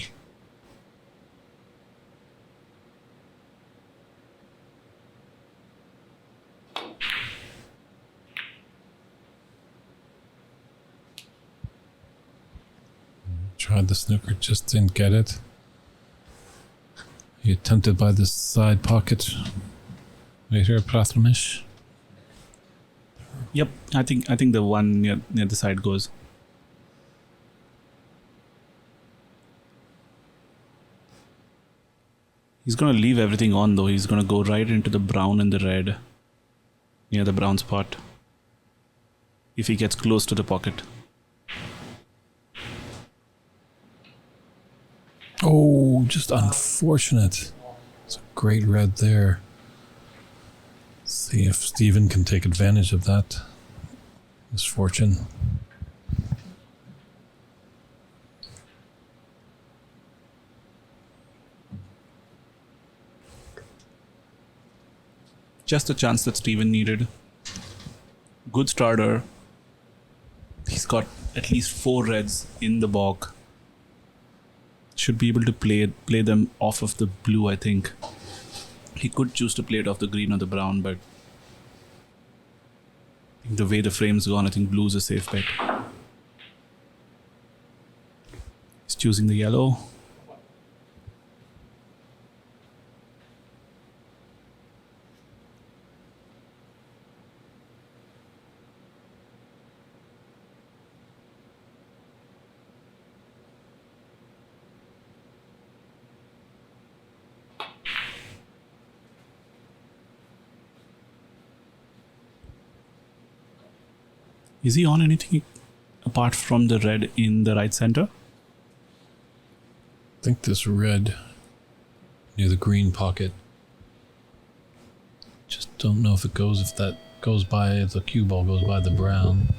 Tried the snooker, just didn't get it. He attempted by the side pocket. Right here, Prathlamish. Yep, I think the one near the side goes. He's gonna leave everything on though. He's gonna go right into the brown and the red near the brown spot. If he gets close to the pocket. Oh, just unfortunate. It's a great red there. See if Steven can take advantage of that misfortune. Just a chance that Steven needed. Good starter. He's got at least 4 reds in the bog. Should be able to play them off of the blue, I think. He could choose to play it off the green or the brown, but the way the frame's gone, I think blue's a safe bet. He's choosing the yellow. Is he on anything apart from the red in the right center? I think this red near the green pocket. Just don't know if that goes by, if the cue ball goes by the brown.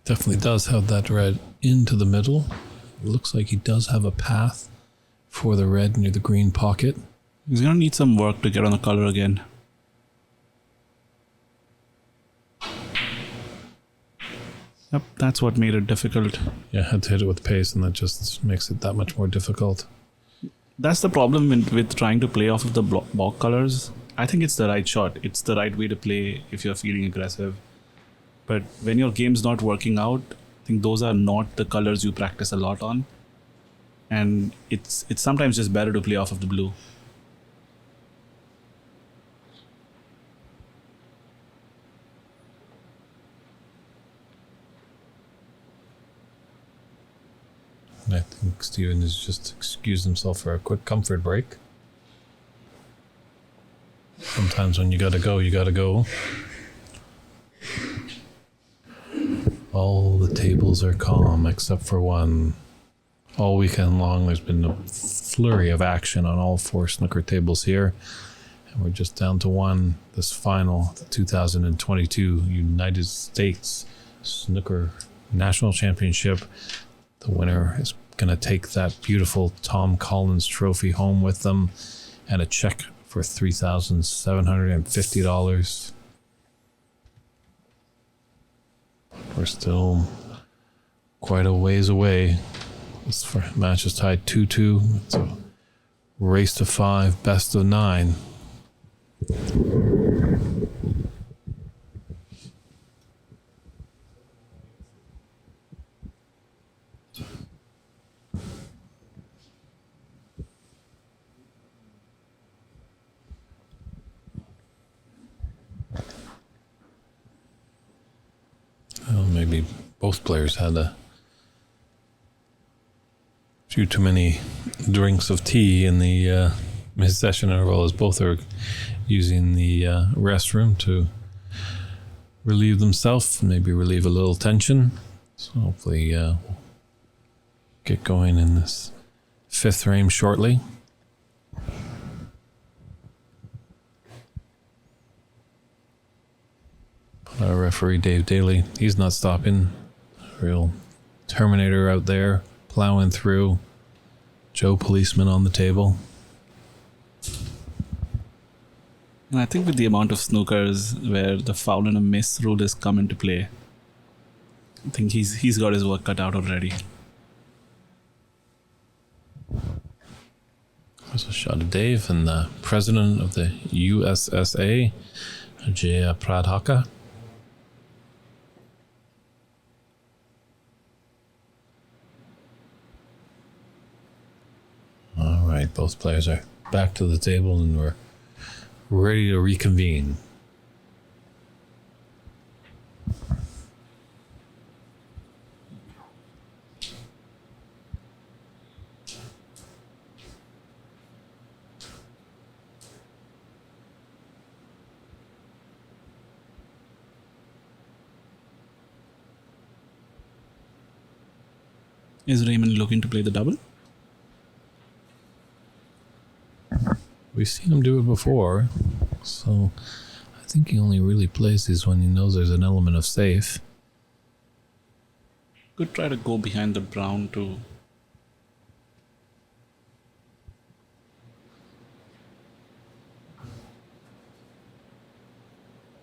Definitely does have that red into the middle. It looks like he does have a path for the red near the green pocket. He's gonna need some work to get on the color again. Yep, that's what made it difficult. Yeah, had to hit it with pace, and that just makes it that much more difficult. That's the problem with trying to play off of the block colors. I think it's the right shot. It's the right way to play if you're feeling aggressive. But when your game's not working out, I think those are not the colors you practice a lot on. And it's sometimes just better to play off of the blue. And I think Steven has just excused himself for a quick comfort break. Sometimes when you gotta go, you gotta go. All the tables are calm except for one. All weekend long, there's been a flurry of action on all 4 snooker tables here. And we're just down to one. This final, the 2022 United States Snooker National Championship. The winner is going to take that beautiful Tom Collins trophy home with them and a check for $3,750. We're still quite a ways away. This match is tied 2-2. It's a race to 5, best of 9. Well, maybe both players had a few too many drinks of tea in the mid-session, as well as both are using the restroom to relieve themselves, maybe relieve a little tension. So hopefully we'll get going in this 5th frame shortly. Our referee Dave Daly, he's not stopping. Real Terminator out there, plowing through. Joe Policeman on the table. And I think with the amount of snookers where the foul and a miss rule has come into play, I think he's got his work cut out already. There's a shot of Dave and the president of the USSA, Ajay Pradhaka. All right, both players are back to the table and we're ready to reconvene. Is Raymond looking to play the double? We've seen him do it before, so I think he only really plays these when he knows there's an element of safe. Could try to go behind the brown too.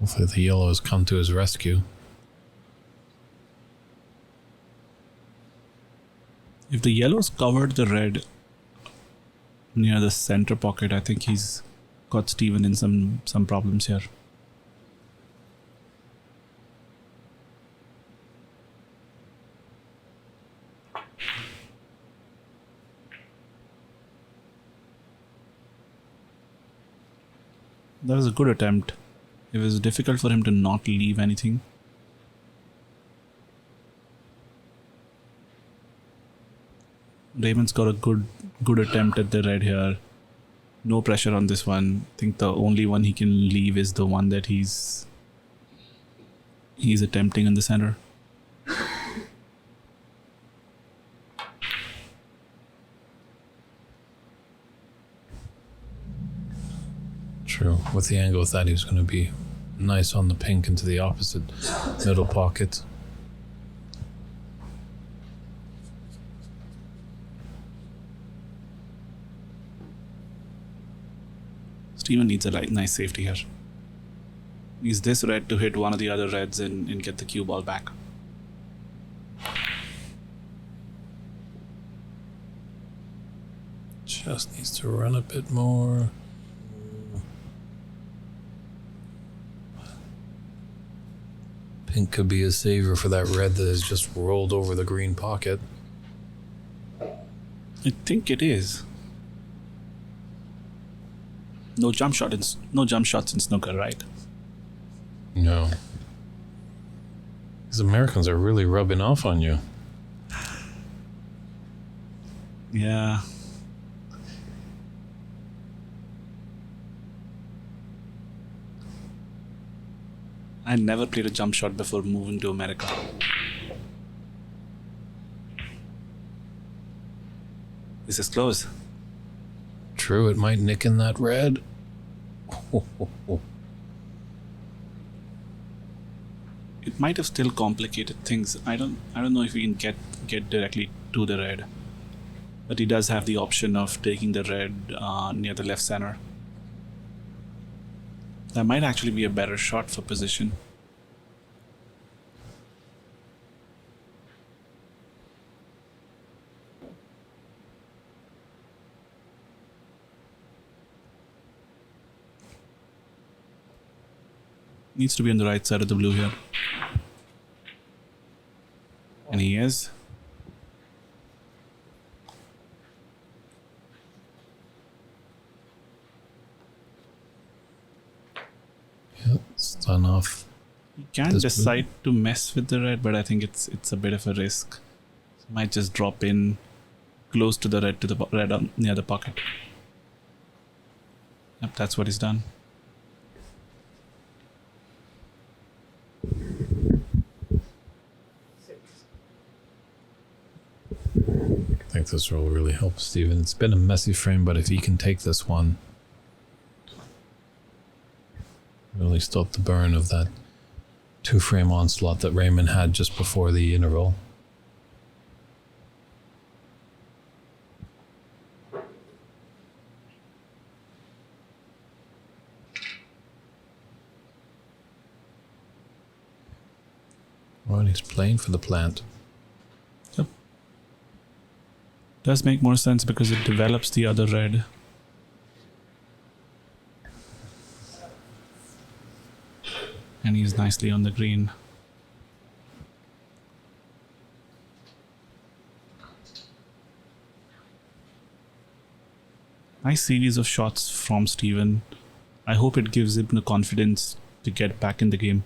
Hopefully the yellow has come to his rescue. If the yellow's covered the red near the center pocket, I think he's got Steven in some problems here. That was a good attempt. It was difficult for him to not leave anything. Raymond's got a good attempt at the red here. No pressure on this one. I think the only one he can leave is the one that he's attempting in the center. True. With the angle of that, he was going to be nice on the pink into the opposite middle pocket. Steven needs a nice safety here. Needs this red to hit one of the other reds and get the cue ball back. Just needs to run a bit more. Pink could be a saver for that red that has just rolled over the green pocket. I think it is. No jump shots in snooker, right? No. These Americans are really rubbing off on you. Yeah. I never played a jump shot before moving to America. This is close. True, it might nick in that red. It might have still complicated things. I don't know if we can get directly to the red. But he does have the option of taking the red near the left center. That might actually be a better shot for position. Needs to be on the right side of the blue here. And he is. Yep, stun off. You can decide to mess with the red, but I think it's a bit of a risk. So might just drop in close to the red near the pocket. Yep, that's what he's done. I think this will really help Steven. It's been a messy frame, but if he can take this one, really stop the burn of that 2-frame onslaught that Raymond had just before the interval. Oh, and he's playing for the plant. Yep. Does make more sense because it develops the other red. And he's nicely on the green. Nice series of shots from Steven. I hope it gives him the confidence to get back in the game.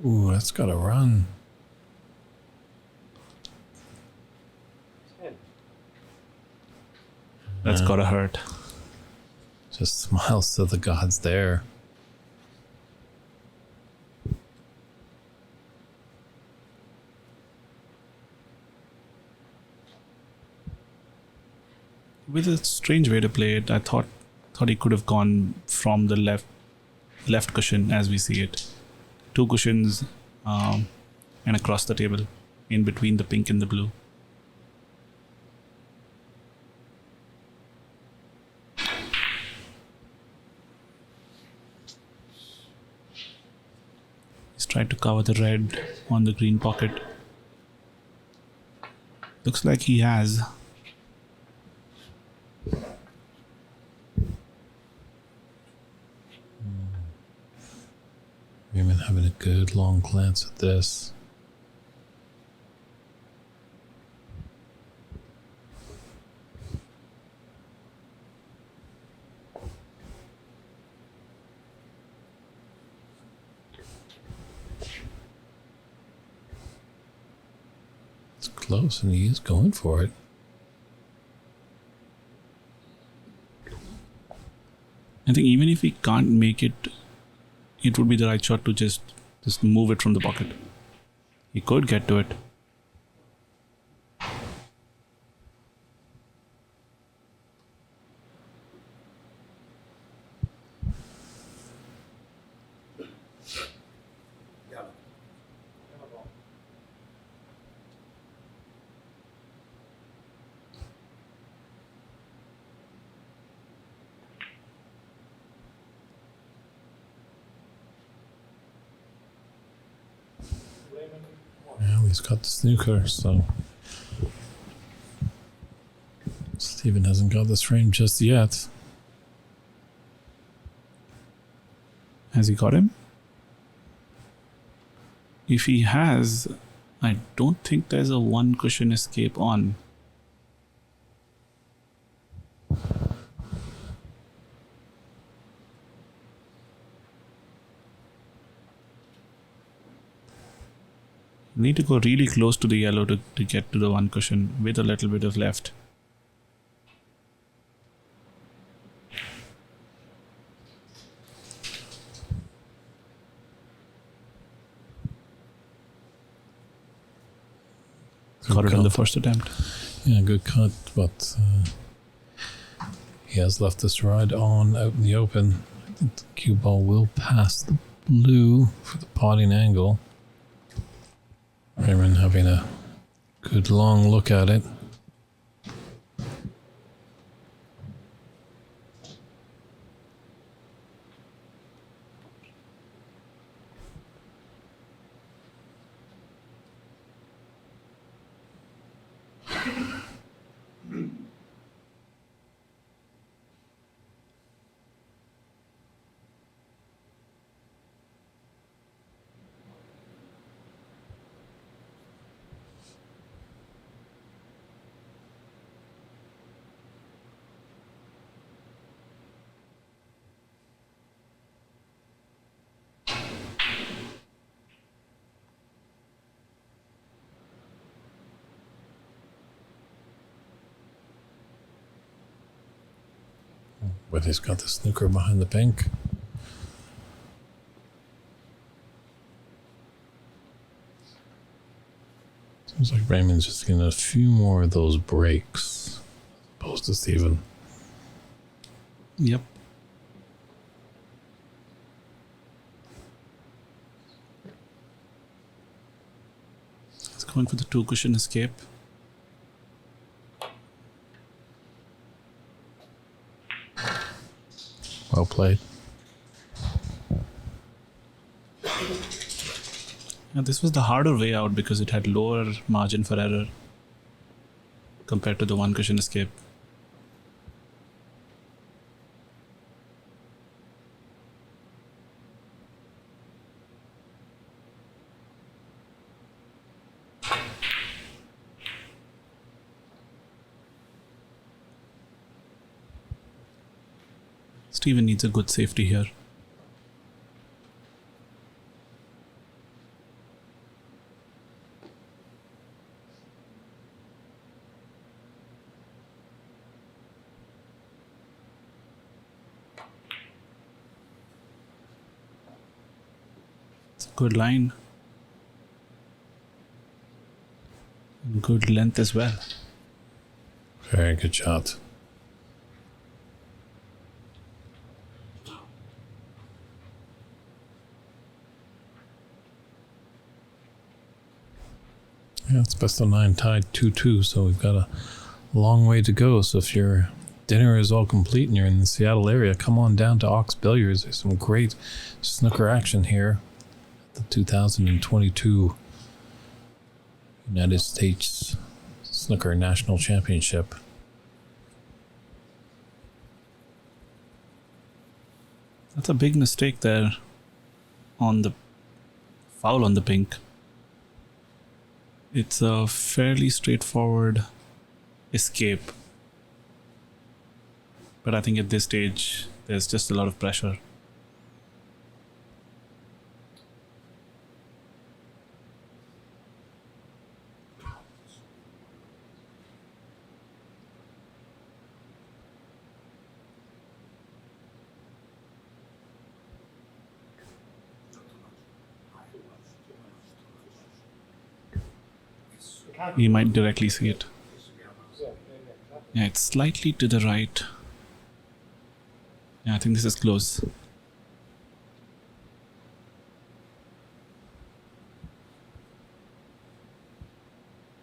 Ooh, that's gotta run. That's gotta hurt. Just smiles to the gods there. With a strange way to play it, I thought he could have gone from the left cushion as we see it. 2 cushions and across the table, in between the pink and the blue. He's tried to cover the red on the green pocket. Looks like he has. Raymond having a good long glance at this. It's close and he is going for it. I think even if he can't make it, it would be the right shot to just move it from the pocket. He could get to it. he's got the snooker, so Stephen hasn't got this frame just yet. Has he got him? If he has, I don't think there's a one cushion escape on. You need to go really close to the yellow to get to the one cushion with a little bit of left. Got it on the first attempt. Yeah, good cut, but he has left this ride on out in the open. I think the cue ball will pass the blue for the potting angle. Raymond having a good long look at it. But he's got the snooker behind the pink. Seems like Raymond's just getting a few more of those breaks, opposed to Stephen. Yep. He's going for the two cushion escape. Well played. Yeah, this was the harder way out because it had lower margin for error compared to the one cushion escape. Stephen needs a good safety here. It's a good line. And good length as well. Very good shot. Yeah, it's best of 9 tied 2-2, so we've got a long way to go. So if your dinner is all complete and you're in the Seattle area, come on down to Ox Billiards. There's some great snooker action here at the 2022 United States Snooker National Championship. That's a big mistake there on the foul on the pink. It's a fairly straightforward escape. But I think at this stage, there's just a lot of pressure. You might directly see it. Yeah, it's slightly to the right. Yeah, I think this is close.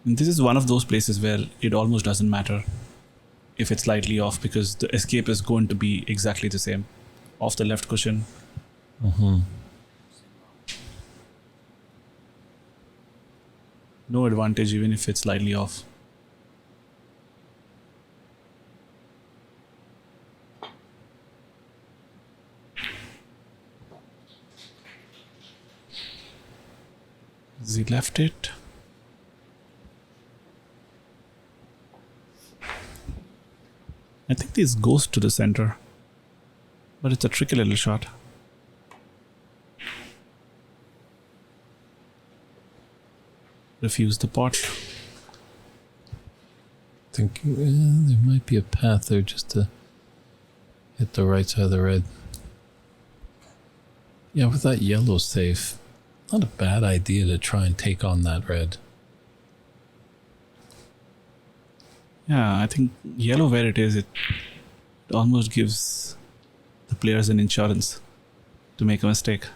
And this is one of those places where it almost doesn't matter if it's slightly off because the escape is going to be exactly the same. Off the left cushion. Mm-hmm. No advantage even if it's slightly off. He left it. I think this goes to the center, but it's a tricky little shot. Refuse the pot. Think there might be a path there just to hit the right side of the red. Yeah, with that yellow safe, not a bad idea to try and take on that red. Yeah, I think yellow where it is, it almost gives the players an insurance to make a mistake.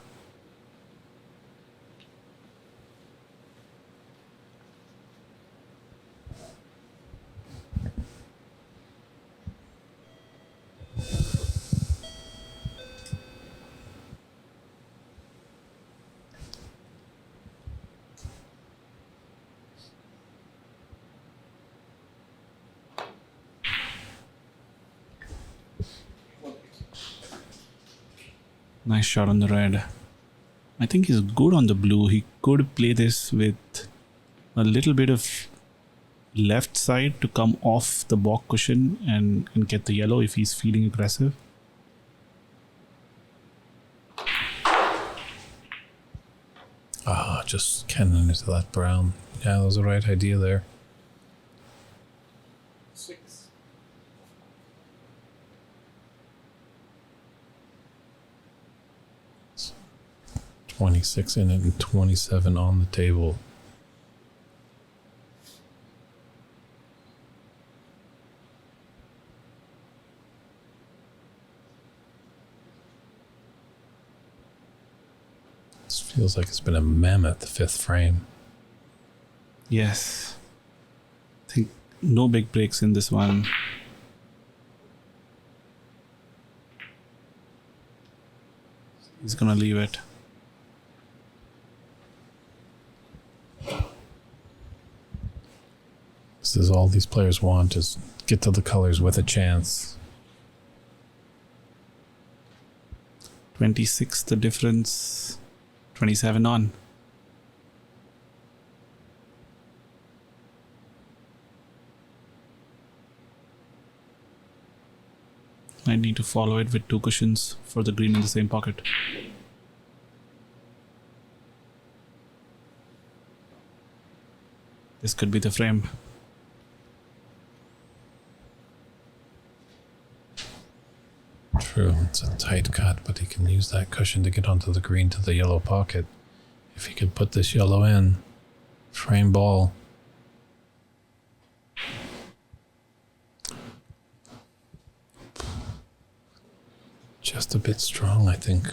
Nice shot on the red. I think he's good on the blue. He could play this with a little bit of left side to come off the balk cushion and get the yellow if he's feeling aggressive. Just cannon into that brown. Yeah, that was the right idea there. 6. 26 in it and 27 on the table. This feels like it's been a mammoth fifth frame. Yes. I think no big breaks in this one. He's gonna leave it. This is all these players want, is get to the colors with a chance. 26 the difference. 27 on. I need to follow it with 2 cushions for the green in the same pocket. This could be the frame. True, it's a tight cut, but he can use that cushion to get onto the green to the yellow pocket. If he could put this yellow in, frame ball. Just a bit strong, I think.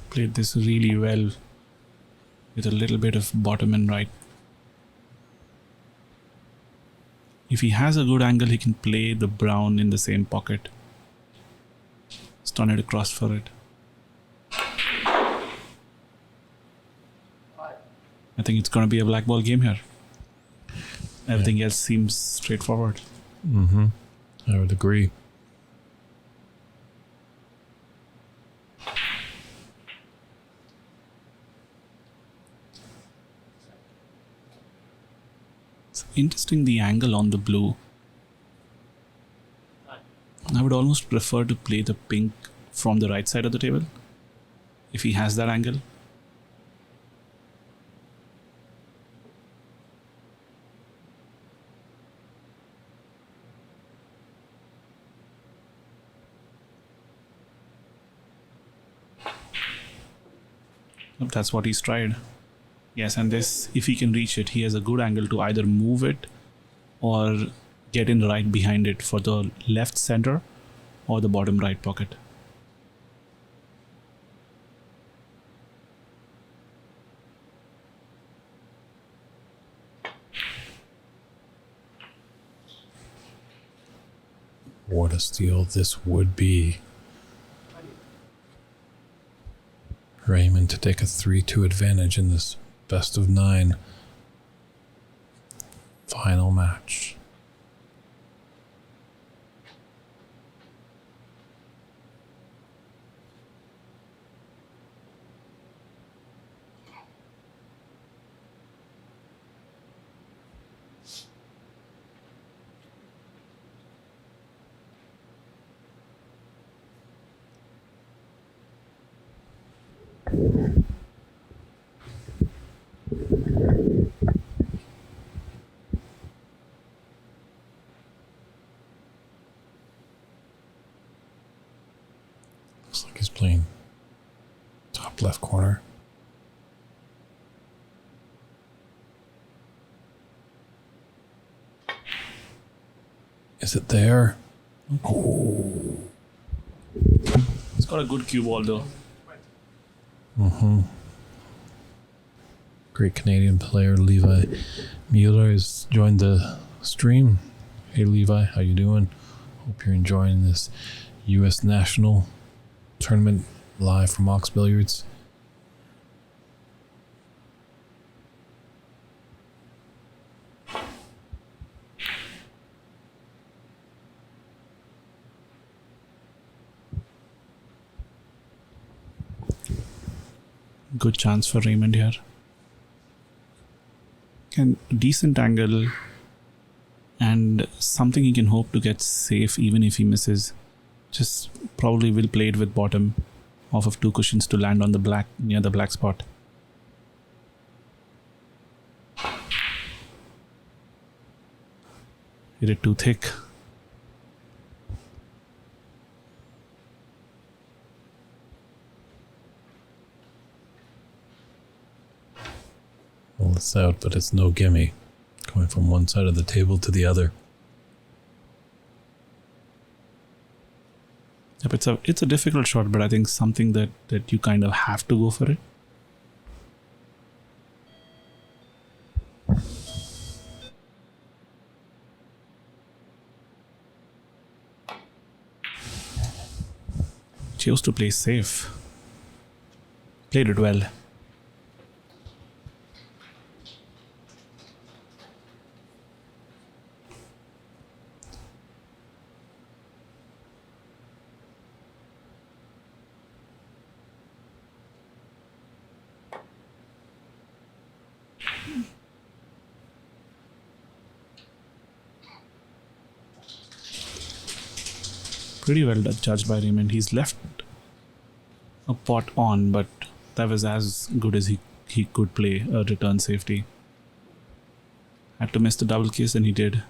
Played this really well with a little bit of bottom and right. If he has a good angle, he can play the brown in the same pocket. Stun it across for it. I think it's going to be a black ball game here. Everything else seems straightforward. Mm-hmm. I would agree. Interesting, the angle on the blue. I would almost prefer to play the pink from the right side of the table if he has that angle. That's what he's tried. Yes, and this, if he can reach it, he has a good angle to either move it or get in right behind it for the left center or the bottom right pocket. What a steal this would be. Raymond to take a 3-2 advantage in this best of 9 final match. Looks like he's playing top left corner. Is it there? Oh. It's got a good cue ball though. Great Canadian player Levi Mueller has joined the stream. Hey Levi, how you doing? Hope you're enjoying this U.S. National Tournament live from Ox Billiards. Good chance for Raymond here. And decent angle and something he can hope to get safe even if he misses. Just probably will play it with bottom off of 2 cushions to land on the black, near the black spot. Hit it too thick. Well, it's out, but it's no gimme. Going from one side of the table to the other. Yep, it's a difficult shot, but I think something that you kind of have to go for it. Chose to play safe. Played it well. Pretty well judged by Raymond. He's left a pot on, but that was as good as he could play a return safety. Had to miss the double kiss, and he did.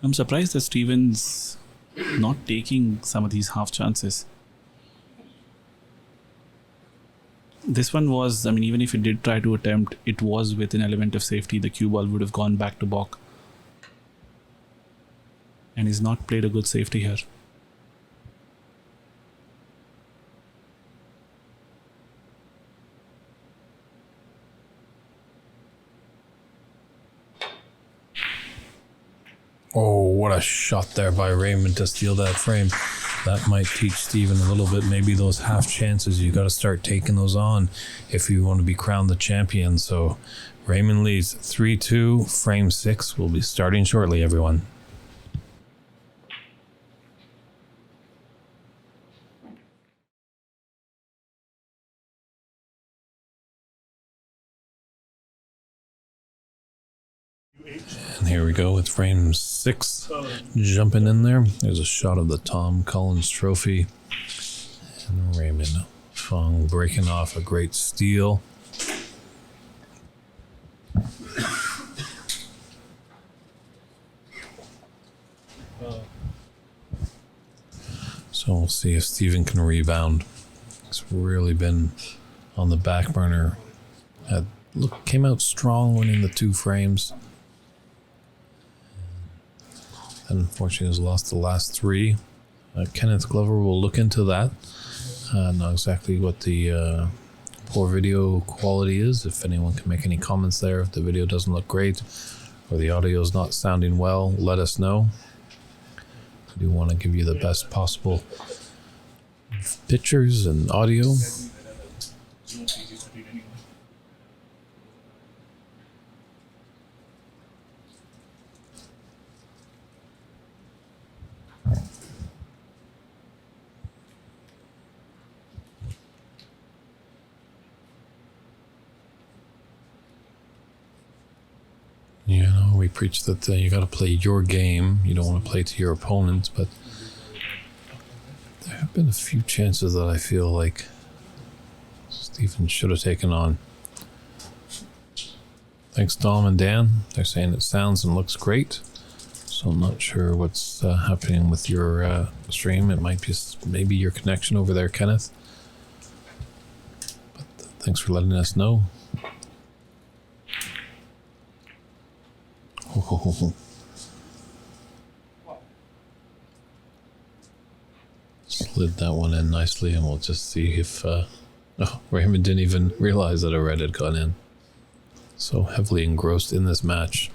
I'm surprised that Steven's not taking some of these half chances. This one was, I mean, even if he did try to attempt, it was with an element of safety. The cue ball would have gone back to balk. And he's not played a good safety here. Oh, what a shot there by Raymond to steal that frame. That might teach Steven a little bit. Maybe those half chances, you got to start taking those on if you want to be crowned the champion. So Raymond leads 3-2. Frame 6 will be starting shortly, everyone. And here we go with frame 6 jumping in there. There's a shot of the Tom Collins trophy. And Raymond Fung breaking off a great steal. So we'll see if Steven can rebound. He's really been on the back burner. Came out strong winning the 2 frames. And unfortunately has lost the last 3. Kenneth Glover will look into that. Not exactly what the poor video quality is. If anyone can make any comments there, if the video doesn't look great or the audio is not sounding well, let us know. I do want to give you the best possible pictures and audio. You know, we preach that you got to play your game. You don't want to play to your opponents, but there have been a few chances that I feel like Stephen should have taken on. Thanks, Dom and Dan. They're saying it sounds and looks great. So I'm not sure what's happening with your stream. It might be maybe your connection over there, Kenneth. But thanks for letting us know. Slid that one in nicely, and we'll just see if Raymond didn't even realize that a red had gone in. So heavily engrossed in this match.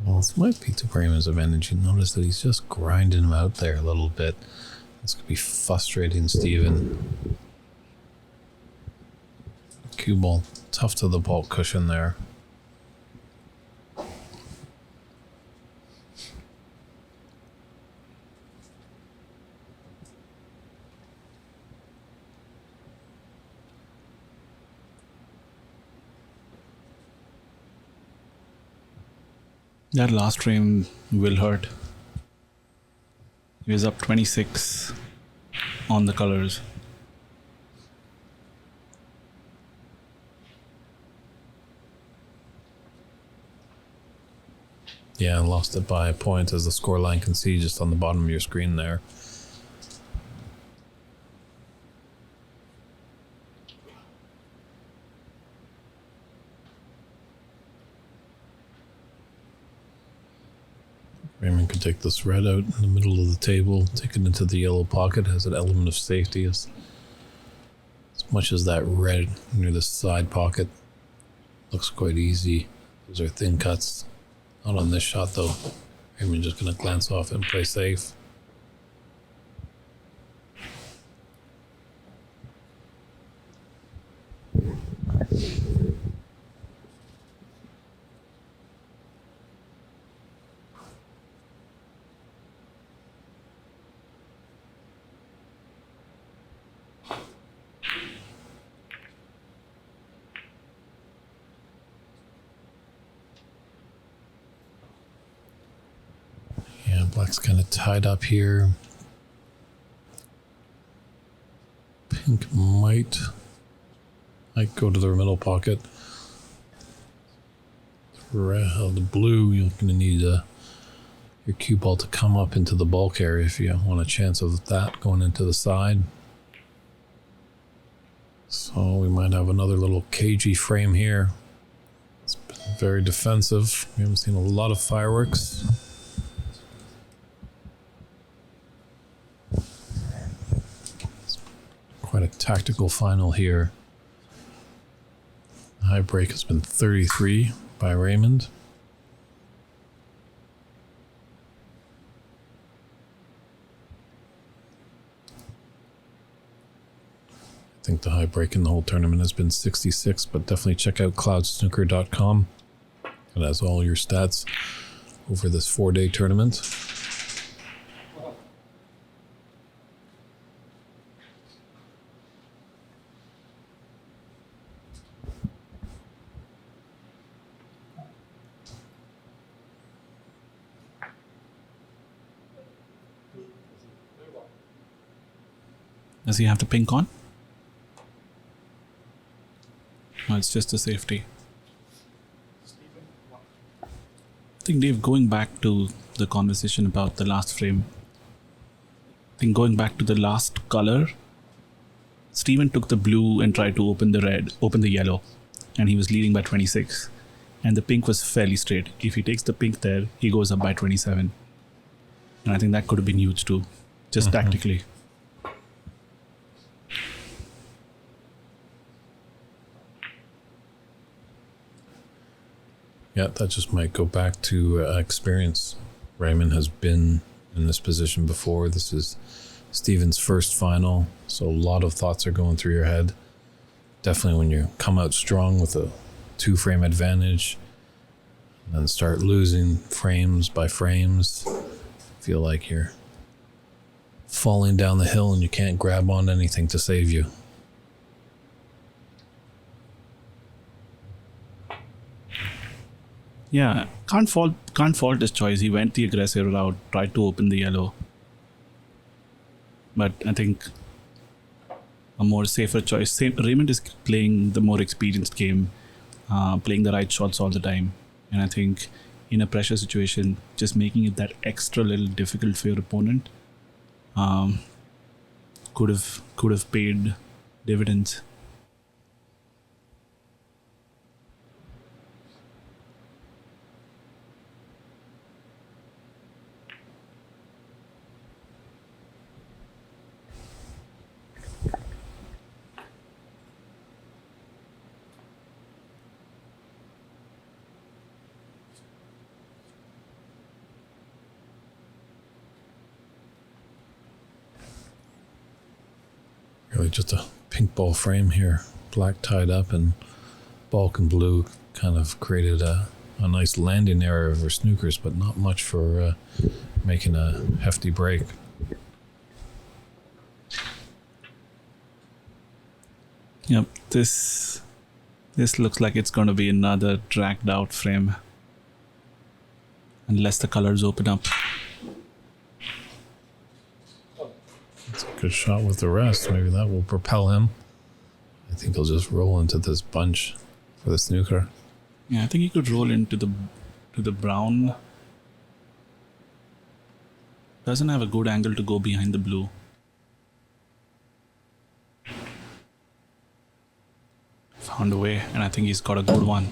Well, this might be to Raymond's advantage. You notice that he's just grinding him out there a little bit. It's going to be frustrating, Steven. Cue ball, tough to the ball cushion there. That last frame will hurt. He was up 26 on the colors. Yeah, lost it by a point, as the scoreline can see just on the bottom of your screen there. Raymond could take this red out in the middle of the table, take it into the yellow pocket, has an element of safety as much as that red near the side pocket. Looks quite easy. Those are thin cuts. Not on this shot though. Raymond just gonna glance off and play safe. Black's kind of tied up here. Pink might go to the middle pocket. The blue, you're going to need your cue ball to come up into the bulk area if you want a chance of that going into the side. So we might have another little cagey frame here. It's been very defensive. We haven't seen a lot of fireworks. Quite a tactical final here. The high break has been 33 by Raymond. I think the high break in the whole tournament has been 66, but definitely check out cloudsnooker.com. It has all your stats over this 4-day tournament. Does he have the pink on? No, it's just a safety. I think, Dave, going back to the conversation about the last frame, I think going back to the last color, Steven took the blue and tried to open the yellow, and he was leading by 26. And the pink was fairly straight. If he takes the pink there, he goes up by 27. And I think that could have been huge too, just tactically. Yeah, that just might go back to experience. Raymond has been in this position before. This is Steven's first final, so a lot of thoughts are going through your head. Definitely when you come out strong with a 2-frame advantage and then start losing frames by frames, feel like you're falling down the hill and you can't grab on anything to save you. Yeah, can't fault his choice. He went the aggressive route, tried to open the yellow. But I think a more safer choice. Raymond is playing the more experienced game, playing the right shots all the time. And I think in a pressure situation, just making it that extra little difficult for your opponent could have paid dividends. Really just a pink ball frame here, black tied up, and Balk and blue kind of created a nice landing area for snookers, but not much for making a hefty break. Yep, this looks like it's going to be another dragged out frame. Unless the colors open up. It's a good shot with the rest. Maybe that will propel him. I think he'll just roll into this bunch for the snooker. Yeah, I think he could roll into the brown. Doesn't have a good angle to go behind the blue. Found a way, and I think he's got a good one.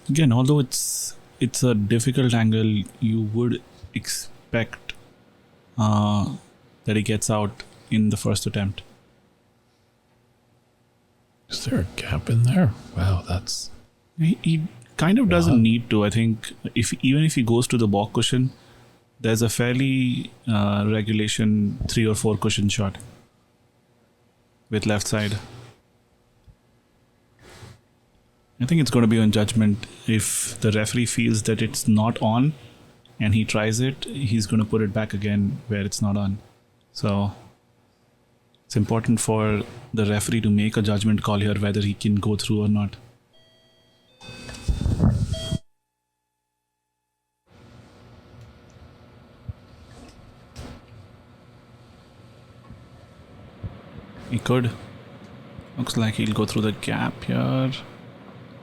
Again, although it's a difficult angle, you would expect that he gets out in the first attempt. Is there a gap in there? Wow, that's... He kind of doesn't need to. I think even if he goes to the balk cushion, there's a fairly regulation 3 or 4 cushion shot with left side. I think it's going to be on judgment. If the referee feels that it's not on and he tries it, he's going to put it back again where it's not on. So it's important for the referee to make a judgment call here whether he can go through or not. He could. Looks like he'll go through the gap here.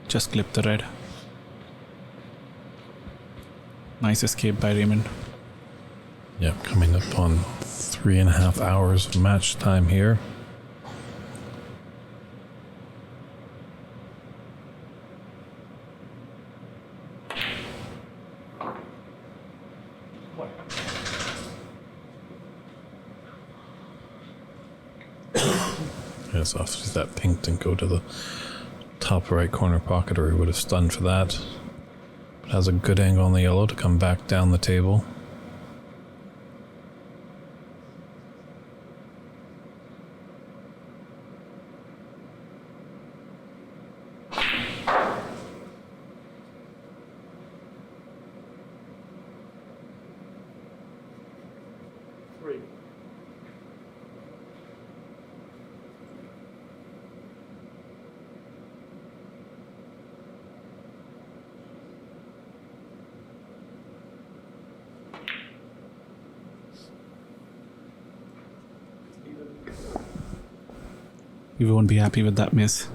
Just clip the red. Nice escape by Raymond. Yeah, coming up on 3.5 hours of match time here. Yes, obviously that pink didn't go to the top right corner pocket, or he would have stunned for that. But has a good angle on the yellow to come back down the table. You won't be happy with that miss.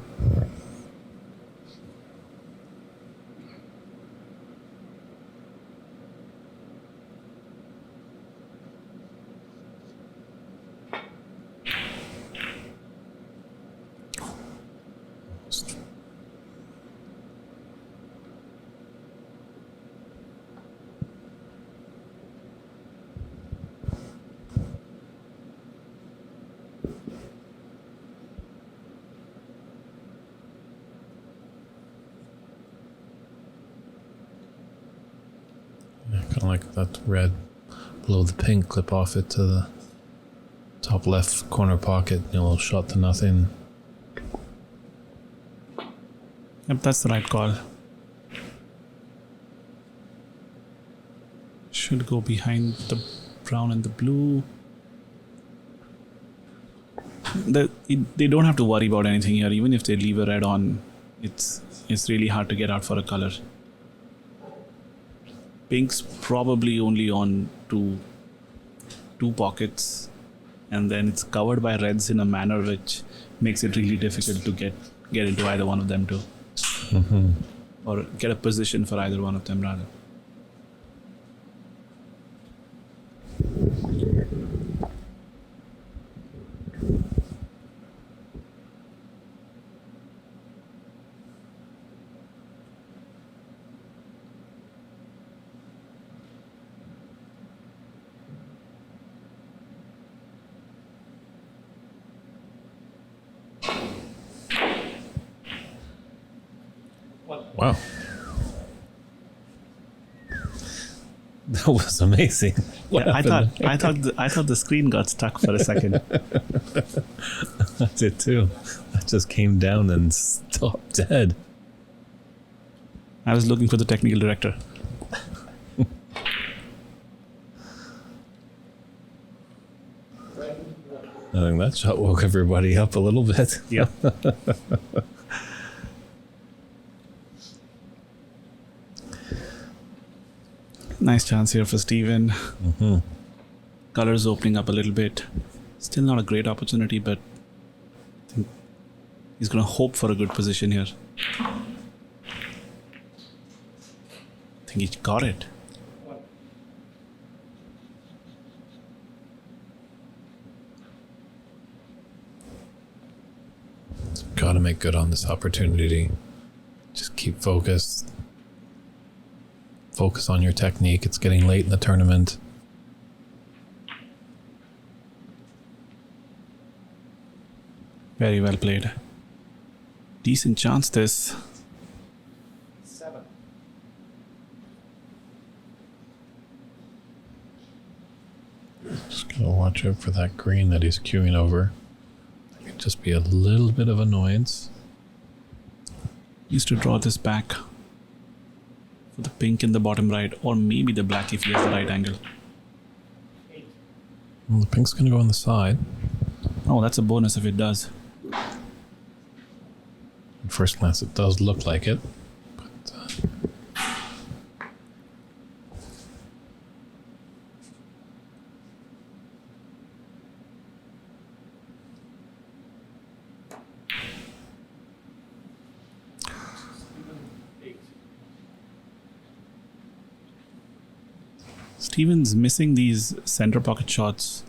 Kind of like that red below the pink, clip off it to the top left corner pocket, little shot to nothing. Yep, that's the right call. Should go behind the brown and the blue. They don't have to worry about anything here. Even if they leave a red on, it's really hard to get out for a color. Pink's probably only on two pockets, and then it's covered by reds in a manner which makes it really difficult to get into either one of them too. Mm-hmm. Or get a position for either one of them rather. Wow. That was amazing. What happened? I thought the screen got stuck for a second. I did too. I just came down and stopped dead. I was looking for the technical director. I think that shot woke everybody up a little bit. Yeah. Nice chance here for Steven. Mm-hmm. Colors opening up a little bit. Still not a great opportunity, but I think he's going to hope for a good position here. I think he got it. Got to make good on this opportunity. Just keep focused. Focus on your technique. It's getting late in the tournament. Very well played. Decent chance this. 7. Just gotta watch out for that green that he's queuing over. It could just be a little bit of annoyance. Used to draw this back for the pink in the bottom right, or maybe the black if he has the right angle. 8. Well, the pink's gonna go on the side. Oh, that's a bonus if it does. At first glance, it does look like it. But, Steven's missing these center pocket shots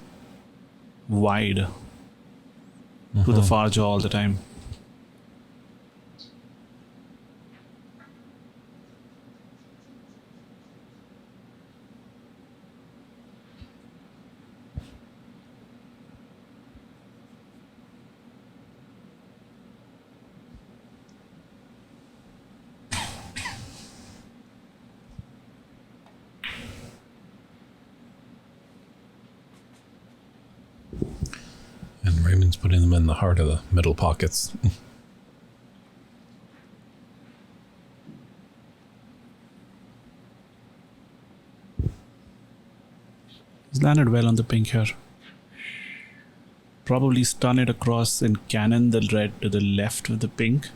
wide to the far jaw all the time. and Raymond's putting them in the heart of the middle pockets. He's landed well on the pink here. Probably stun it across and cannon the red to the left of the pink.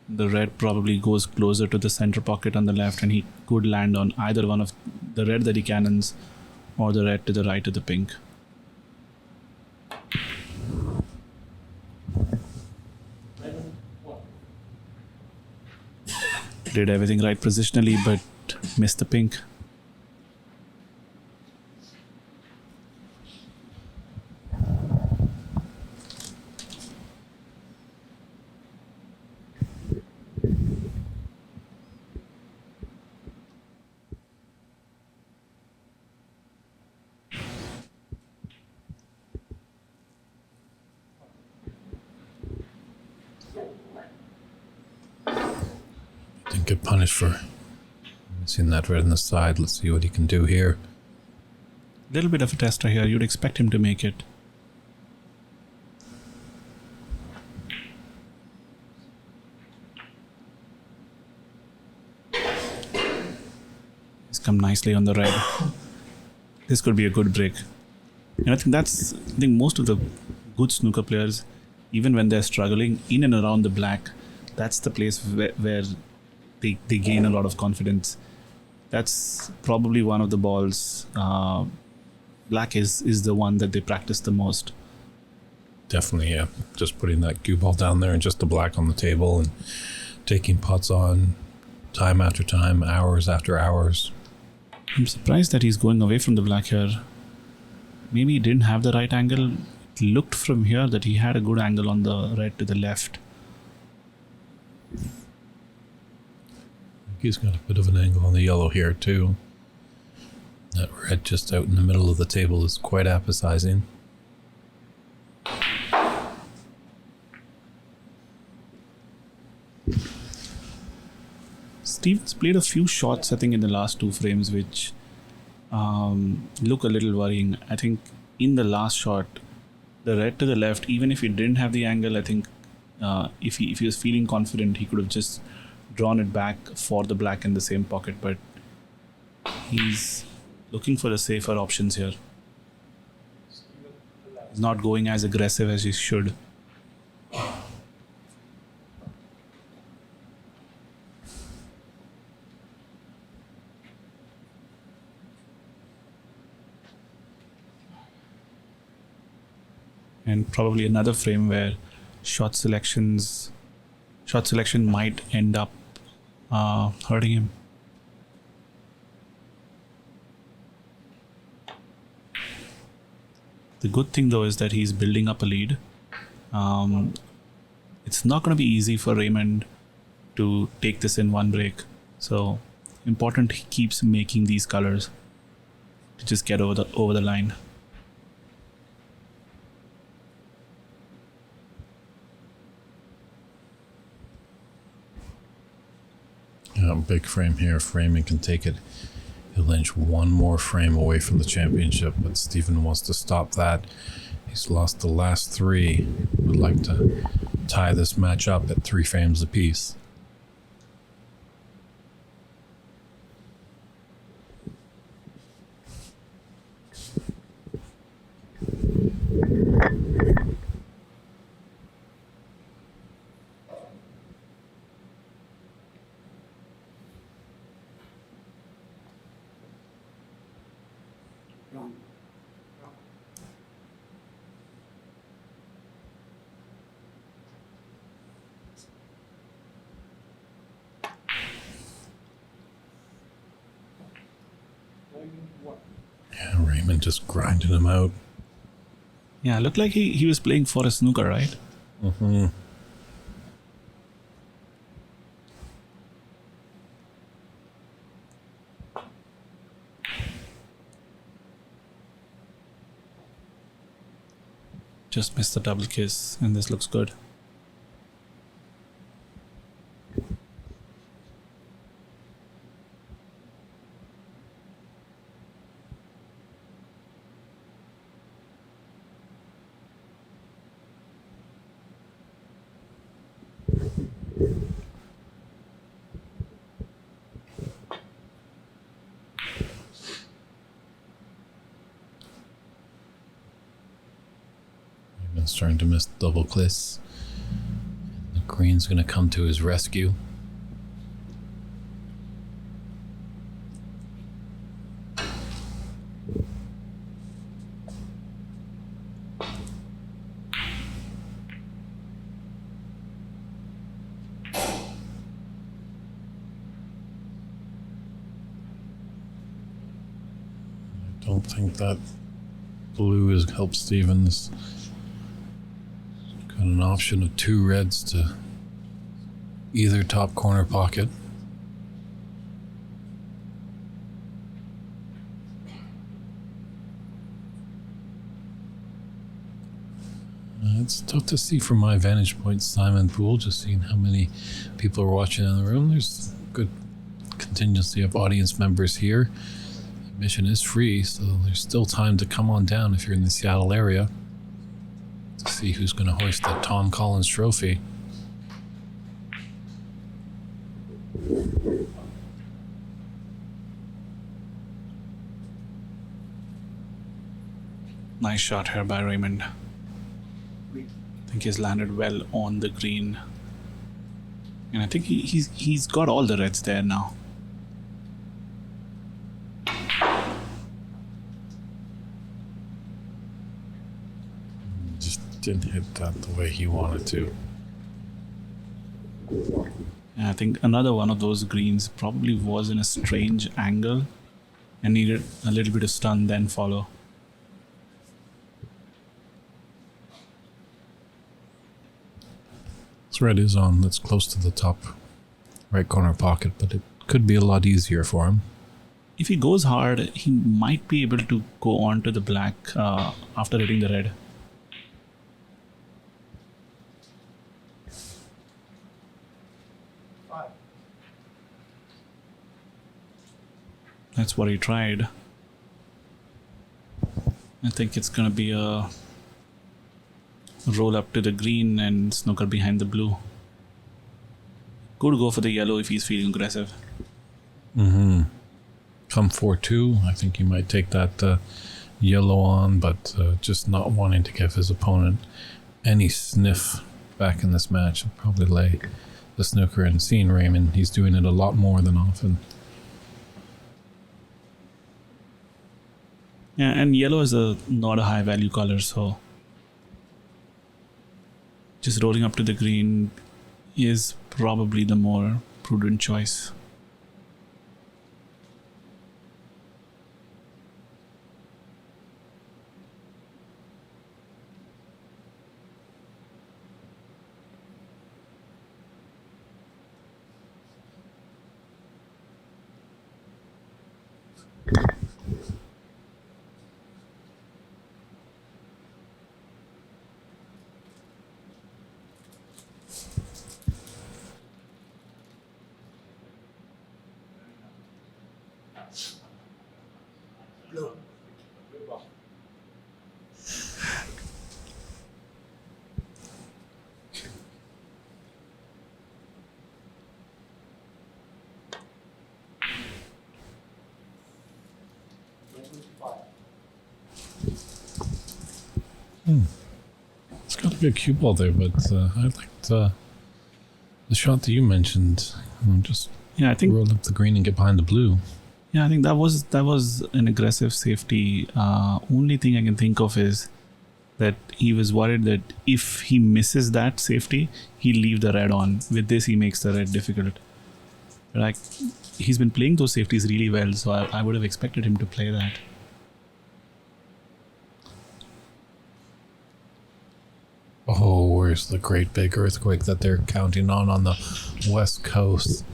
The red probably goes closer to the center pocket on the left, and he could land on either one of the red that he cannons or the red to the right of the pink. Did everything right positionally, but missed the pink. Didn't get punished for missing that red on the side. Let's see what he can do here. Little bit of a tester here. You'd expect him to make it. He's come nicely on the red. This could be a good break. And I think most of the good snooker players, even when they're struggling in and around the black, that's the place where they gain a lot of confidence. That's probably one of the balls. Black is the one that they practice the most. Definitely, yeah. Just putting that cue ball down there and just the black on the table and taking putts on time after time, hours after hours. I'm surprised that he's going away from the black here. Maybe he didn't have the right angle. It looked from here that he had a good angle on the red to the left. He's got a bit of an angle on the yellow here too. That red just out in the middle of the table is quite appetizing. Stevens played a few shots, I think, in the last two frames, which look a little worrying. I think in the last shot, the red to the left, even if he didn't have the angle, I think if he was feeling confident, he could have just drawn it back for the black in the same pocket, but he's looking for the safer options here. He's not going as aggressive as he should. And probably another frame where shot selection might end up hurting him. The good thing though is that he's building up a lead. It's not going to be easy for Raymond to take this in one break. So important he keeps making these colors to just get over the line. Big frame here. If Raymond can take it, he'll inch one more frame away from the championship, but Stephen wants to stop that. He's lost the last three. Would like to tie this match up at 3 frames apiece. Yeah, Raymond just grinding him out. Yeah, looked like he was playing for a snooker, right? Mm-hmm. Just missed the double kiss, and this looks good. Starting to miss double cliss. The green's going to come to his rescue. Don't think that blue has helped Stevens. Got an option of 2 reds to either top corner pocket. It's tough to see from my vantage point, Simon Pool, just seeing how many people are watching in the room. There's a good contingency of audience members here. Admission is free, so there's still time to come on down if you're in the Seattle area to see who's going to hoist the Tom Collins Trophy. Nice shot here by Raymond. I think he's landed well on the green. And I think he's got all the reds there now. Just didn't hit that the way he wanted to. And I think another one of those greens probably was in a strange angle and needed a little bit of stun then follow. This red is on, that's close to the top right corner pocket, but it could be a lot easier for him. If he goes hard, he might be able to go on to the black after hitting the red. That's what he tried. I think it's gonna be a roll up to the green and Snooker behind the blue. Could go for the yellow if he's feeling aggressive. Mm-hmm. Come 4-2, I think he might take that yellow on, but just not wanting to give his opponent any sniff back in this match. He'll probably lay the Snooker, and seeing Raymond, he's doing it a lot more than often. Yeah, and yellow is not a high value color, so just rolling up to the green is probably the more prudent choice. It's got a good cue ball there, but I liked the shot that you mentioned. Just Yeah, I think roll up the green and get behind the blue. Yeah, I think that was an aggressive safety. Only thing I can think of is that he was worried that if he misses that safety, he'll leave the red on. With this, he makes the red difficult. But like, he's been playing those safeties really well, so I would have expected him to play that. Oh, where's the great big earthquake that they're counting on the west coast?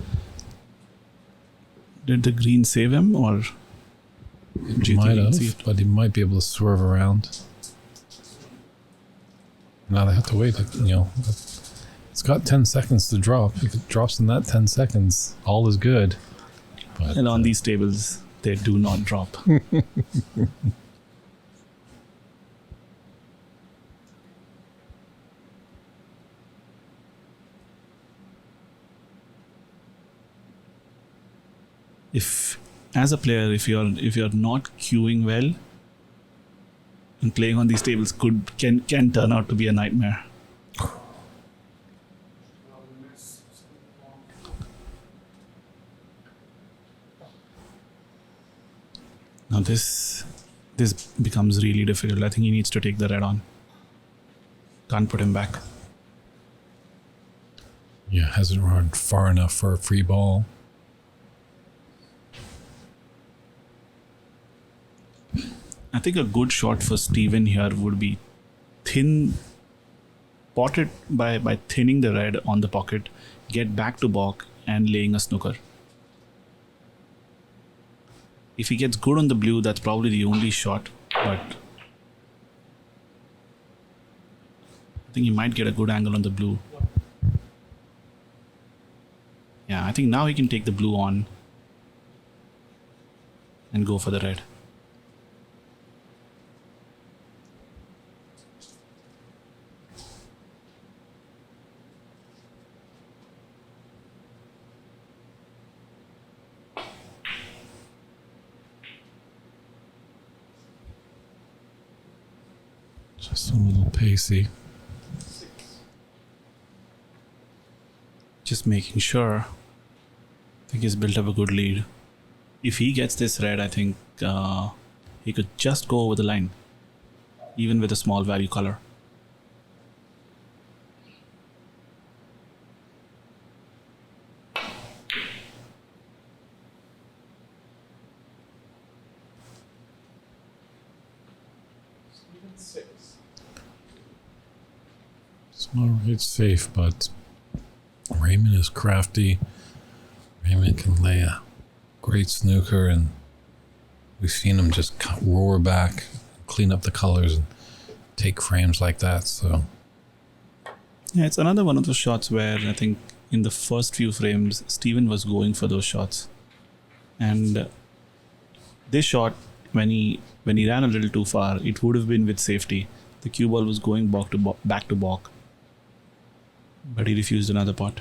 Did the green save him, or It do you might think he have, can see it? but he might be able to swerve around. Now they have to wait, it's got 10 seconds to drop. If it drops in that 10 seconds, all is good. But, And on these tables, they do not drop. If, as a player, if you're not queuing well, and playing on these tables can turn out to be a nightmare. Now this becomes really difficult. I think he needs to take the red on. Can't put him back. Yeah, hasn't run far enough for a free ball. think a good shot for Steven here would be pot it by thinning the red on the pocket, get back to balk and laying a snooker. If he gets good on the blue, that's probably the only shot, but I think he might get a good angle on the blue. Yeah, I think now he can take the blue on and go for the red. Just a little pacey. Just making sure. I think he's built up a good lead. If he gets this red, I think he could just go over the line, even with a small value color. Steven 6. It's not right safe, but Raymond is crafty. Raymond can lay a great snooker, and we've seen him just roar back, clean up the colors, and take frames like that. So Yeah, it's another one of those shots where I think in the first few frames, Steven was going for those shots. And this shot, when he ran a little too far, it would have been with safety. The cue ball was going back to balk. But he refused another pot.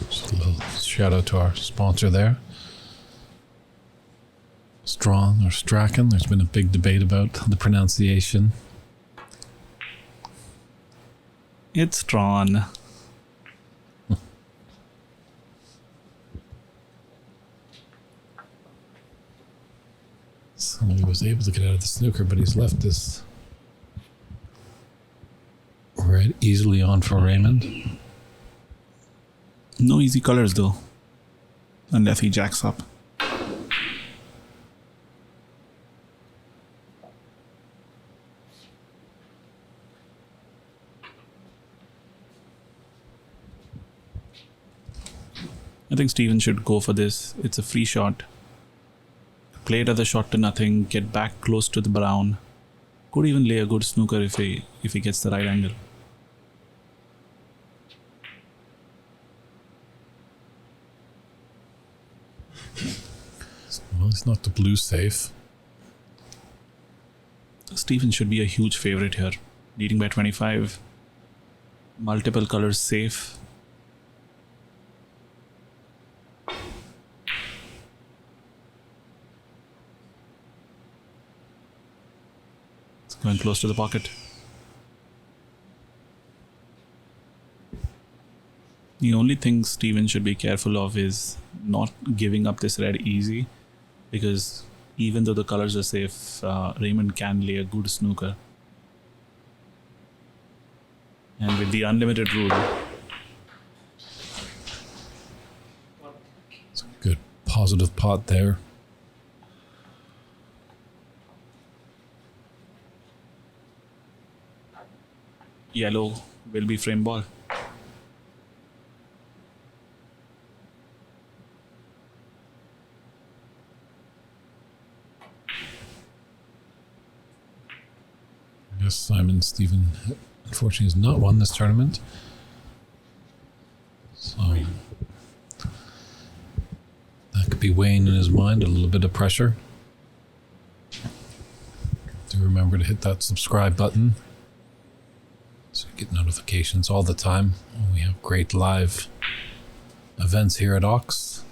just a little shout out to our sponsor there, Strong or Strachan. There's been a big debate about the pronunciation. It's drawn. So he was able to get out of the snooker, but he's left this red easily on for Raymond. No easy colors though, unless he jacks up. I think Steven should go for this. It's a free shot. Play it as a shot to nothing, get back close to the brown. Could even lay a good snooker if he gets the right angle. Well, it's not the blue safe. Steven should be a huge favorite here. Leading by 25. Multiple colors safe. It's going close to the pocket. The only thing Steven should be careful of is not giving up this red easy, because even though the colors are safe, Raymond can lay a good snooker. And with the unlimited rule, It's a good positive pot there. yellow will be frame ball. Yes, Simon Stephen unfortunately has not won this tournament. So that could be weighing in his mind, a little bit of pressure. Do remember to hit that subscribe button so you get notifications all the time when we have great live events here at Ox.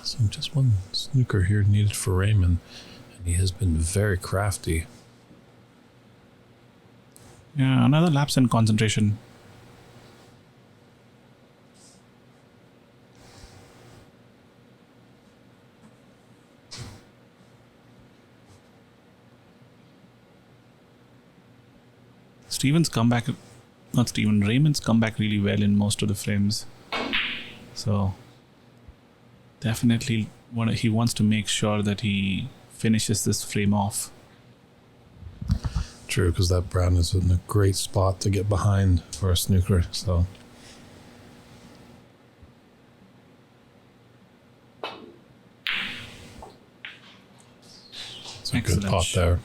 So just one snooker here needed for Raymond, and he has been very crafty. Yeah, another lapse in concentration. Raymond's come back really well in most of the frames. So definitely he wants to make sure that he finishes this frame off. True, because that brown is in a great spot to get behind for a snooker. So it's a good pot there.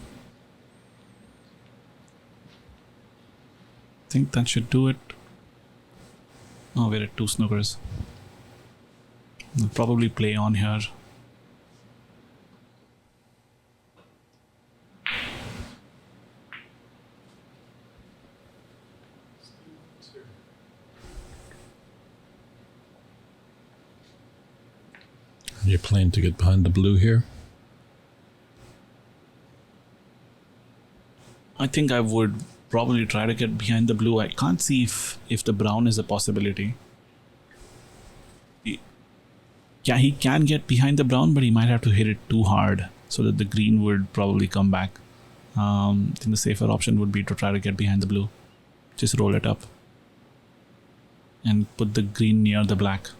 I think that should do it. Oh, we're at 2 snookers. We'll probably play on here. You're playing to get behind the blue here? I think I would probably try to get behind the blue. I can't see if the brown is a possibility. Yeah, he can get behind the brown, but he might have to hit it too hard so that the green would probably come back. I think the safer option would be to try to get behind the blue. Just roll it up and put the green near the black.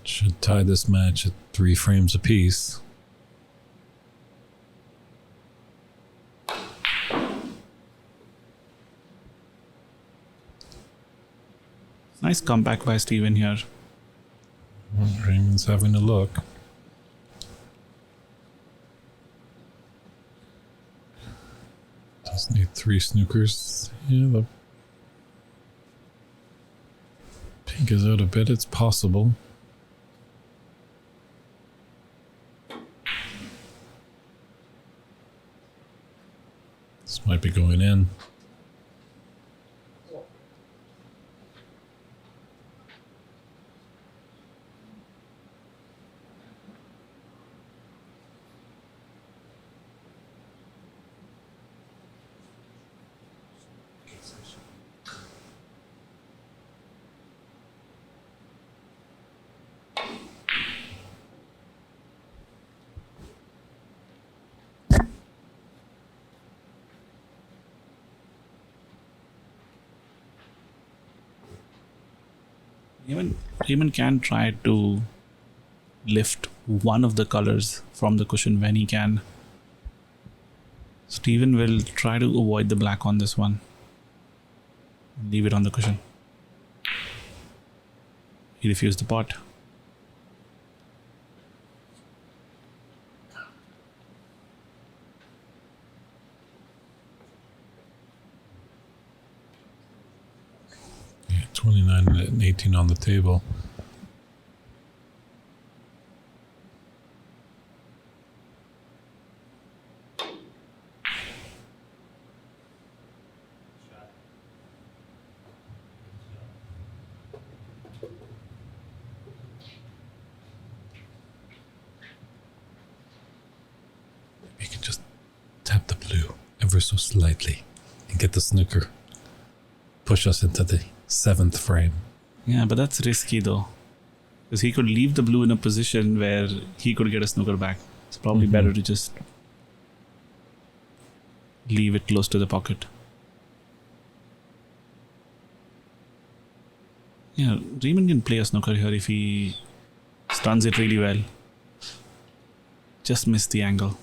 Should tie this match at 3 frames apiece. Nice comeback by Steven here. Well, Raymond's having a look. Just need 3 snookers. Yeah, the pink is out a bit. It's possible. This might be going in. Raymond can try to lift one of the colors from the cushion when he can. Steven will try to avoid the black on this one. Leave it on the cushion. He refused the pot. Yeah, 29 and 18 on the table. You can just tap the blue ever so slightly and get the snooker. Push us into the 7th frame. Yeah, but that's risky though. Because he could leave the blue in a position where he could get a snooker back. It's probably better to just leave it close to the pocket. Yeah, Raymond can play a snooker here if he stuns it really well. Just miss the angle.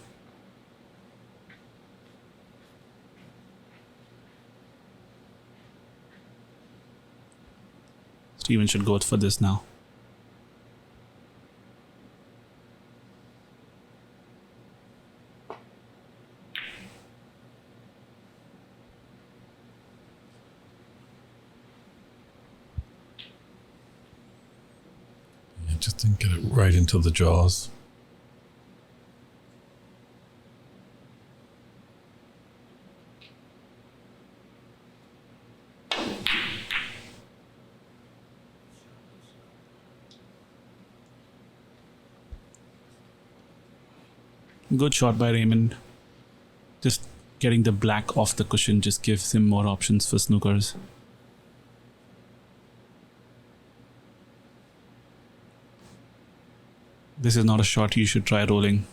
Steven should go for this now. Yeah, just didn't get it right into the jaws. Good shot by Raymond. Just getting the black off the cushion just gives him more options for snookers. This is not a shot you should try rolling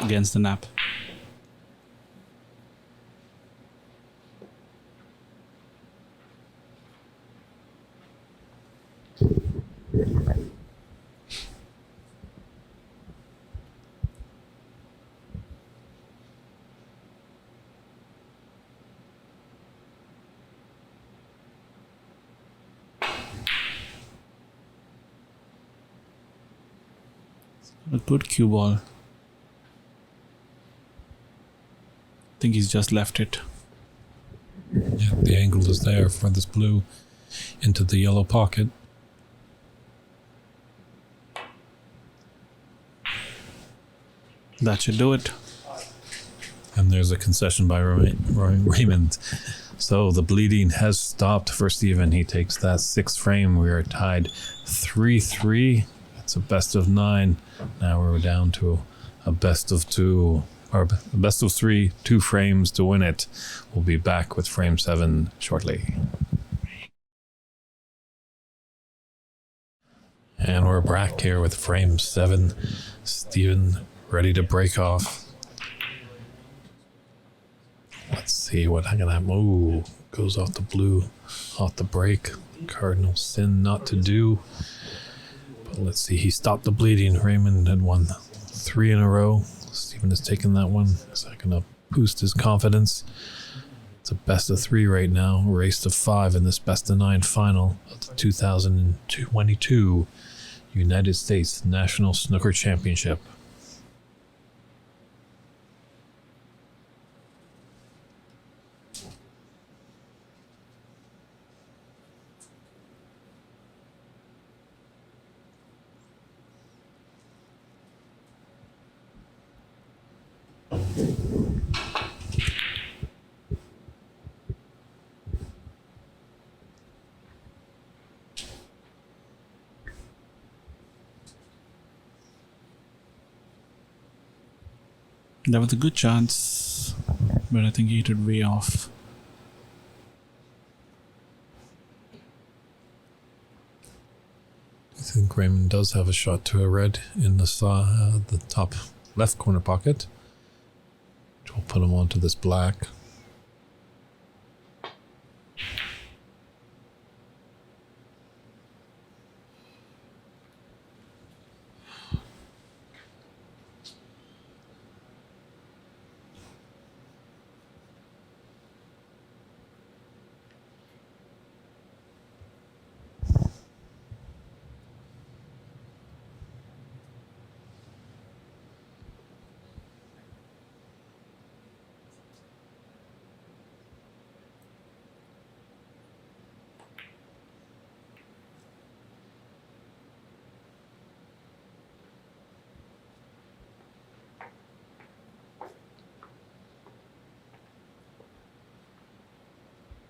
against the nap. A good cue ball. I think he's just left it. Yeah, the angle is there for this blue into the yellow pocket. That should do it. And there's a concession by Raymond. So the bleeding has stopped for Steven. He takes that 6th frame. We are tied 3-3. It's a best of 9. Now we're down to a best of 2, or a best of 3, 2 frames to win it. We'll be back with frame 7 shortly. And we're back here with frame 7. Steven ready to break off. Let's see what I'm gonna have. Ooh, goes off the blue, off the break. Cardinal sin not to do. But let's see, he stopped the bleeding. Raymond had won 3 in a row. Steven has taken that one. Is that gonna boost his confidence? It's a best of 3 right now. Race to 5 in this best of 9 final of the 2022 United States National Snooker Championship. That was a good chance, but I think he hit it way off. I think Raymond does have a shot to a red in the top left corner pocket, which will put him onto this black.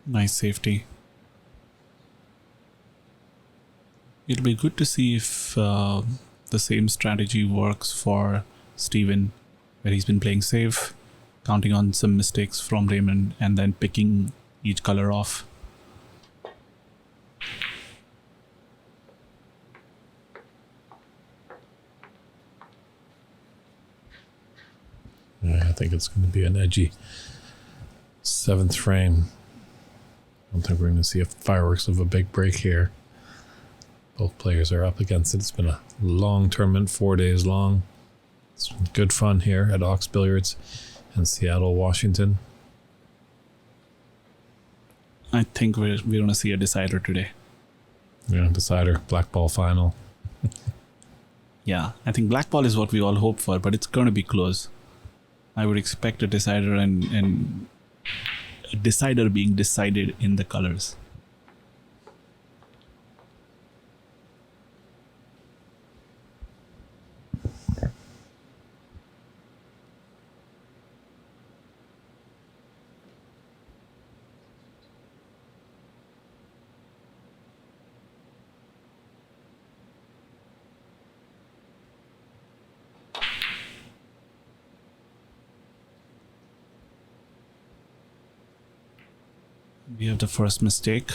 Nice safety. It'll be good to see if the same strategy works for Steven, where he's been playing safe, counting on some mistakes from Raymond, and then picking each color off. Yeah, I think it's going to be an edgy 7th frame. I don't think we're going to see a fireworks of a big break here. Both players are up against it. It's been a long tournament, 4 days long. It's been good fun here at Ox Billiards in Seattle, Washington. I think we're going to see a decider today. Yeah, decider, black ball final. Yeah, I think black ball is what we all hope for, but it's going to be close. I would expect a decider and a decider being decided in the colors. We have the first mistake.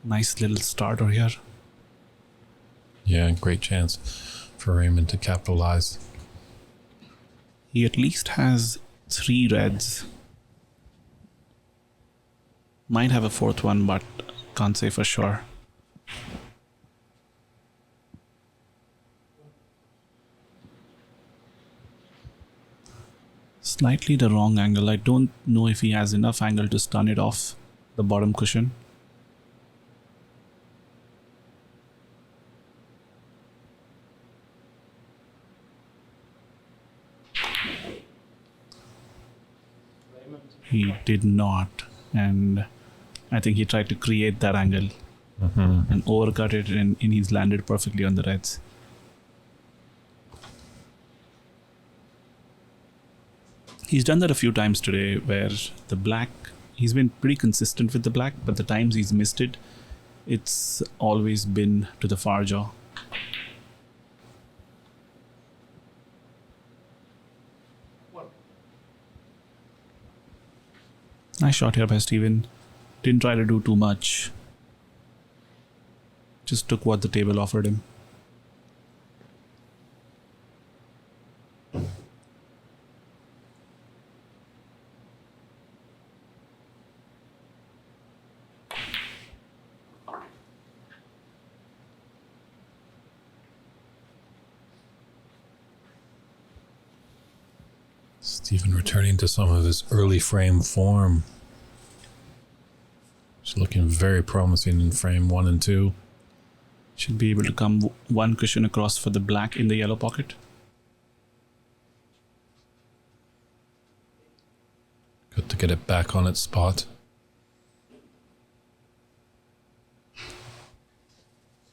Nice little starter here. Yeah, great chance for Raymond to capitalize. He at least has 3 reds. Might have a 4th one, but can't say for sure. Slightly the wrong angle. I don't know if he has enough angle to stun it off the bottom cushion. Raymond. He did not, and I think he tried to create that angle and overcut it, and he's landed perfectly on the reds. He's done that a few times today where the black, he's been pretty consistent with the black, but the times he's missed it, it's always been to the far jaw. One. Nice shot here by Steven. Didn't try to do too much. Just took what the table offered him. Steven returning to some of his early frame form. It's looking very promising in frame 1 and 2. Should be able to come one cushion across for the black in the yellow pocket. Good to get it back on its spot.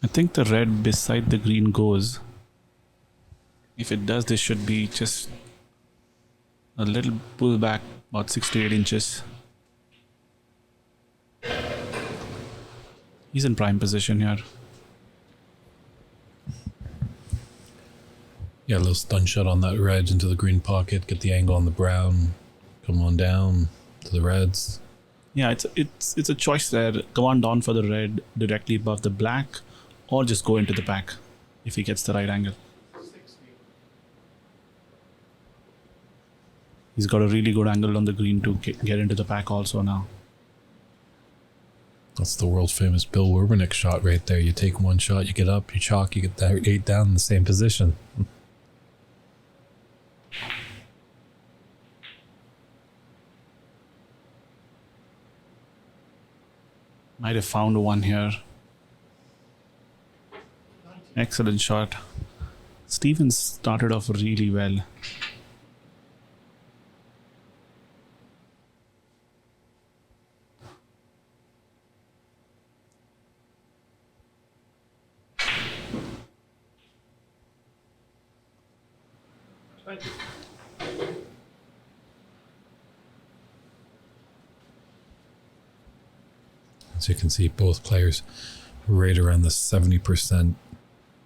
I think the red beside the green goes. If it does, this should be just a little pull back, about 6 to 8 inches. He's in prime position here. Yeah, a little stun shot on that red into the green pocket. Get the angle on the brown. Come on down to the reds. Yeah, it's a choice there. Come on down for the red directly above the black, or just go into the pack if he gets the right angle. 60. He's got a really good angle on the green to get into the pack also now. That's the world famous Bill Werbenick shot right there. You take one shot, you get up, you chalk, you get that 8 down in the same position. Might have found one here. Excellent shot. Stevens started off really well. As you can see, both players right around the 70%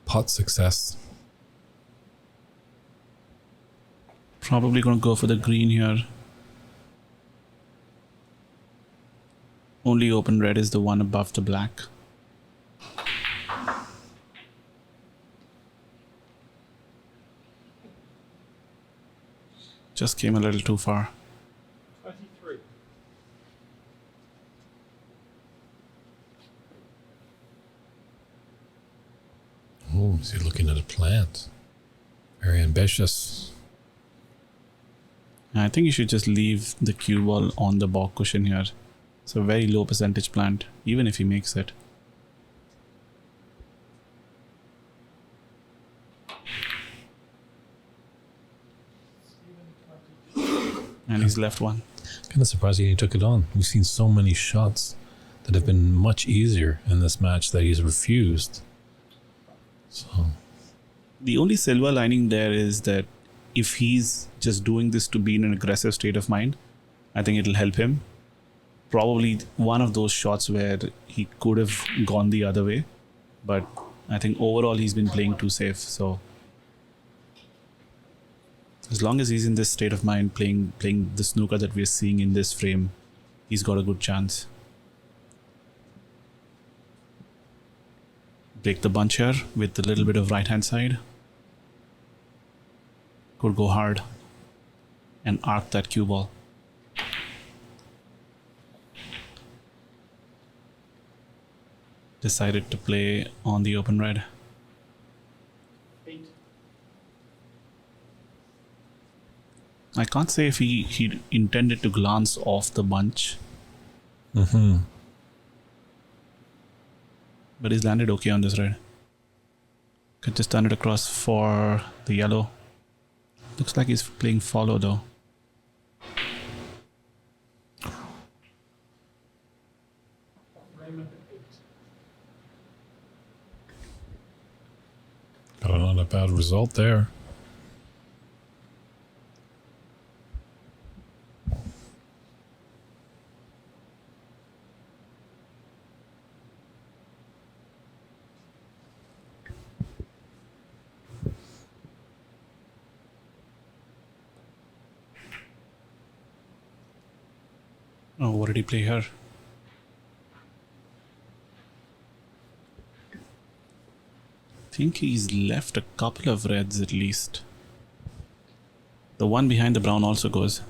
pot success. Probably going to go for the green here. Only open red is the one above the black. Just came a little too far. 23. Oh, is he looking at a plant? Very ambitious. I think you should just leave the cue ball on the balk cushion here. It's a very low percentage plant, even if he makes it. And he's left one. Kind of surprising he took it on. We've seen so many shots that have been much easier in this match that he's refused. So, The only silver lining there is that if he's just doing this to be in an aggressive state of mind, I think it'll help him. Probably one of those shots where he could have gone the other way, but I think overall he's been playing too safe. So as long as he's in this state of mind, playing the snooker that we're seeing in this frame, he's got a good chance. Break the bunch here with a little bit of right hand side. Could go hard and arc that cue ball. Decided to play on the open red. 8. I can't say if he intended to glance off the bunch, Mm-hmm. but he's landed okay on this red. Could just turn it across for the yellow. Looks like he's playing follow though. Raymond 8. Got not a bad result there. Oh, what did he play here? I think he's left a couple of reds at least. The one behind the brown also goes.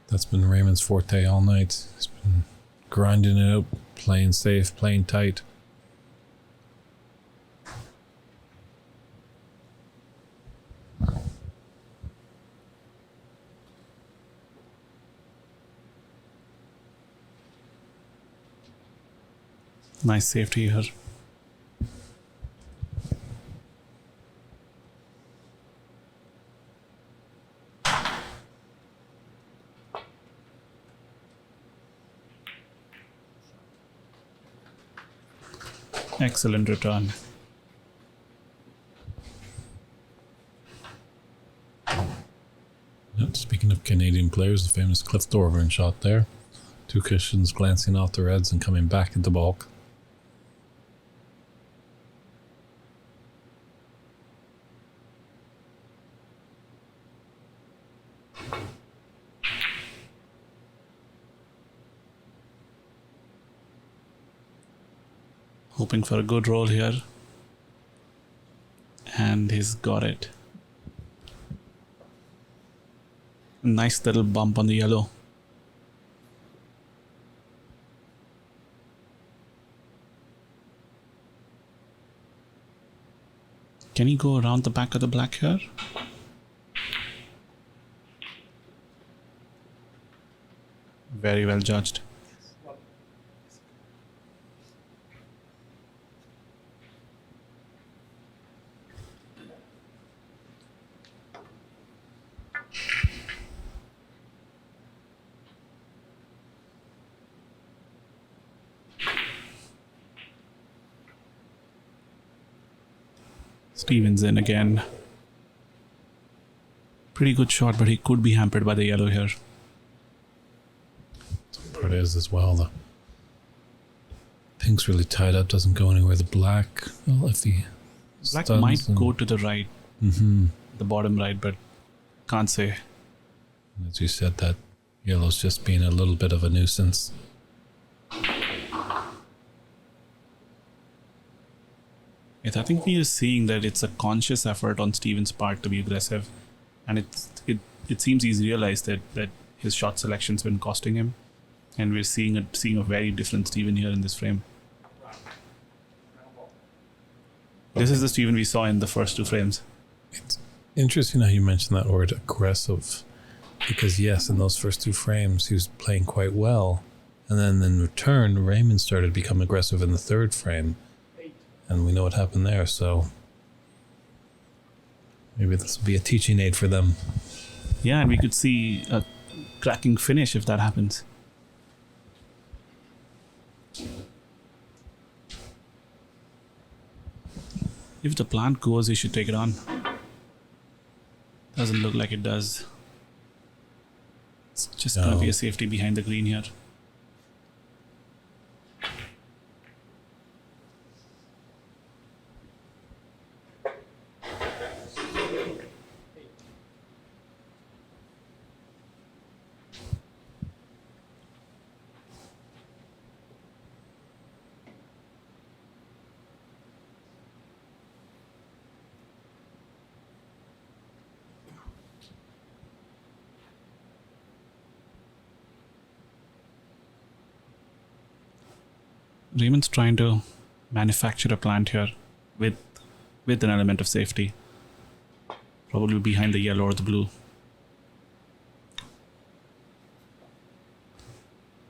That's been Raymond's forte all night. He's been grinding it out, playing safe, playing tight. Nice safety here. Excellent return. Yep, speaking of Canadian players, the famous Cliff Thorburn shot there. Two cushions glancing off the reds and coming back into bulk. Hoping for a good roll here. And he's got it. Nice little bump on the yellow. Can he go around the back of the black here? Very well judged. 1. Stevens in again. Pretty good shot, but he could be hampered by the yellow here. Part is as well. The pink's really tied up, doesn't go anywhere. The black, well, if the Black stuns might and- go to the right, Mhm. the bottom right, but can't say. As you said, that yellow's just being a little bit of a nuisance. Yes, I think we are seeing that it's a conscious effort on Stevens' part to be aggressive, and it seems he's realized that his shot selection's been costing him, and we're seeing a very different Steven here in this frame. This is the Steven we saw in the first two frames. It's interesting how you mentioned that word aggressive, because yes, in those first two frames he was playing quite well, and then in return Raymond started to become aggressive in the third frame, 8. and we know what happened there. So maybe this will be a teaching aid for them. Yeah, and we could see a cracking finish if that happens. If the plant goes, he should take it on. Doesn't look like it does. It's just gonna be a safety behind the green here. Raymond's trying to manufacture a plant here with an element of safety. Probably behind the yellow or the blue.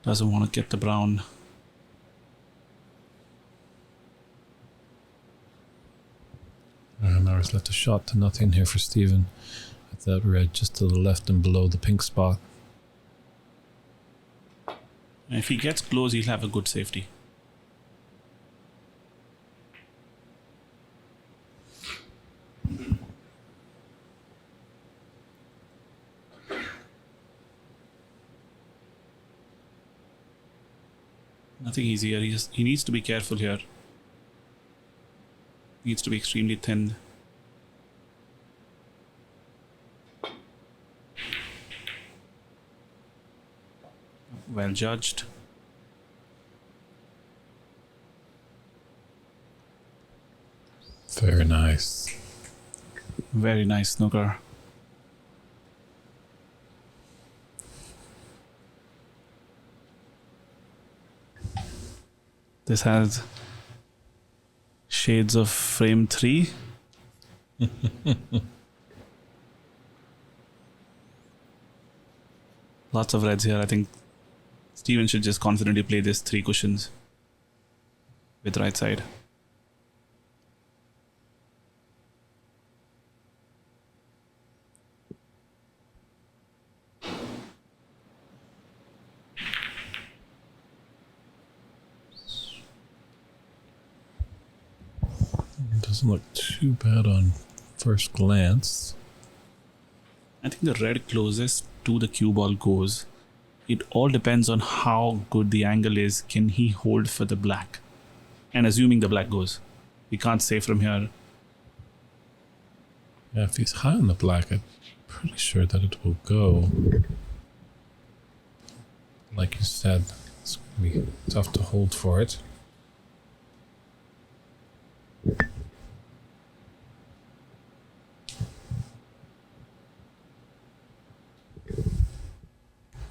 Doesn't want to get the brown. Now he's left a shot to nothing here for Stephen. At that red just to the left and below the pink spot. And if he gets close, he'll have a good safety. Nothing easy here. He needs to be careful here. Needs to be extremely thin. Well judged. Very nice. Very nice snooker. This has shades of frame 3. Lots of reds here. I think Steven should just confidently play this 3 cushions with right side. Doesn't look too bad on first glance. I think the red closest to the cue ball goes. It all depends on how good the angle is. Can he hold for the black? And assuming the black goes. We can't say from here. Yeah, if he's high on the black, I'm pretty sure that it will go. Like you said, it's going to be tough to hold for it.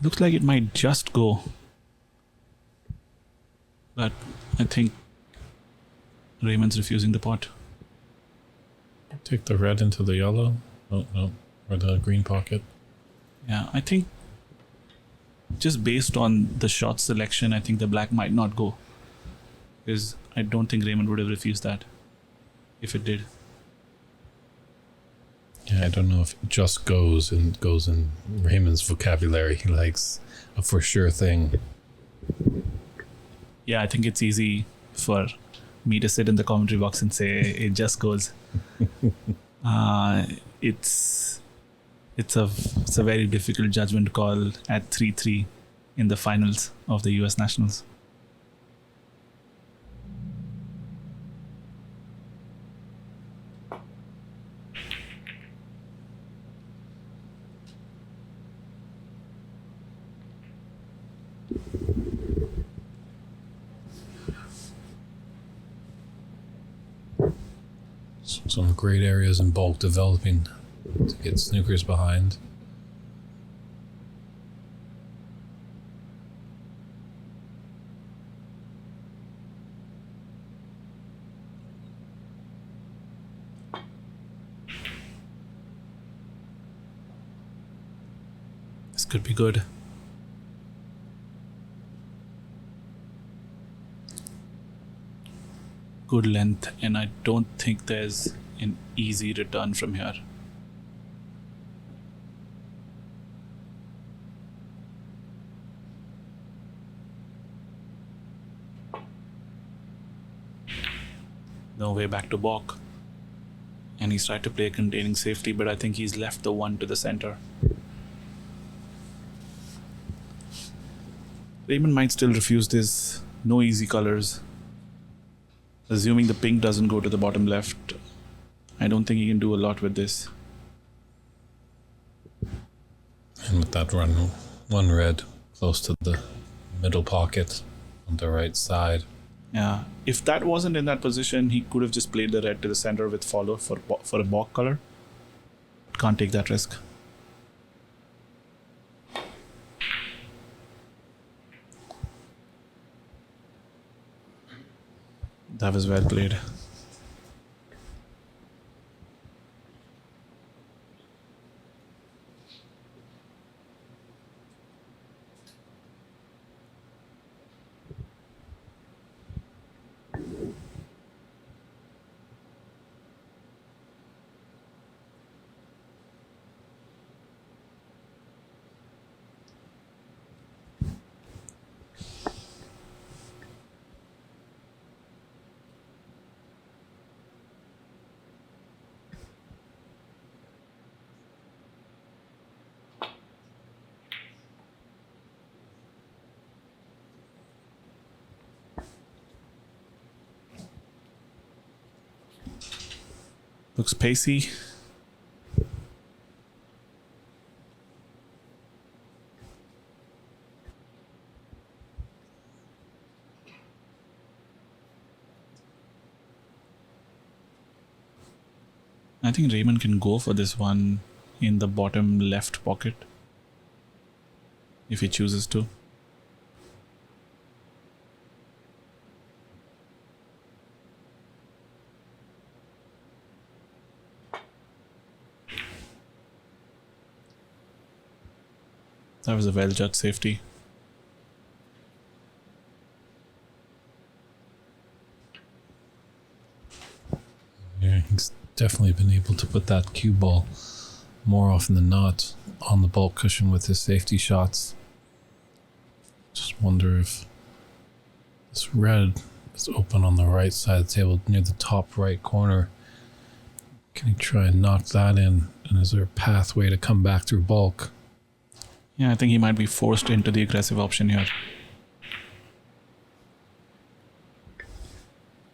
Looks like it might just go. But I think Raymond's refusing the pot. Take the red into the yellow. Oh, no. Or the green pocket. Yeah, I think just based on the shot selection, I think the black might not go. Because I don't think Raymond would have refused that if it did. Yeah, I don't know if it just goes in Raymond's vocabulary. He likes a for sure thing. Yeah, I think it's easy for me to sit in the commentary box and say it just goes. It's a very difficult judgment call at 3-3 in the finals of the US Nationals. Some great areas in bulk developing to get snookers behind. This could be good. Good length, and I don't think there's an easy return from here. No way back to balk. And he's tried to play a containing safety, but I think he's left the 1 to the center. Raymond might still refuse this. No easy colors. Assuming the pink doesn't go to the bottom left, I don't think he can do a lot with this. And with that one red close to the middle pocket on the right side. Yeah, if that wasn't in that position, he could have just played the red to the center with follow for a balk color. Can't take that risk. That was well played. Looks pacey. I think Raymond can go for this one in the bottom left pocket if he chooses to. That was a well-judged safety. Yeah, he's definitely been able to put that cue ball more often than not on the bulk cushion with his safety shots. Just wonder if this red is open on the right side of the table near the top right corner. Can he try and knock that in? And is there a pathway to come back through bulk? Yeah, I think he might be forced into the aggressive option here.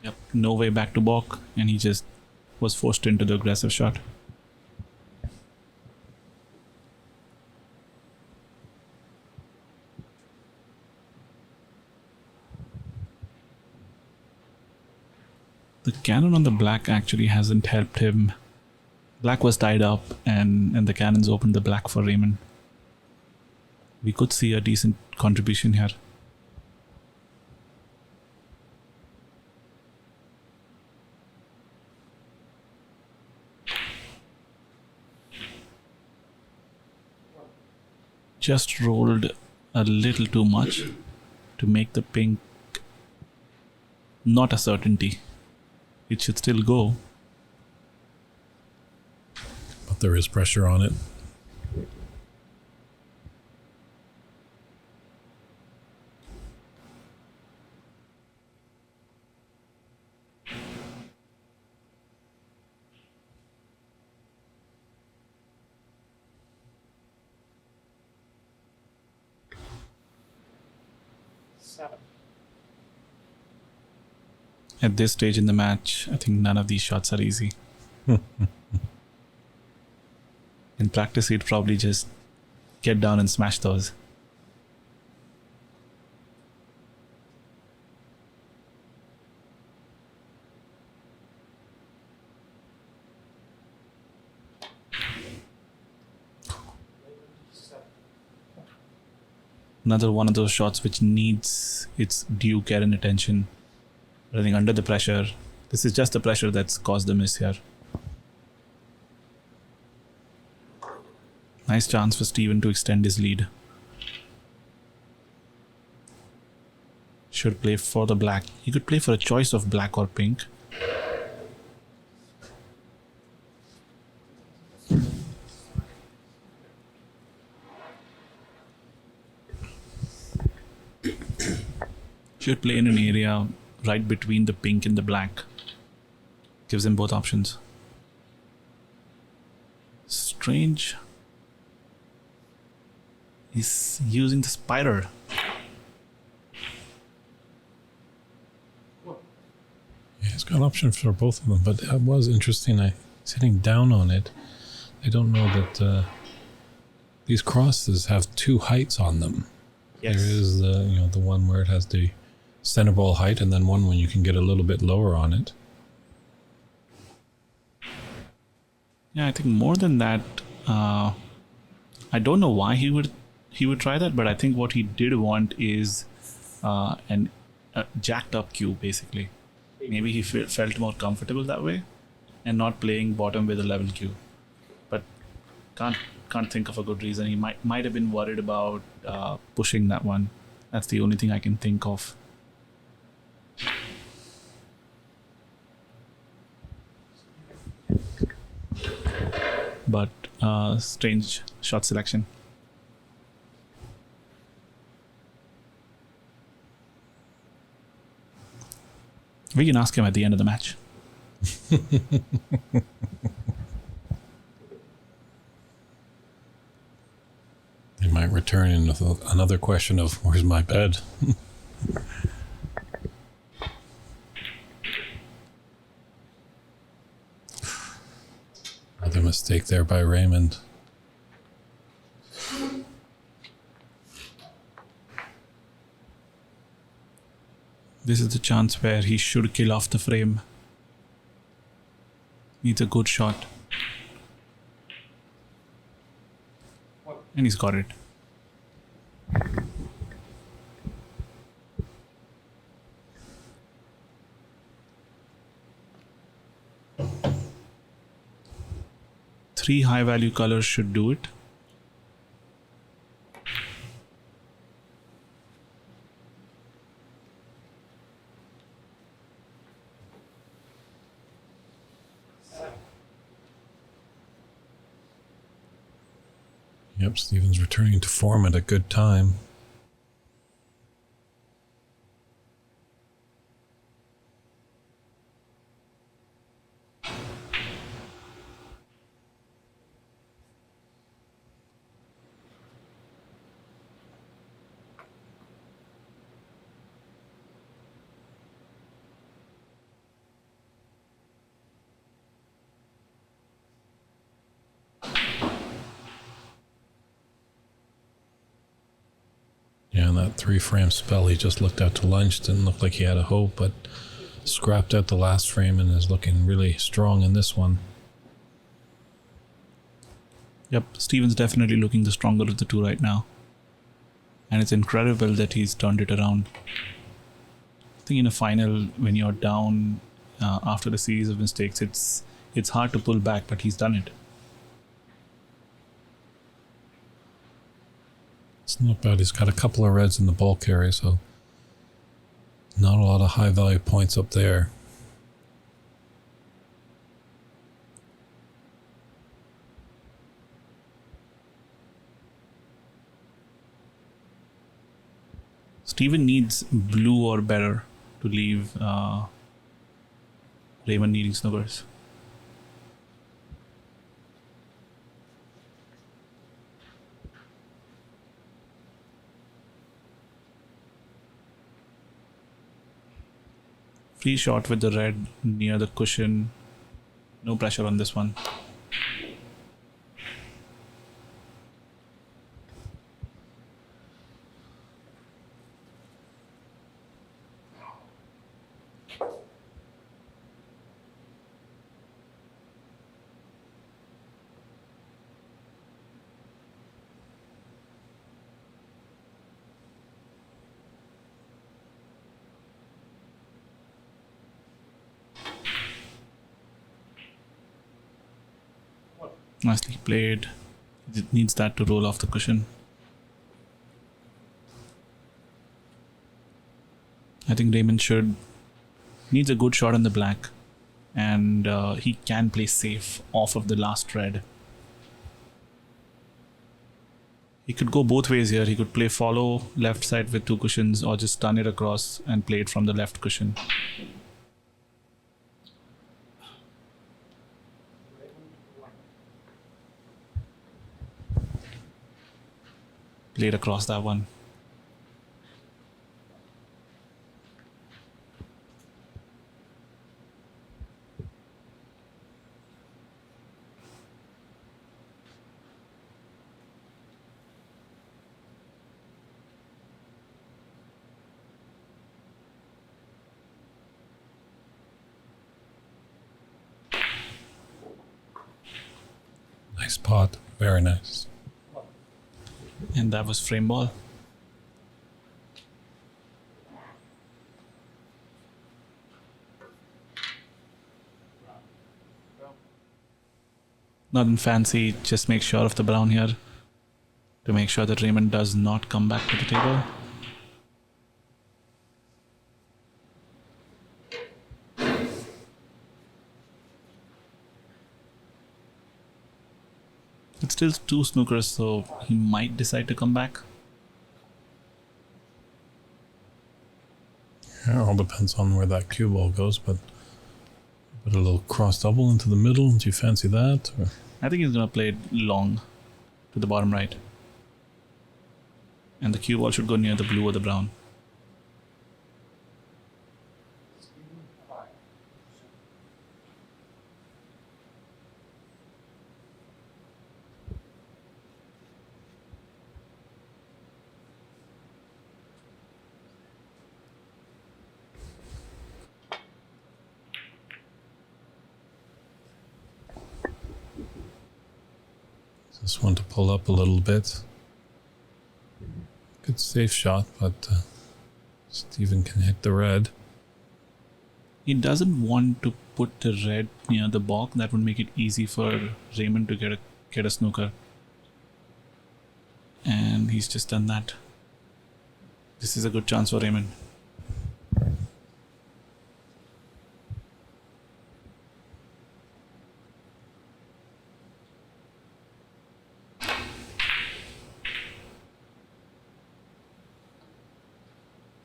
Yep, no way back to balk, and he just was forced into the aggressive shot. The cannon on the black actually hasn't helped him. Black was tied up, and the cannons opened the black for Raymond. We could see a decent contribution here. Just rolled a little too much to make the pink not a certainty. It should still go. But there is pressure on it. At this stage in the match, I think none of these shots are easy. In practice, he'd probably just get down and smash those. Another one of those shots which needs its due care and attention. But I think under the pressure, this is just the pressure that's caused the miss here. Nice chance for Steven to extend his lead. Should play for the black. He could play for a choice of black or pink. Should play in an area right between the pink and the black. Gives him both options. Strange. He's using the spider. Yeah, it's got an option for both of them, but it was interesting. Sitting down on it, I don't know that these crosses have two heights on them. Yes. There is the one where it has the center ball height, and then one when you can get a little bit lower on it. Yeah, I think more than that, I don't know why he would try that, but I think what he did want is a jacked up cue, basically. Maybe he felt more comfortable that way, and not playing bottom with a level cue. But can't think of a good reason. He might have been worried about pushing that one. That's the only thing I can think of. But strange shot selection. We can ask him at the end of the match. They might return in with another question of, where's my bed? Another mistake there by Raymond. This is the chance where he should kill off the frame. Needs a good shot. And he's got it. Three high value colors should do it. Yep, Stephen's returning to form at a good time. Yeah, and that 3-frame spell he just looked out to lunch didn't look like he had a hope, but scrapped out the last frame and is looking really strong in this one. Yep, Steven's definitely looking the stronger of the two right now. And it's incredible that he's turned it around. I think in a final, when you're down after a series of mistakes, it's hard to pull back, but he's done it. It's not bad. He's got a couple of reds in the ball carry, so not a lot of high value points up there. Steven needs blue or better to leave Raymond needing snookers. Free shot with the red near the cushion. No pressure on this one. Nicely played. It needs that to roll off the cushion. I think Raymond needs a good shot on the black, and he can play safe off of the last red. He could go both ways here. He could play follow left side with two cushions, or just turn it across and play it from the left cushion. played across that one. Nice pot. Very nice. And that was frame ball. Nothing fancy, just make sure of the brown here to make sure that Raymond does not come back to the table. It's still 2 snookers, so he might decide to come back. Yeah, it all depends on where that cue ball goes, but put a little cross double into the middle. Do you fancy that? Or? I think he's gonna play it long to the bottom right. And the cue ball should go near the blue or the brown. Just want to pull up a little bit. Good safe shot, but Steven can hit the red. He doesn't want to put the red near the balk. That would make it easy for Raymond to get a snooker. And he's just done that. This is a good chance for Raymond.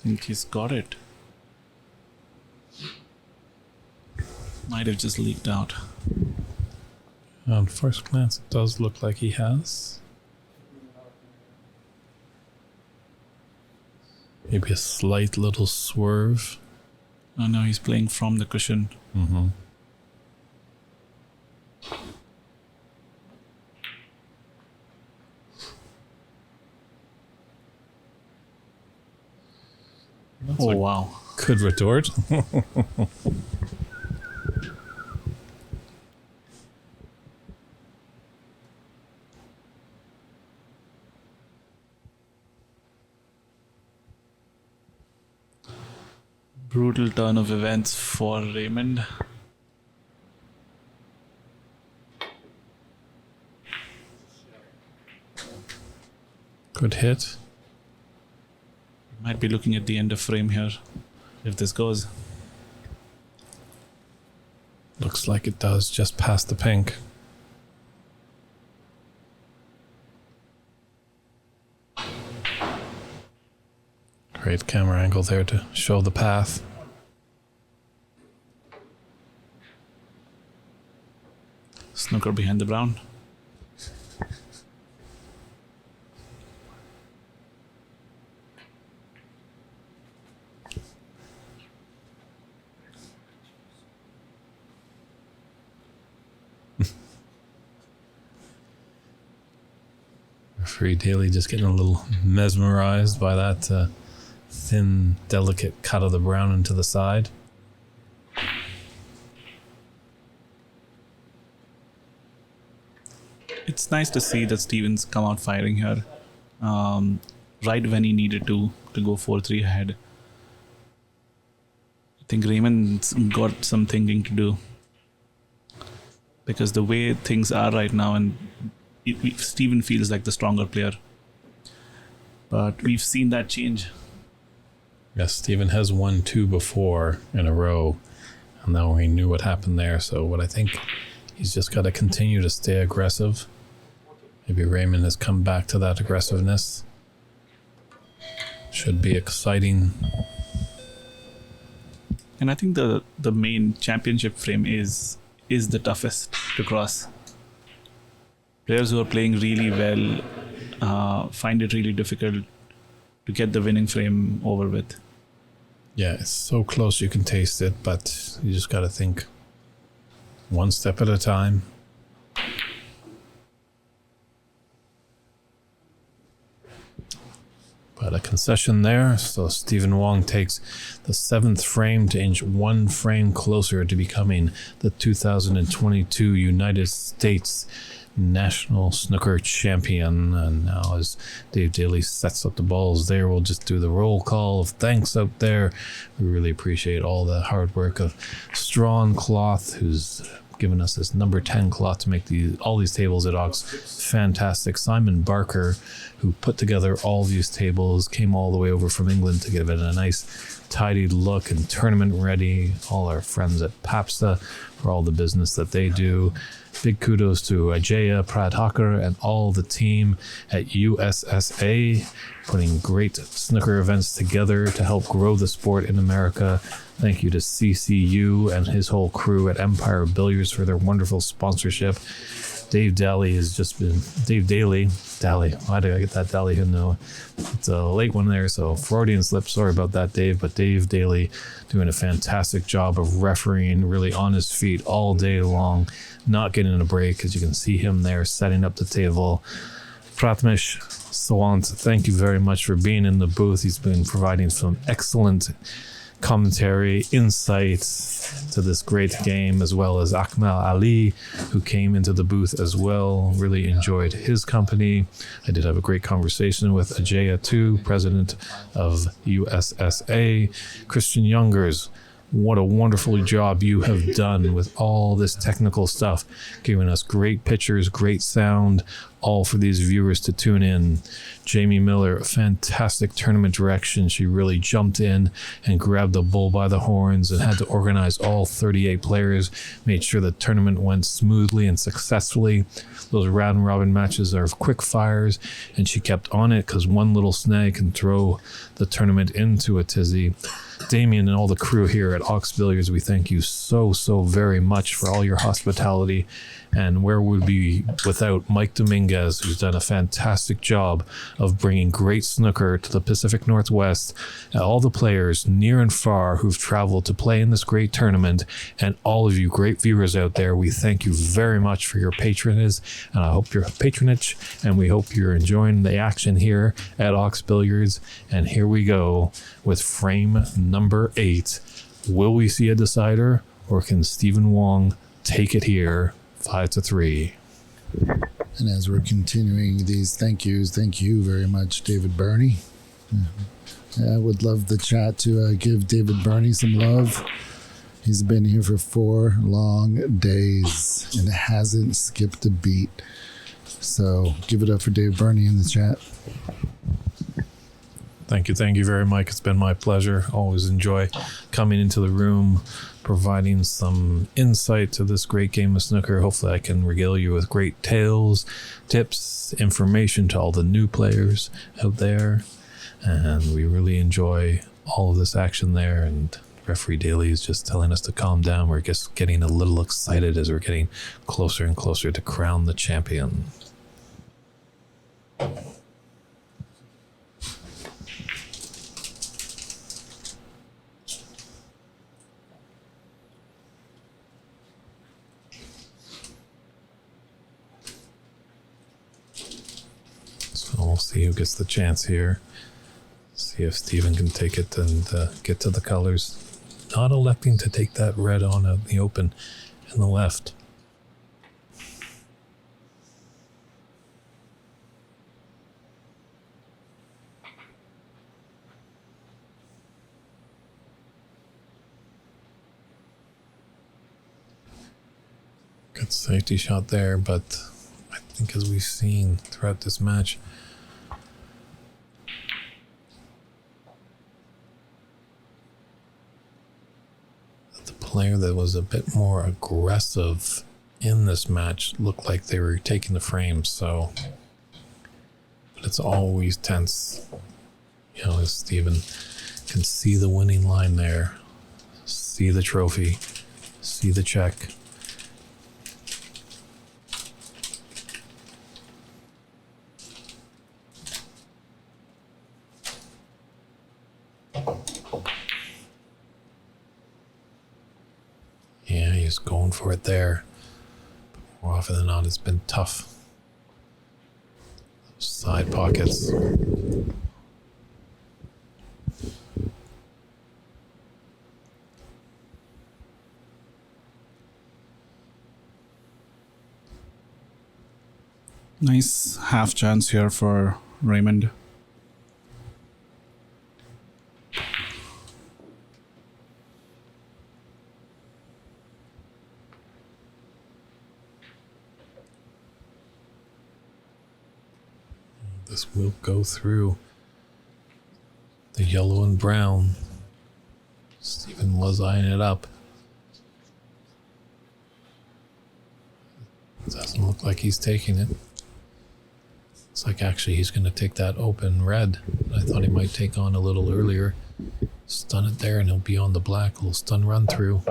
I think he's got it. Might have just leaked out. On first glance, it does look like he has. Maybe a slight little swerve. Oh no, he's playing from the cushion. Mm-hmm. Oh wow. Good retort. Brutal turn of events for Raymond. Good hit. Might be looking at the end of frame here if this goes. Looks like it does, just past the pink. Great camera angle there to show the path. Snooker behind the brown. Referee Daly just getting a little mesmerized by that thin, delicate cut of the brown into the side. It's nice to see that Stevens come out firing here, right when he needed to go 4-3 ahead. I think Raymond's got some thinking to do, because the way things are right now, and Steven feels like the stronger player, but we've seen that change. Yes, Steven has won 2 before in a row, and now he knew what happened there. So what I think he's just got to continue to stay aggressive. Maybe Raymond has come back to that aggressiveness. Should be exciting. And I think the main championship frame is the toughest to cross. Players who are playing really well find it really difficult to get the winning frame over with. Yeah, it's so close you can taste it, but you just got to think one step at a time. But a concession there, so Stephen Wong takes the 7th frame to inch 1 frame closer to becoming the 2022 United States National Snooker Champion. And now as Dave Daly sets up the balls there, we'll just do the roll call of thanks out there. We really appreciate all the hard work of Strawn Cloth, who's given us this number 10 cloth to make all these tables at Ox. Fantastic. Simon Barker, who put together all these tables, came all the way over from England to give it a nice tidy look and tournament ready. All our friends at Papsa for all the business that they do. Big kudos to Ajaya Pradhakar and all the team at USSA, putting great snooker events together to help grow the sport in America. Thank you to CCU and his whole crew at Empire Billiards for their wonderful sponsorship. Dave Daly has just been Daly. Why did I get that Daly? No, it's a late one there, so Freudian slip. Sorry about that, Dave. But Dave Daly doing a fantastic job of refereeing, really on his feet all day long, not getting a break, as you can see him there setting up the table. Pratmesh Sawant, thank you very much for being in the booth. He's been providing some excellent commentary, insights to this great game, as well as Akmal Ali, who came into the booth as well. Really enjoyed his company. I did have a great conversation with Ajaya too, president of USSA. Christian Youngers, what a wonderful job you have done with all this technical stuff, giving us great pictures, great sound, all for these viewers to tune in. Jamie Miller, fantastic tournament direction. She really jumped in and grabbed the bull by the horns and had to organize all 38 players, made sure the tournament went smoothly and successfully. Those round robin matches are quick fires, and she kept on it because one little snag can throw the tournament into a tizzy. Damien and all the crew here at Ox Billiards, we thank you so very much for all your hospitality. And where would we be without Mike Dominguez, who's done a fantastic job of bringing great snooker to the Pacific Northwest, and all the players near and far who've traveled to play in this great tournament, and all of you great viewers out there, we thank you very much for your patronage, and I hope your patronage, and we hope you're enjoying the action here at Ox Billiards. And here we go with frame number 8. Will we see a decider, or can Stephen Wong take it here 5-3? And as we're continuing these thank yous, thank you very much, David Burney. I would love the chat to give David Burney some love. He's been here for 4 long days and hasn't skipped a beat. So give it up for Dave Burney in the chat. Thank you very much. It's been my pleasure. Always enjoy coming into the room, providing some insight to this great game of snooker. Hopefully I can regale you with great tales, tips, information to all the new players out there. And we really enjoy all of this action there. And Referee Daly is just telling us to calm down. We're just getting a little excited as we're getting closer and closer to crown the champion. We'll see who gets the chance here. See if Steven can take it and get to the colors. Not electing to take that red on out in the open in the left. Good safety shot there, but I think as we've seen throughout this match, player that was a bit more aggressive in this match looked like they were taking the frames, so but it's always tense, you know, as Steven can see the winning line there, see the trophy, see the check. he's going for it there. But more often than not, it's been tough. Those side pockets. Nice half chance here for Raymond. This will go through the yellow and brown. Stephen was eyeing it up. Doesn't look like he's taking it. It's like actually he's going to take that open red. I thought he might take on a little earlier. Stun it there and he'll be on the black. A little stun run through.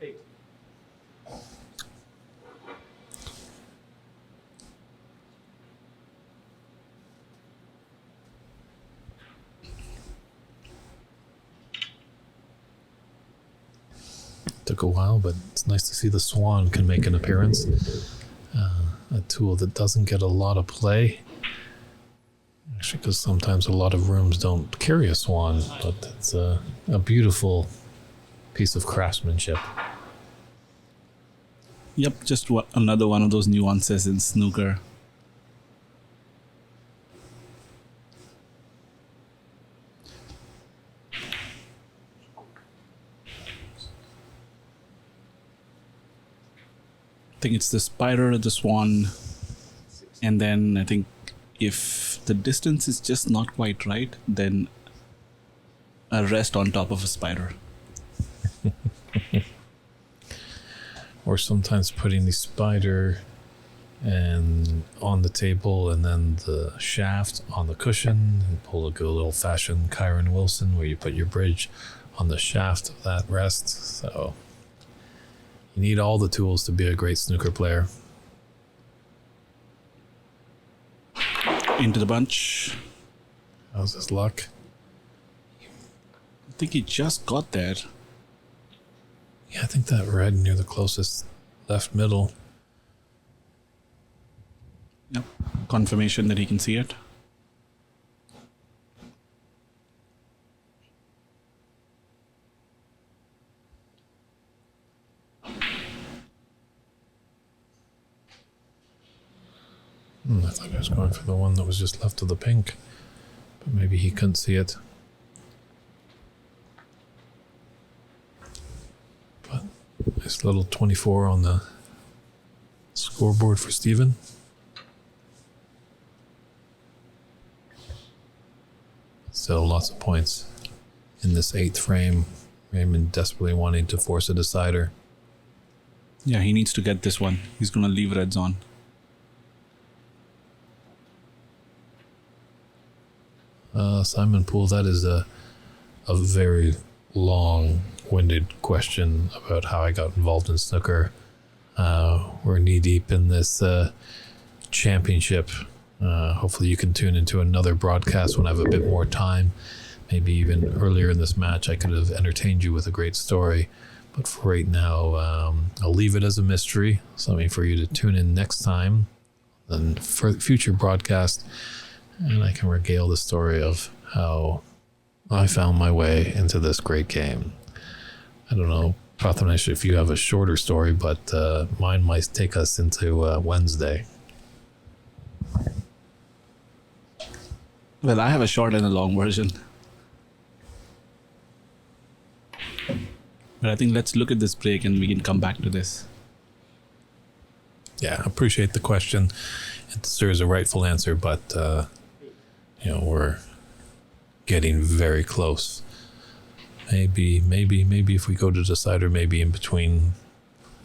Eight. Took a while, but it's nice to see the swan can make an appearance. A tool that doesn't get a lot of play. Actually, because sometimes a lot of rooms don't carry a swan, but it's a beautiful piece of craftsmanship. Yep, just another one of those nuances in snooker. I think it's the spider, the swan, and then I think if the distance is just not quite right, then a rest on top of a spider. Or sometimes putting the spider and on the table and then the shaft on the cushion and pull a good old-fashioned Kyron Wilson where you put your bridge on the shaft of that rest. So you need all the tools to be a great snooker player. Into the bunch. How's his luck? I think he just got there. Yeah, I think that red near the closest left middle. Yep. Confirmation that he can see it. I thought I was going for the one that was just left of the pink, but maybe he couldn't see it. But nice little 24 on the scoreboard for Stephen. Still lots of points in this 8th frame. Raymond desperately wanting to force a decider. Yeah, he needs to get this one. He's going to leave reds on. Simon Poole, that is a very long-winded question about how I got involved in snooker. We're knee-deep in this championship. Hopefully you can tune into another broadcast when I have a bit more time. Maybe even earlier in this match I could have entertained you with a great story. But for right now, I'll leave it as a mystery. Something for you to tune in next time. Then for future broadcast, and I can regale the story of how I found my way into this great game. I don't know, Prathamesh, if you have a shorter story, but mine might take us into Wednesday. Well, I have a short and a long version. But I think let's look at this break and we can come back to this. Yeah, I appreciate the question. It deserves a rightful answer, but we're getting very close. Maybe if we go to decider, maybe in between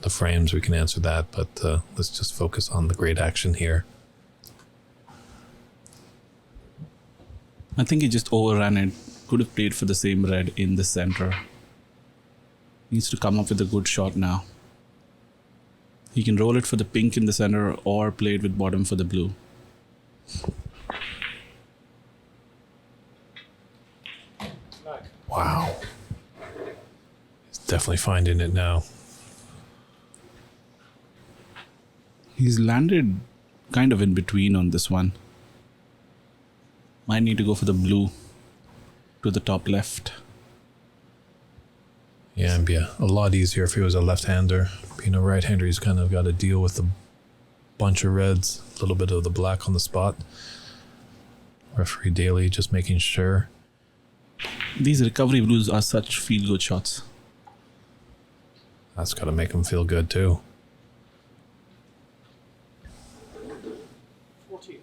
the frames we can answer that, but let's just focus on the great action here. I think he just overran it. Could have played for the same red in the center. Needs to come up with a good shot now. He can roll it for the pink in the center or play it with bottom for the blue. Wow. He's definitely finding it now. He's landed kind of in between on this one. Might need to go for the blue to the top left. Yeah, it'd be a lot easier if he was a left-hander. Being a right-hander, he's kind of got to deal with a bunch of reds, a little bit of the black on the spot. Referee Daly just making sure. These recovery blues are such feel-good shots. That's got to make him feel good too. 14.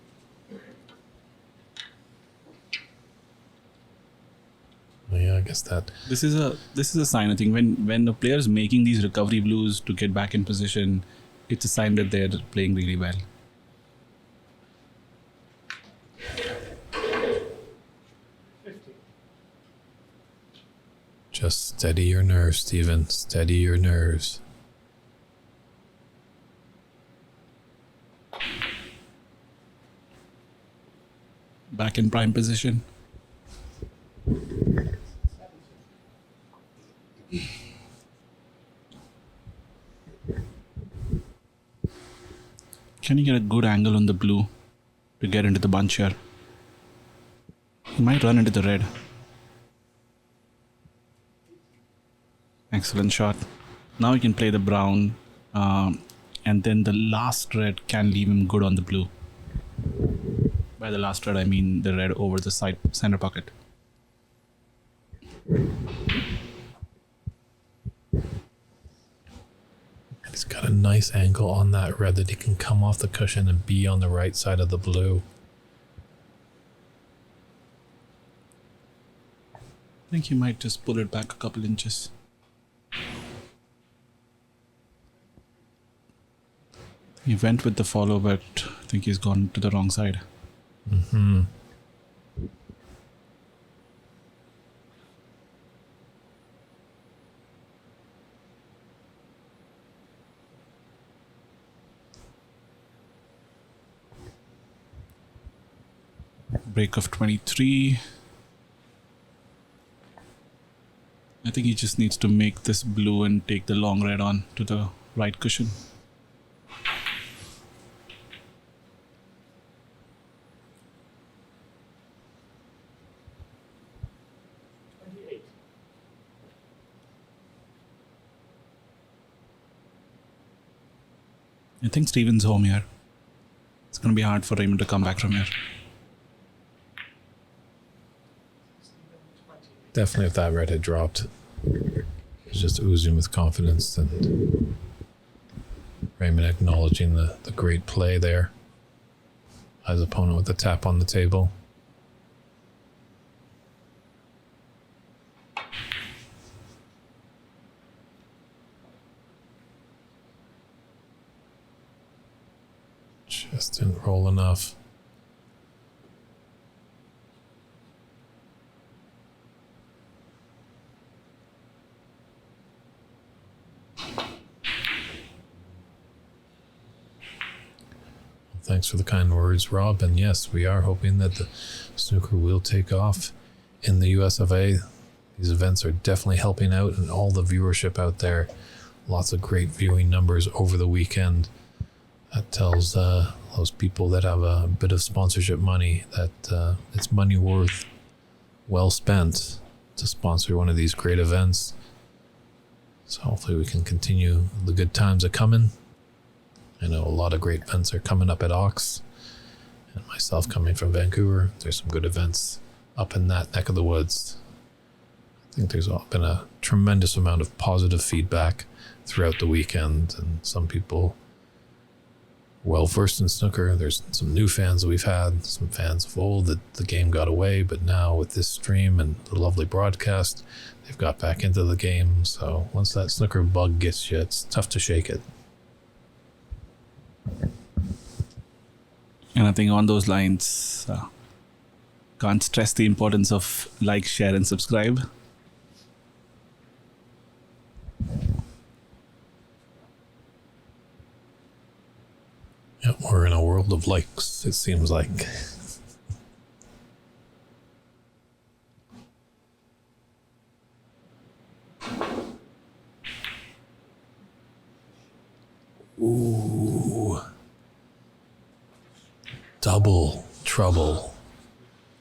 Yeah, I guess that. This is a sign. I think when the player is making these recovery blues to get back in position, it's a sign that they're playing really well. 50. Just steady your nerves, Stephen. Steady your nerves. Back in prime position. 70. Can you get a good angle on the blue to get into the bunch here? He might run into the red. Excellent shot. Now he can play the brown, and then the last red can leave him good on the blue. By the last red, I mean the red over the side center pocket. He's got a nice angle on that red that he can come off the cushion and be on the right side of the blue. I think he might just pull it back a couple inches. He went with the follow, but I think he's gone to the wrong side. Mm-hmm. Break of 23. I think he just needs to make this blue and take the long red on to the right cushion. I think Steven's home here. It's going to be hard for Raymond to come back from here. Definitely if that red had dropped. He's just oozing with confidence, and Raymond acknowledging the great play there. His opponent with the tap on the table. Just didn't roll enough. Thanks for the kind words, Rob. And yes, we are hoping that the snooker will take off in the US of A. These events are definitely helping out, and all the viewership out there. Lots of great viewing numbers over the weekend. That tells those people that have a bit of sponsorship money that it's money well spent to sponsor one of these great events. So hopefully we can continue. The good times are coming. I know a lot of great events are coming up at Ox, and myself coming from Vancouver, there's some good events up in that neck of the woods. I think there's been a tremendous amount of positive feedback throughout the weekend, and some people well versed in snooker. There's some new fans that we've had, some fans of old that the game got away, but now with this stream and the lovely broadcast, they've got back into the game. So once that snooker bug gets you, it's tough to shake it. And I think on those lines, can't stress the importance of like, share, and subscribe. Yep, we're in a world of likes, it seems like. Ooh. Double trouble.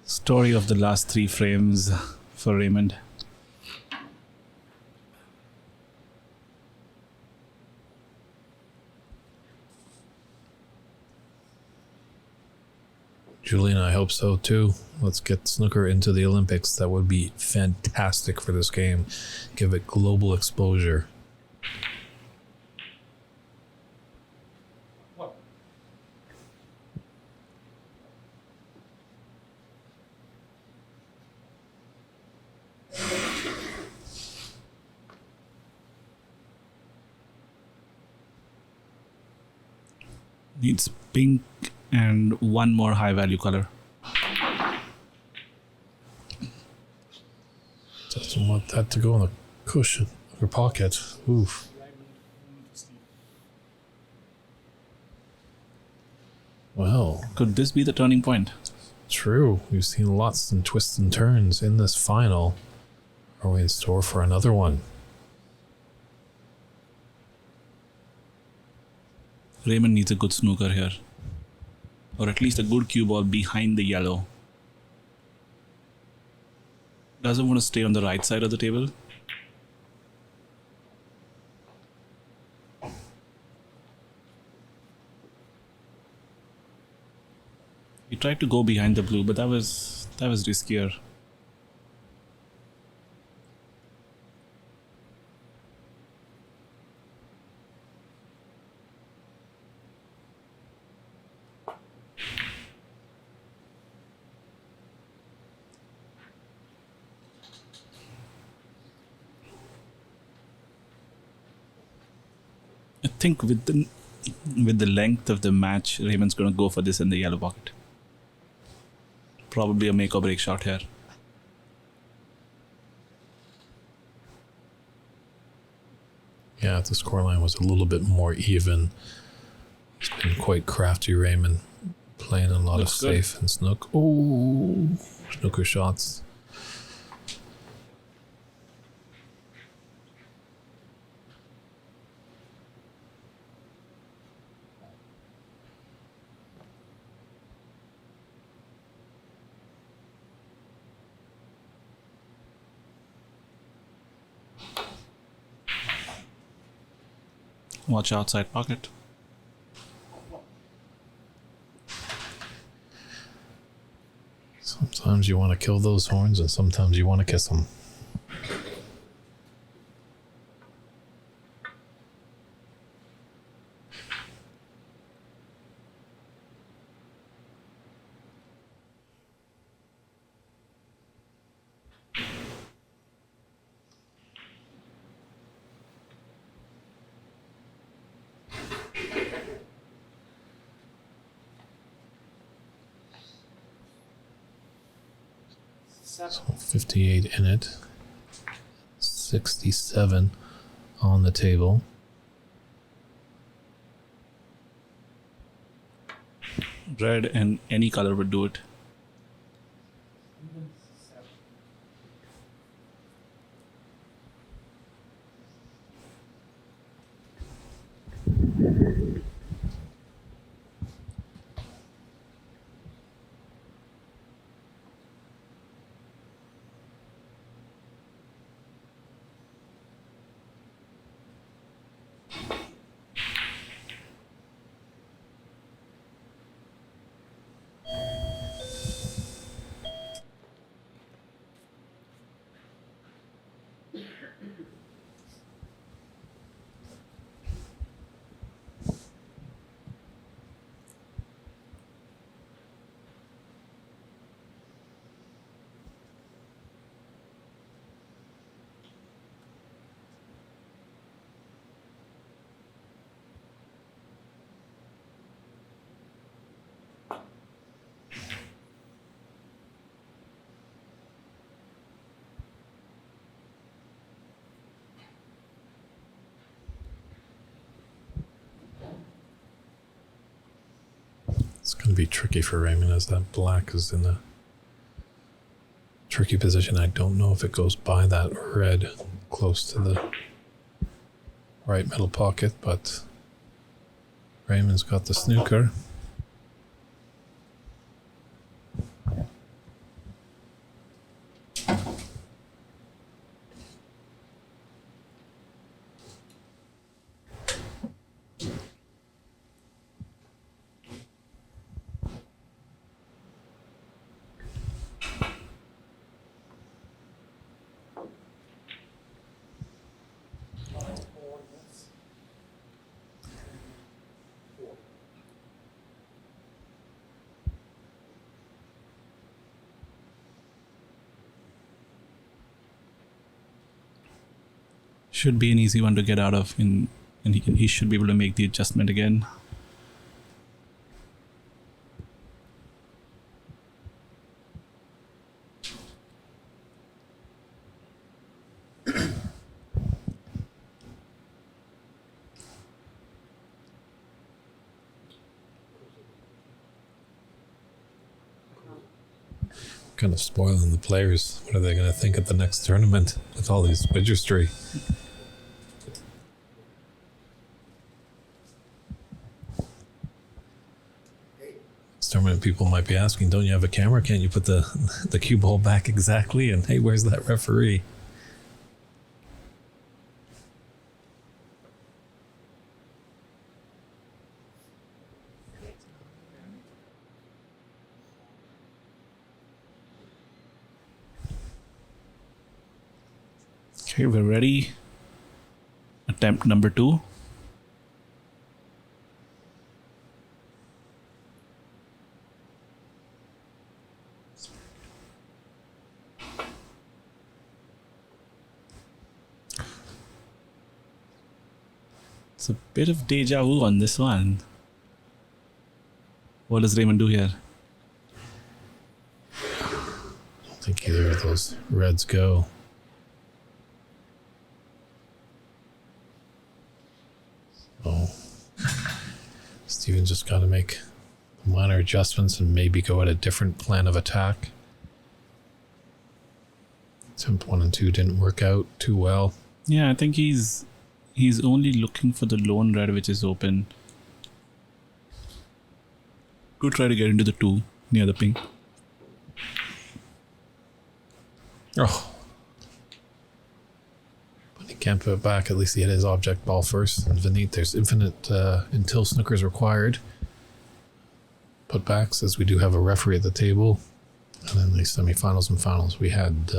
Story of the last 3 frames for Raymond. Julian, I hope so too. Let's get snooker into the Olympics. That would be fantastic for this game. Give it global exposure. What? Needs pink and one more high value color. Doesn't want that to go in the cushion or pocket. Oof. Well, Could this be the turning point? true. We've seen lots and twists and turns in this final. Are we in store for another one? Raymond needs a good snooker here. Or at least a good cue ball behind the yellow. Doesn't want to stay on the right side of the table. He tried to go behind the blue, but that was riskier. I think with the length of the match, Raymond's gonna go for this in the yellow pocket. Probably a make or break shot here. Yeah, if the scoreline was a little bit more even. It's been quite crafty, Raymond. Playing a lot Looks of good. safe and snook. Oh, snooker shots. Watch outside pocket. Sometimes you want to kill those horns and sometimes you want to kiss them. Seven. So 58 in it. 67 on the table. Red and any color would do it. Even seven. be tricky for Raymond as that black is in a tricky position. I don't know if it goes by that red close to the right middle pocket, but Raymond's got the snooker. Should be an easy one to get out of, and he should be able to make the adjustment again. Kind of spoiling the players. What are they going to think at the next tournament with all these registry? Next tournament, people might be asking, don't you have a camera? Can't you put the cue ball back exactly? And hey, where's that referee? Okay, we're ready. Attempt number 2. It's a bit of deja vu on this one. What does Raymond do here? I don't think either of those reds go. Oh, Steven just got to make minor adjustments and maybe go at a different plan of attack. Attempt 1 and 2 didn't work out too well. Yeah, I think he's only looking for the lone red which is open. Go try to get into the 2 near the pink. Oh. But he can't put it back. At least he hit his object ball first. And Vineet, there's infinite until snookers required. Putbacks, as we do have a referee at the table. And then the semifinals and finals, we had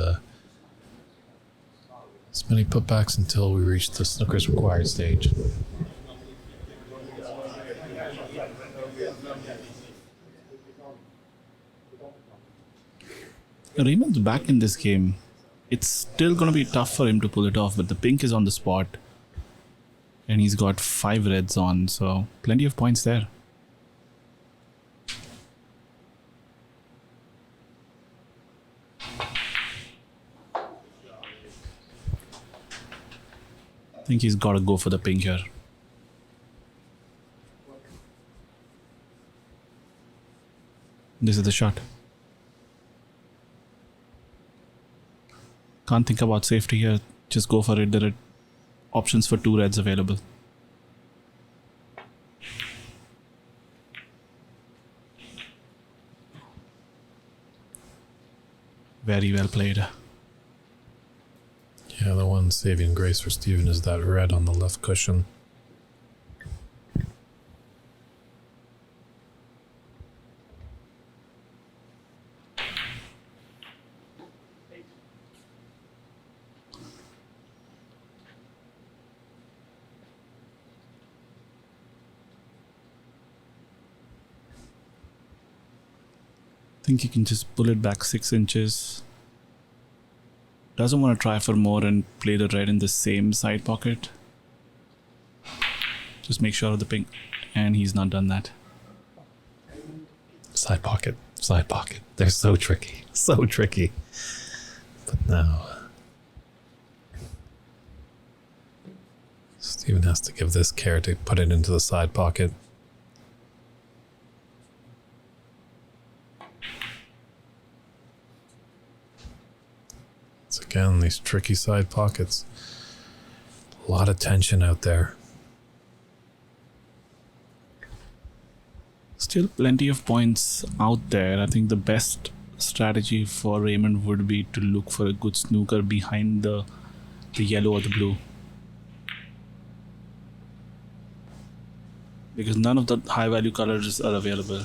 as many putbacks until we reached the snookers required stage. Raymond's back in this game. It's still going to be tough for him to pull it off, but the pink is on the spot. And he's got 5 reds on, so plenty of points there. I think he's got to go for the pink here. This is the shot. Can't think about safety here. Just go for it. There are options for 2 reds available. Very well played. Yeah, the one saving grace for Steven is that red on the left cushion. I think he can just pull it back 6 inches. Doesn't want to try for more and play the red in the same side pocket. Just make sure of the pink. And he's not done that. Side pocket, side pocket. They're so tricky, so tricky. But now, Steven has to give this care to put it into the side pocket. Again, these tricky side pockets. A lot of tension out there. Still plenty of points out there. I think the best strategy for Raymond would be to look for a good snooker behind the yellow or the blue. Because none of the high value colors are available.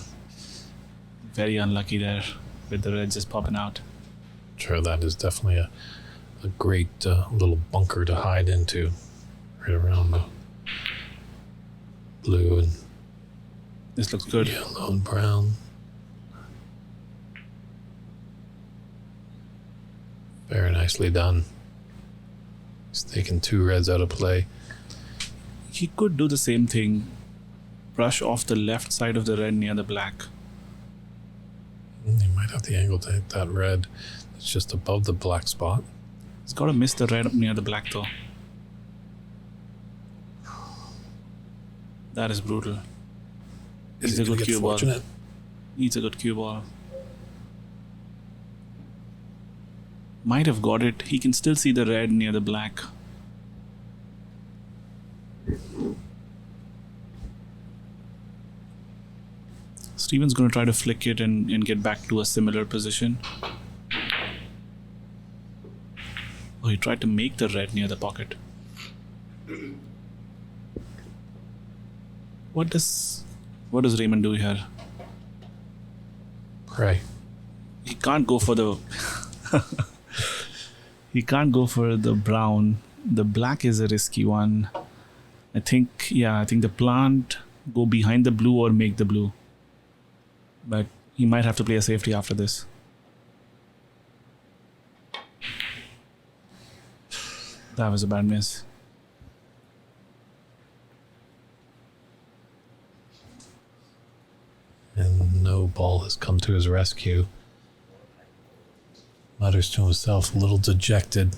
Very unlucky there with the red just popping out. Sure, that is definitely a great little bunker to hide into. Right around the blue and This looks good. yellow and brown. Very nicely done. He's taking 2 reds out of play. He could do the same thing. Brush off the left side of the red near the black. He might have the angle to hit that red. It's just above the black spot. He's got to miss the red up near the black though. That is brutal. Is He's a he gonna good get cue ball. fortunate? Needs a good cue ball. Might have got it. He can still see the red near the black. Steven's going to try to flick it and get back to a similar position. Oh, he tried to make the red near the pocket. What does Raymond do here? Pray. He can't go for the he can't go for the brown. The black is a risky one. I think the plant go behind the blue or make the blue. But he might have to play a safety after this. That was a bad miss. And no ball has come to his rescue. Mutters to himself, a little dejected.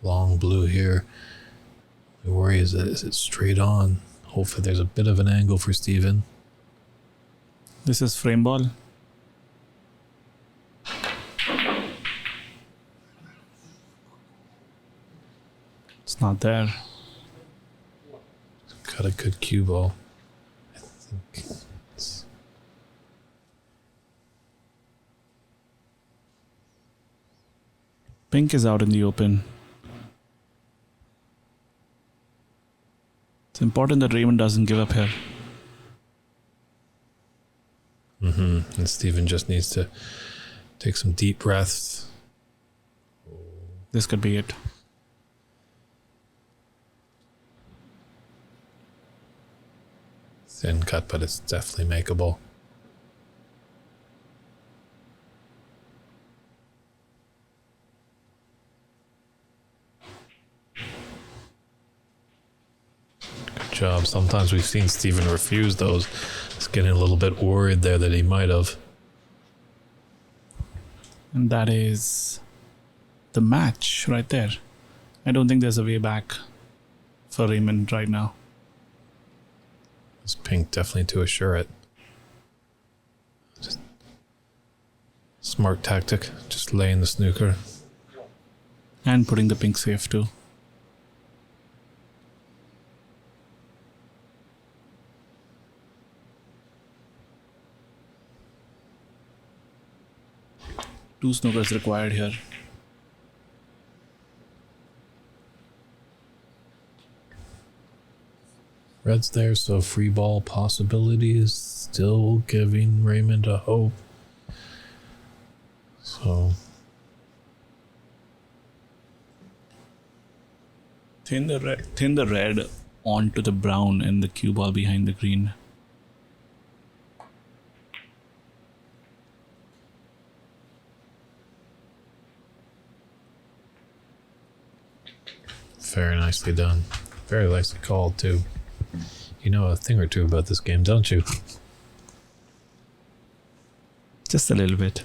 Long blue here. The worry is it straight on? Hopefully there's a bit of an angle for Steven. This is frame ball. It's not there. Got a good cue ball. I think it's... Pink is out in the open. It's important that Raymond doesn't give up here. And Steven just needs to take some deep breaths. This could be it. Thin cut, but it's definitely makeable. Good job. Sometimes we've seen Steven refuse those. It's getting a little bit worried there that he might have. And that is the match right there. I don't think there's a way back for Raymond right now. It's pink definitely to assure it. Just smart tactic. Just laying the snooker. And putting the pink safe too. Two snookers required here. Red's there, so free ball possibilities. Still giving Raymond a hope. So Thin the red onto the brown and the cue ball behind the green. very nicely done. Very nicely called too. You know a thing or two about this game, don't you? Just a little bit.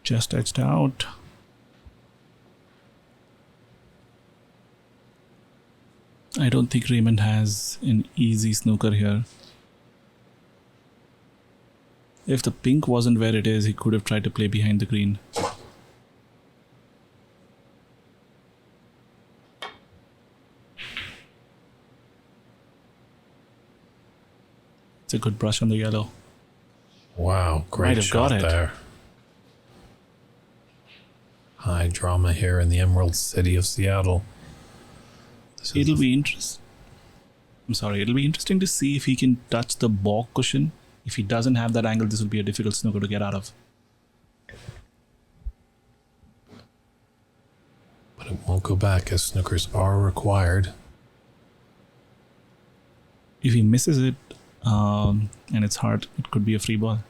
Just edged out. I don't think Raymond has an easy snooker here. If the pink wasn't where it is, he could have tried to play behind the green. It's a good brush on the yellow. Wow, Might great have shot got it. there. High drama here in the Emerald City of Seattle. It'll be interesting. It'll be interesting to see if he can touch the balk cushion. If he doesn't have that angle, this will be a difficult snooker to get out of. But it won't go back as snookers are required. If he misses it, and it's hard, it could be a free ball.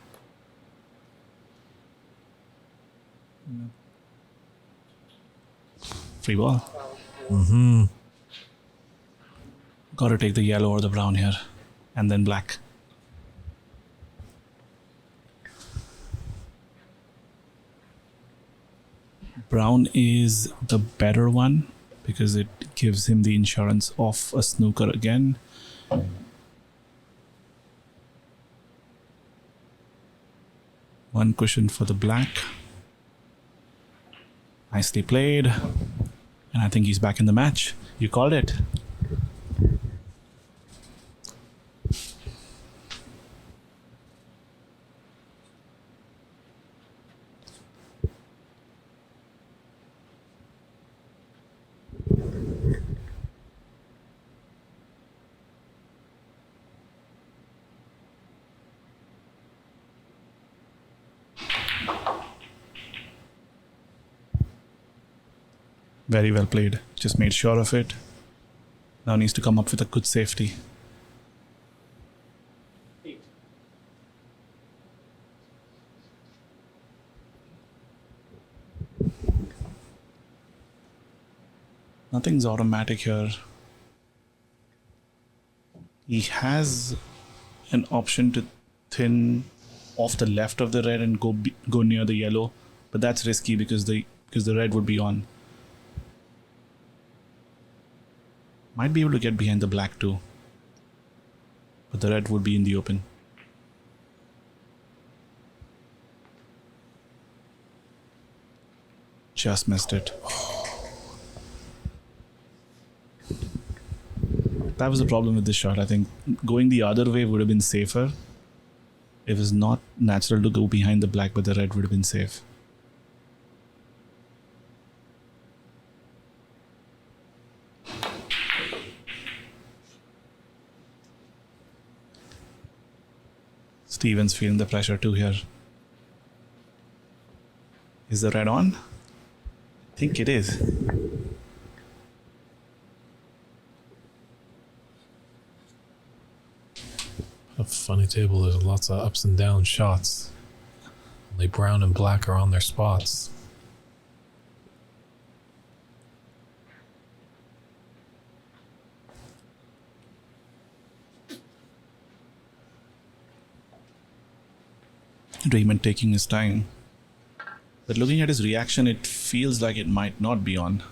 Free ball. Mm-hmm. Got to take the yellow or the brown here, and then black. Brown is the better one because it gives him the insurance of a snooker again. One cushion for the black. Nicely played. And I think he's back in the match. You called it. Very well played. Just made sure of it. Now needs to come up with a good safety. 8. Nothing's automatic here. He has an option to thin off the left of the red and go near the yellow, but that's risky because the red would be on. Might be able to get behind the black too, but the red would be in the open. Just missed it. That was the problem with this shot. I think going the other way would have been safer. It was not natural to go behind the black, but the red would have been safe. Steven's feeling the pressure too here. Is the red on? I think it is. A funny table, there's lots of ups and down shots. Only brown and black are on their spots. Raymond taking his time. But looking at his reaction, it feels like it might not be on.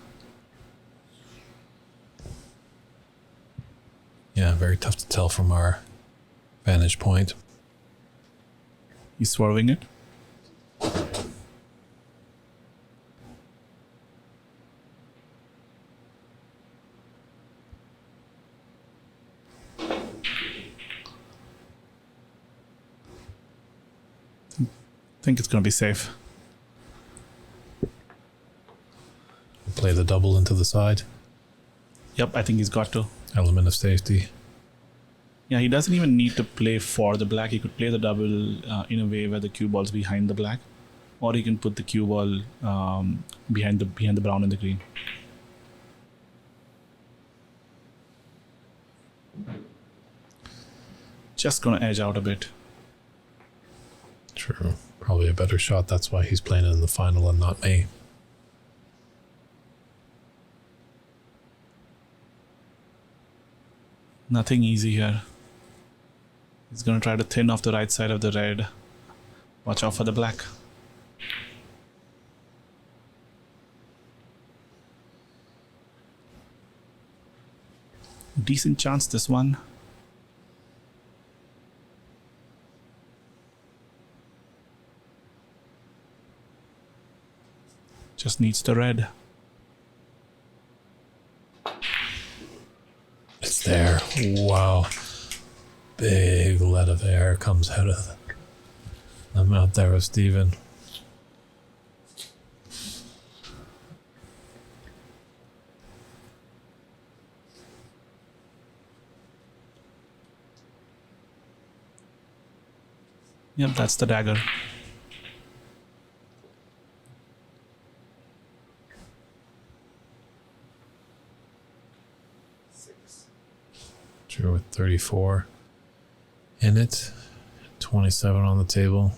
Yeah, very tough to tell from our vantage point. He's swerving it. Think it's going to be safe. Play the double into the side. Yep, I think he's got to. Element of safety. Yeah, he doesn't even need to play for the black. He could play the double in a way where the cue ball's behind the black, or he can put the cue ball behind the brown and the green. Just gonna edge out a bit. True. Probably a better shot. That's why he's playing it in the final and not me. Nothing easy here. He's gonna try to thin off the right side of the red. Watch out for the black. Decent chance this one. Just needs the red. It's there. Wow. Big let of air comes out of the mouth there of Steven. Yep, that's the dagger. Drew with 34 in it. 27 on the table.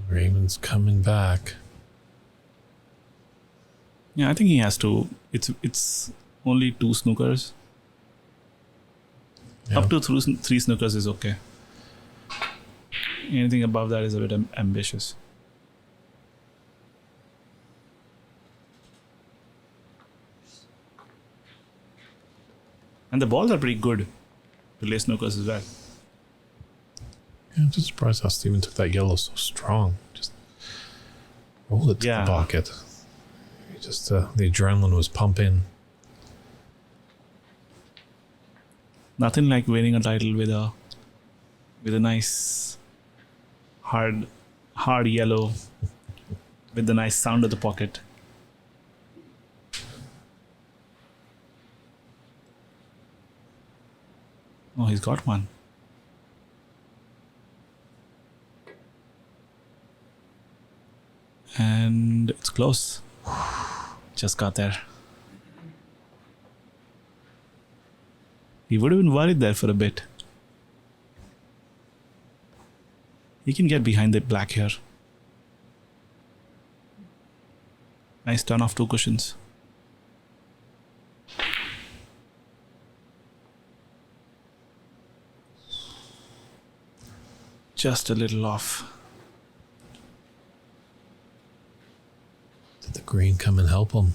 Raymond's coming back. Yeah, I think he has to. It's only 2 snookers. Yeah. Up to 3 snookers is okay. Anything above that is a bit ambitious. And the balls are pretty good to lay snookers as well. Yeah, I'm just surprised how Steven took that yellow so strong. Just rolled it to the pocket. He just the adrenaline was pumping. Nothing like winning a title with a nice hard yellow with the nice sound of the pocket. Oh, he's got one. And it's close. Just got there. He would have been worried there for a bit. He can get behind the black here. Nice turn off 2 cushions. Just a little off. Did the green come and help him?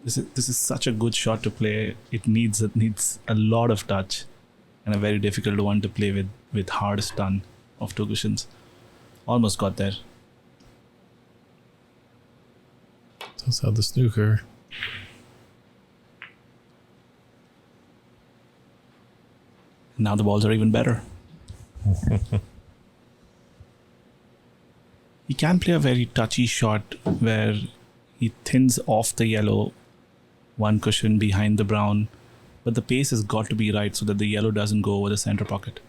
This is such a good shot to play. It needs a lot of touch, and a very difficult one to play with hard stun of 2 cushions. Almost got there. That's how the snooker. Now the balls are even better. He can play a very touchy shot where he thins off the yellow 1 cushion behind the brown, but the pace has got to be right so that the yellow doesn't go over the center pocket.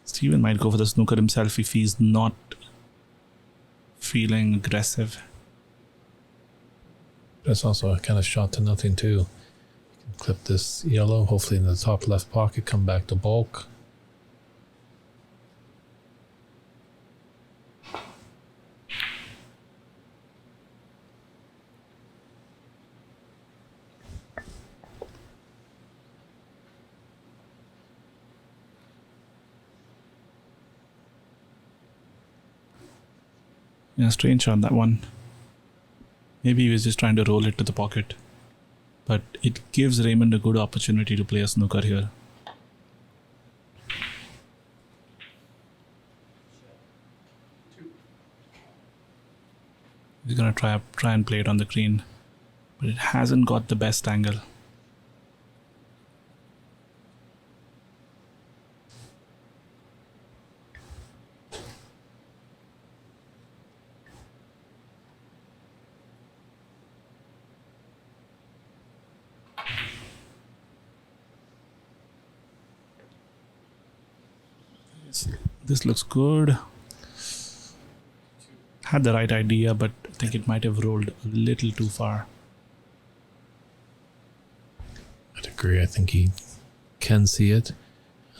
Steven might go for the snooker himself if he's not feeling aggressive. That's also a kind of shot to nothing too. You can clip this yellow, hopefully in the top left pocket, come back to bulk. Yeah, strange shot, that one. Maybe he was just trying to roll it to the pocket. But it gives Raymond a good opportunity to play a snooker here. He's gonna try and play it on the green, but it hasn't got the best angle. This looks good. Had the right idea, but think it might have rolled a little too far. I'd agree. I think he can see it.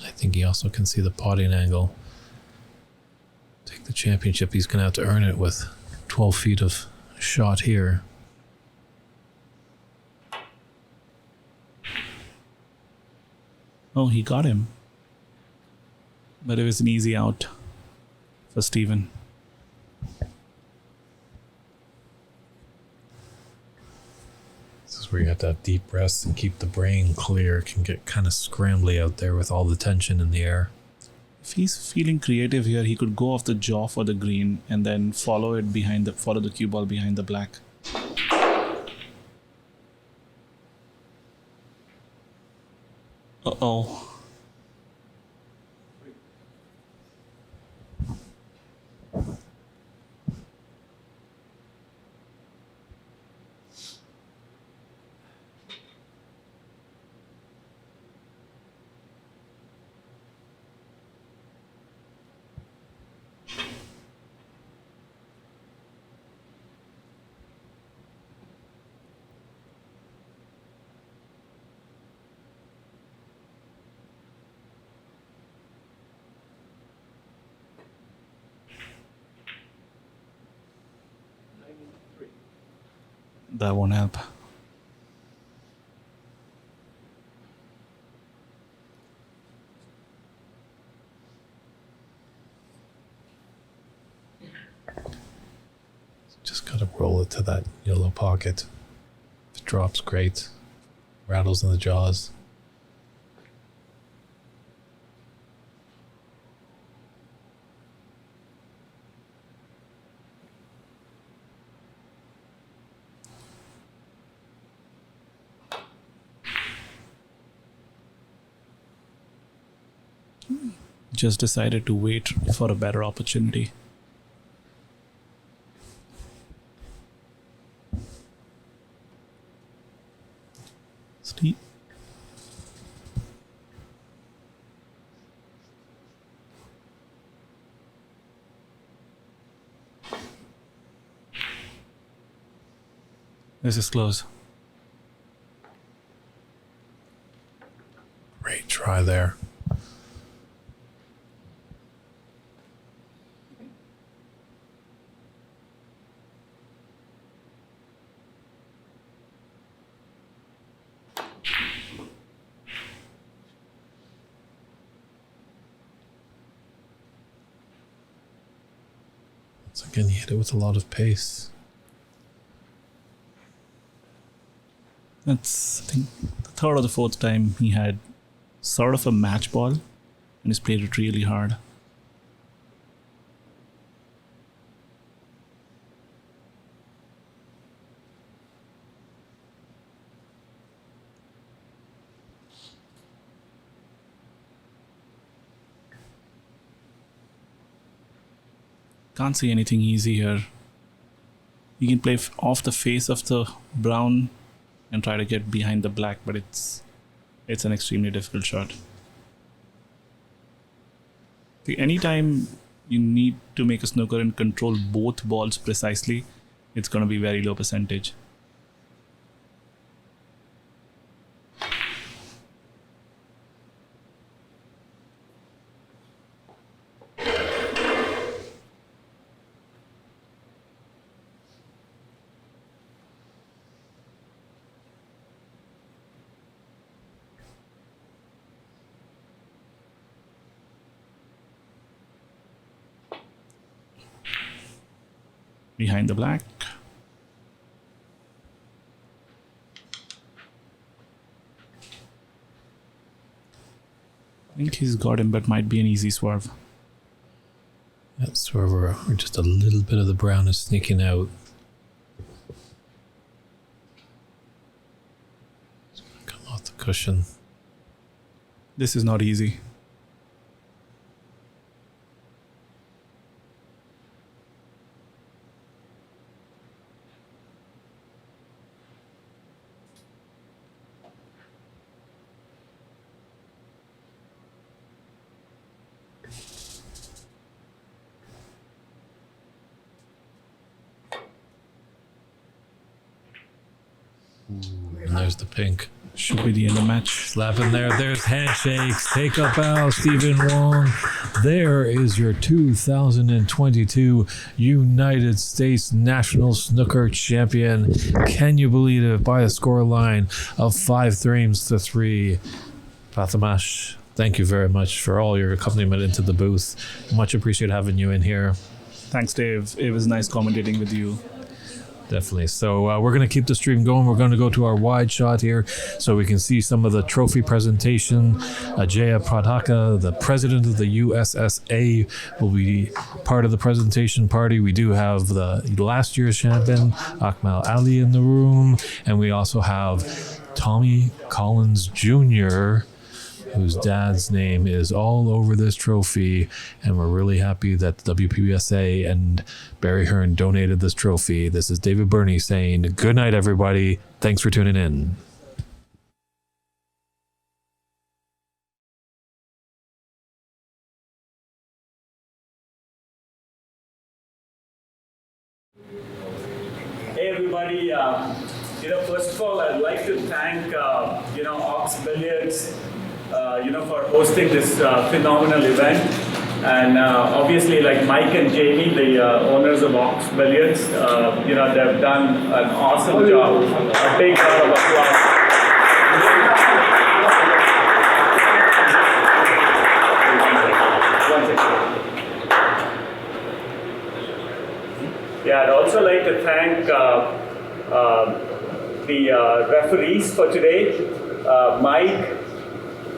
I think he also can see the potting angle. Take the championship, he's going to have to earn it with 12 feet of shot here. Oh, he got him. But it was an easy out for Steven. This is where you have to have deep breaths and keep the brain clear. It can get kind of scrambly out there with all the tension in the air. If he's feeling creative here, he could go off the jaw for the green and then follow the cue ball behind the black. Uh-oh. That won't help. Just gotta roll it to that yellow pocket. If it drops, great. Rattles in the jaws. Just decided to wait for a better opportunity. Steve. This is close. Great try there. Once again, he hit it with a lot of pace. That's, I think, the third or the fourth time he had sort of a match ball and he's played it really hard. Can't see anything easy here. You can play off the face of the brown and try to get behind the black, but it's an extremely difficult shot. Anytime you need to make a snooker and control both balls precisely, it's going to be very low percentage. Behind the black. I think he's got him, but might be an easy swerve. That's where we're just a little bit of the brown is sneaking out. It's gonna come off the cushion. This is not easy. there's the pink. Should be the end of the match. Slap in there. There's handshakes. Take a bow, Stephen Wong. There is your 2022 United States National Snooker Champion. Can you believe it? By a score line of 5-3. Pathamash, thank you very much for all your accompaniment into the booth. Much appreciate having you in here. Thanks, Dave. It was nice commentating with you. Definitely. So we're going to keep the stream going. We're going to go to our wide shot here so we can see some of the trophy presentation. Ajaya Pradhaka, the president of the USSA, will be part of the presentation party. We do have the last year's champion, Akmal Ali, in the room. And we also have Tommy Collins Jr., whose dad's name is all over this trophy, and we're really happy that the WPBSA and Barry Hearn donated this trophy. This is David Burney saying good night, everybody. Thanks for tuning in. Hey everybody, first of all, I'd like to thank, Ox Billiards, for hosting this phenomenal event. And obviously, like Mike and Jamie, the owners of Ox Billiards, they've done an awesome job. A big round of applause. Yeah, I'd also like to thank the referees for today,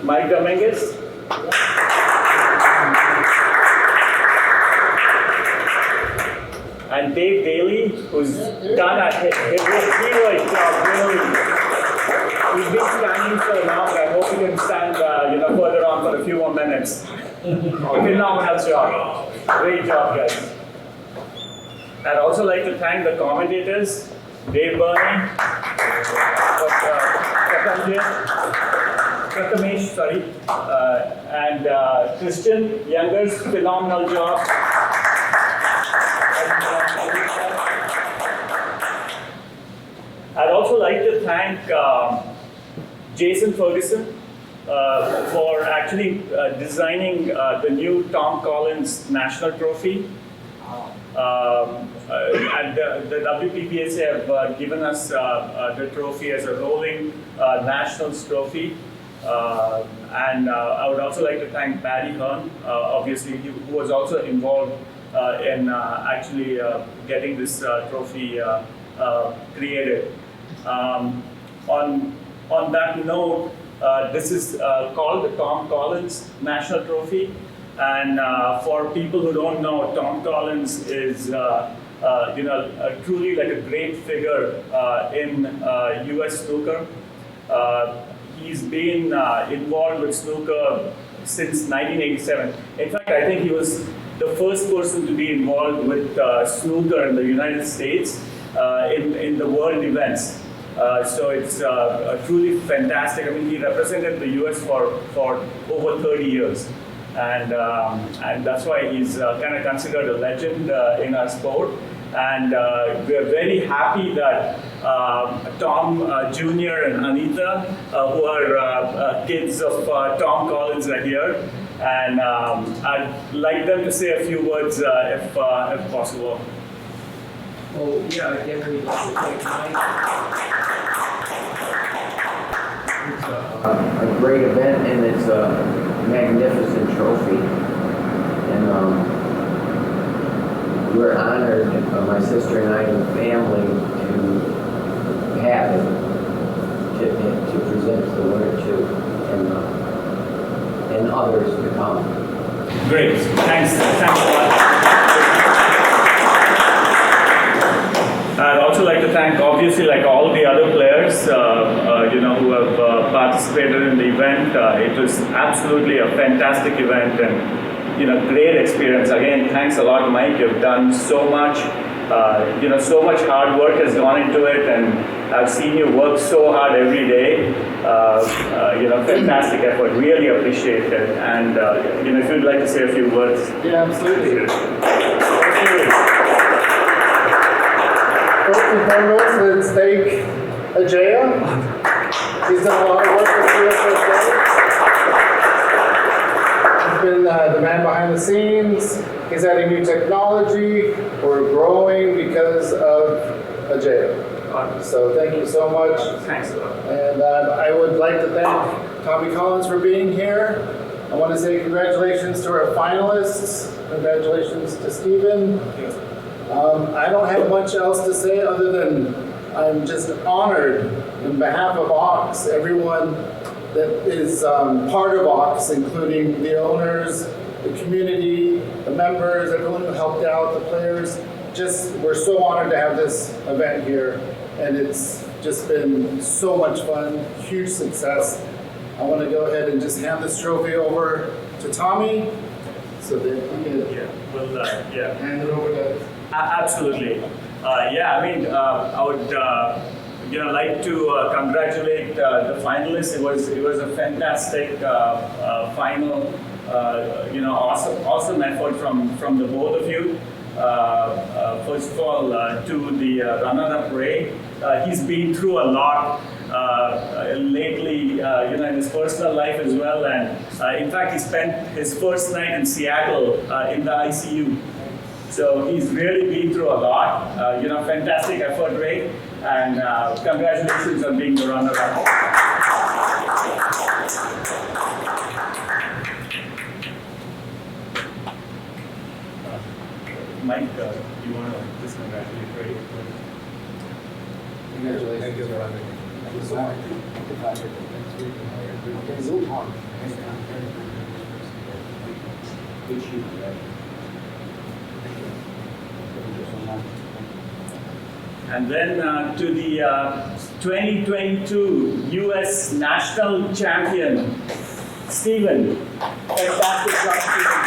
Mike Dominguez, and Dave Daly, who's done a heroic job, really. He's been standing so long, I hope he can stand further on for a few more minutes. Phenomenal job. Great job, guys. I'd also like to thank the commentators, Dave Burney, Prathamesh, and Christian Younger's phenomenal job. I'd also like to thank Jason Ferguson for actually designing the new Tom Collins National Trophy. And the WPBSA have given us the trophy as a rolling Nationals trophy. And I would also like to thank Barry Hearn, obviously, who was also involved in actually getting this trophy created. On that note, this is called the Tom Collins National Trophy. And for people who don't know, Tom Collins is truly like a great figure in U.S. snooker. He's been involved with snooker since 1987. In fact, I think he was the first person to be involved with snooker in the United States in the world events. So it's truly fantastic. I mean, he represented the U.S. for over 30 years. And that's why he's kind of considered a legend in our sport. And we're very happy that Tom Jr. and Anita, who are kids of Tom Collins, are here. And I'd like them to say a few words if possible. Oh, yeah, again, we'd like to thank Mike. It's a great event, and it's a magnificent trophy, and we're honored, my sister and I and the family, to have it, to present to the winner too, and others to come. Great, thanks a lot. I'd also like to thank, obviously, like all the other players, who have participated in the event. It was absolutely a fantastic event and, great experience. Again, thanks a lot, Mike. You've done so much. So much hard work has gone into it, and I've seen you work so hard every day. Fantastic effort. Really appreciate it. And, if you'd like to say a few words. Yeah, absolutely. First and foremost, let's thank Ajaya He's done a lot of work with CFSA. He's been the man behind the scenes. He's adding new technology. We're growing because of Ajay. So thank you so much. Thanks a lot. And I would like to thank Tommy Collins for being here. I want to say congratulations to our finalists. Congratulations to Stephen. I don't have much else to say other than I'm just honored on behalf of Ox, everyone that is part of Ox, including the owners, the community, the members, everyone who helped out, the players. Just, we're so honored to have this event here, and it's just been so much fun, huge success. I want to go ahead and just hand this trophy over to Tommy, so that he can hand it over to. Absolutely. I would like to congratulate the finalists. It was a fantastic final. Awesome effort from the both of you. First of all, to the runner-up Ray, he's been through a lot lately, in his personal life as well. And in fact, he spent his first night in Seattle in the ICU. So he's really been through a lot. Fantastic effort, Ray, and congratulations on being the runner-up. Mike, you want to just congratulate Ray? Congratulations. Thank you for having me. Thank you so much. Good shoot, right? And then to the 2022 U.S. National Champion, Stephen. Fantastic job, Stephen.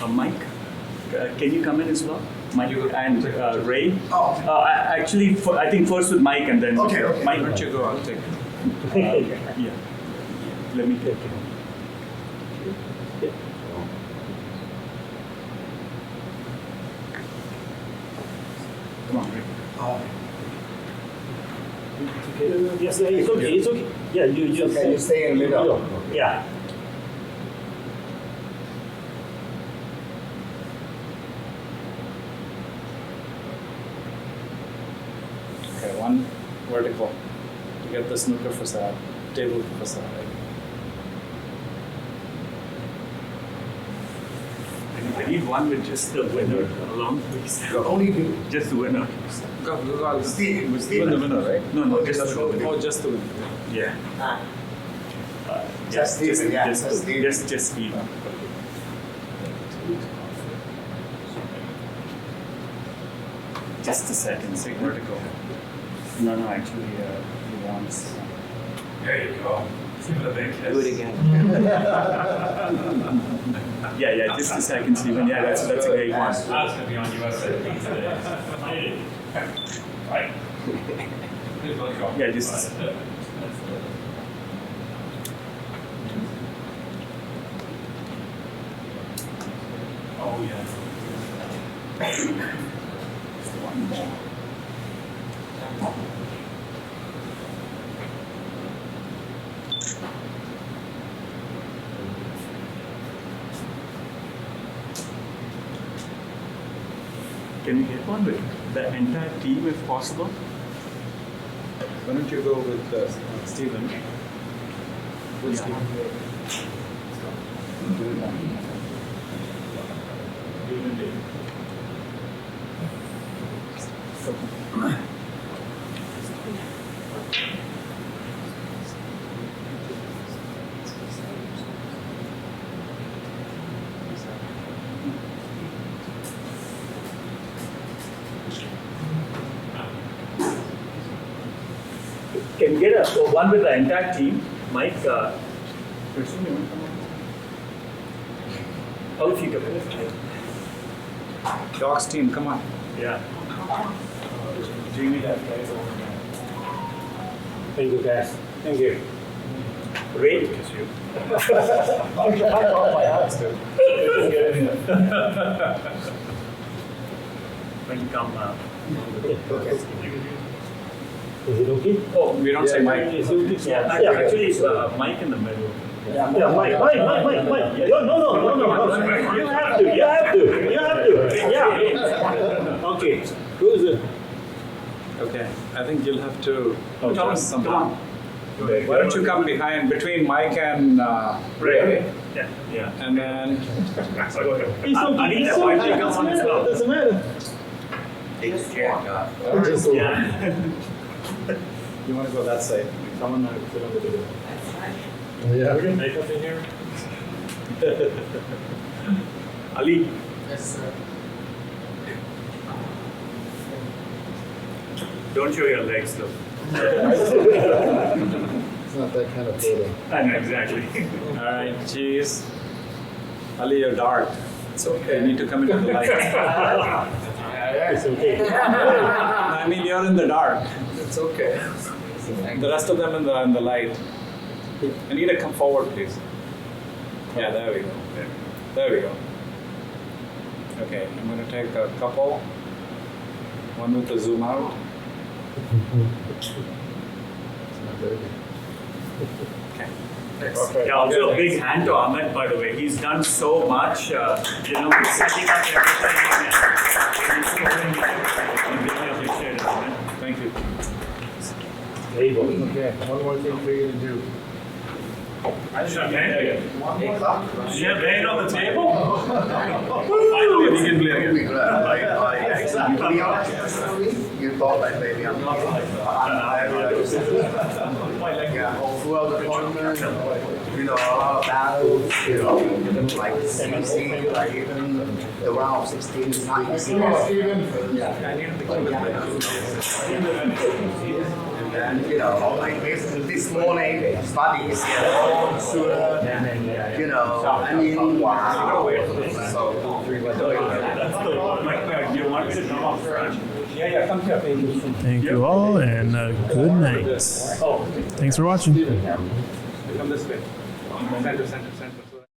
Mike, can you come in as well? Mike and Ray. I think first with Mike and then Okay. Mike. Why don't you go? I'll take it. Yeah. Let me take it. Come on, Ray. Yes, it's okay. It's okay. Yeah, you just Okay, you stay in the middle. Yeah. Okay, one vertical to get the snooker facade, table facade. I need one with just the winner along, please. Only you. Just the winner. Go. Steve. Even the winner, right? No, just the winner. Oh, just the winner. Yeah. Just Steven, yeah, just Steven. Just Steven. Just a second, say vertical. No, actually, he wants. There you go. Give it a big kiss. Do it again. Yeah, just a second, Stephen. Yeah, that's a great one. That's going to be on USA today. Right? Please let go. Yeah, just. Oh, yeah. One more. Can we get one with the entire team if possible? Why don't you go with Stephen? With can get a one with the entire team. Mike, Christian, you want to come on? Oh, if you come. Dogs team, come on. Yeah. Jamie, that guy. Thank you, guys. Thank you. Great. Kiss you. When you come Is it okay? Oh, We don't say Mike. Is it okay? yeah, actually, it's Mike in the middle. Yeah, Mike. No. You have to. Yeah. Okay. Who's it? Okay, I think you'll have to Okay. tell us something. Come on. Why don't you come behind between Mike and Ray, Yeah. and then It's okay. Anita, why don't you come on as well? Doesn't matter. Take the chair, God. Yeah. you want to go that side. Come on, sit on the table. Yeah. We can make up in here. Ali. Yes, sir. Don't show your legs though. It's not that kind of photo. I know, exactly. All right, cheese. Ali, you're dark. It's You okay. need to come into the light. It's okay. I mean, you're in the dark. It's okay. The rest of them in the light. Anita, come forward, please. Yeah, there we go. There we go. Okay, I'm going to take a couple. One with the zoom out. It's not very good. Okay. Yeah, also a big hand to Ahmed, by the way. He's done so much, setting up everything. He's scoring. I'm really appreciate it, Ahmed. Thank you. Table. Okay, one more thing for you to do. Champagne? Champagne on the table? Finally, we can play again. To be honest, you thought that maybe I'm not. Throughout the tournament, a lot of battles, like CC, like even the round of 16 is not easy. And like this morning, studies, sooner, I mean, so. Do you want me to come up front? Yeah, come here. Thank you all, and good night. Thanks for watching. Come this way. Center.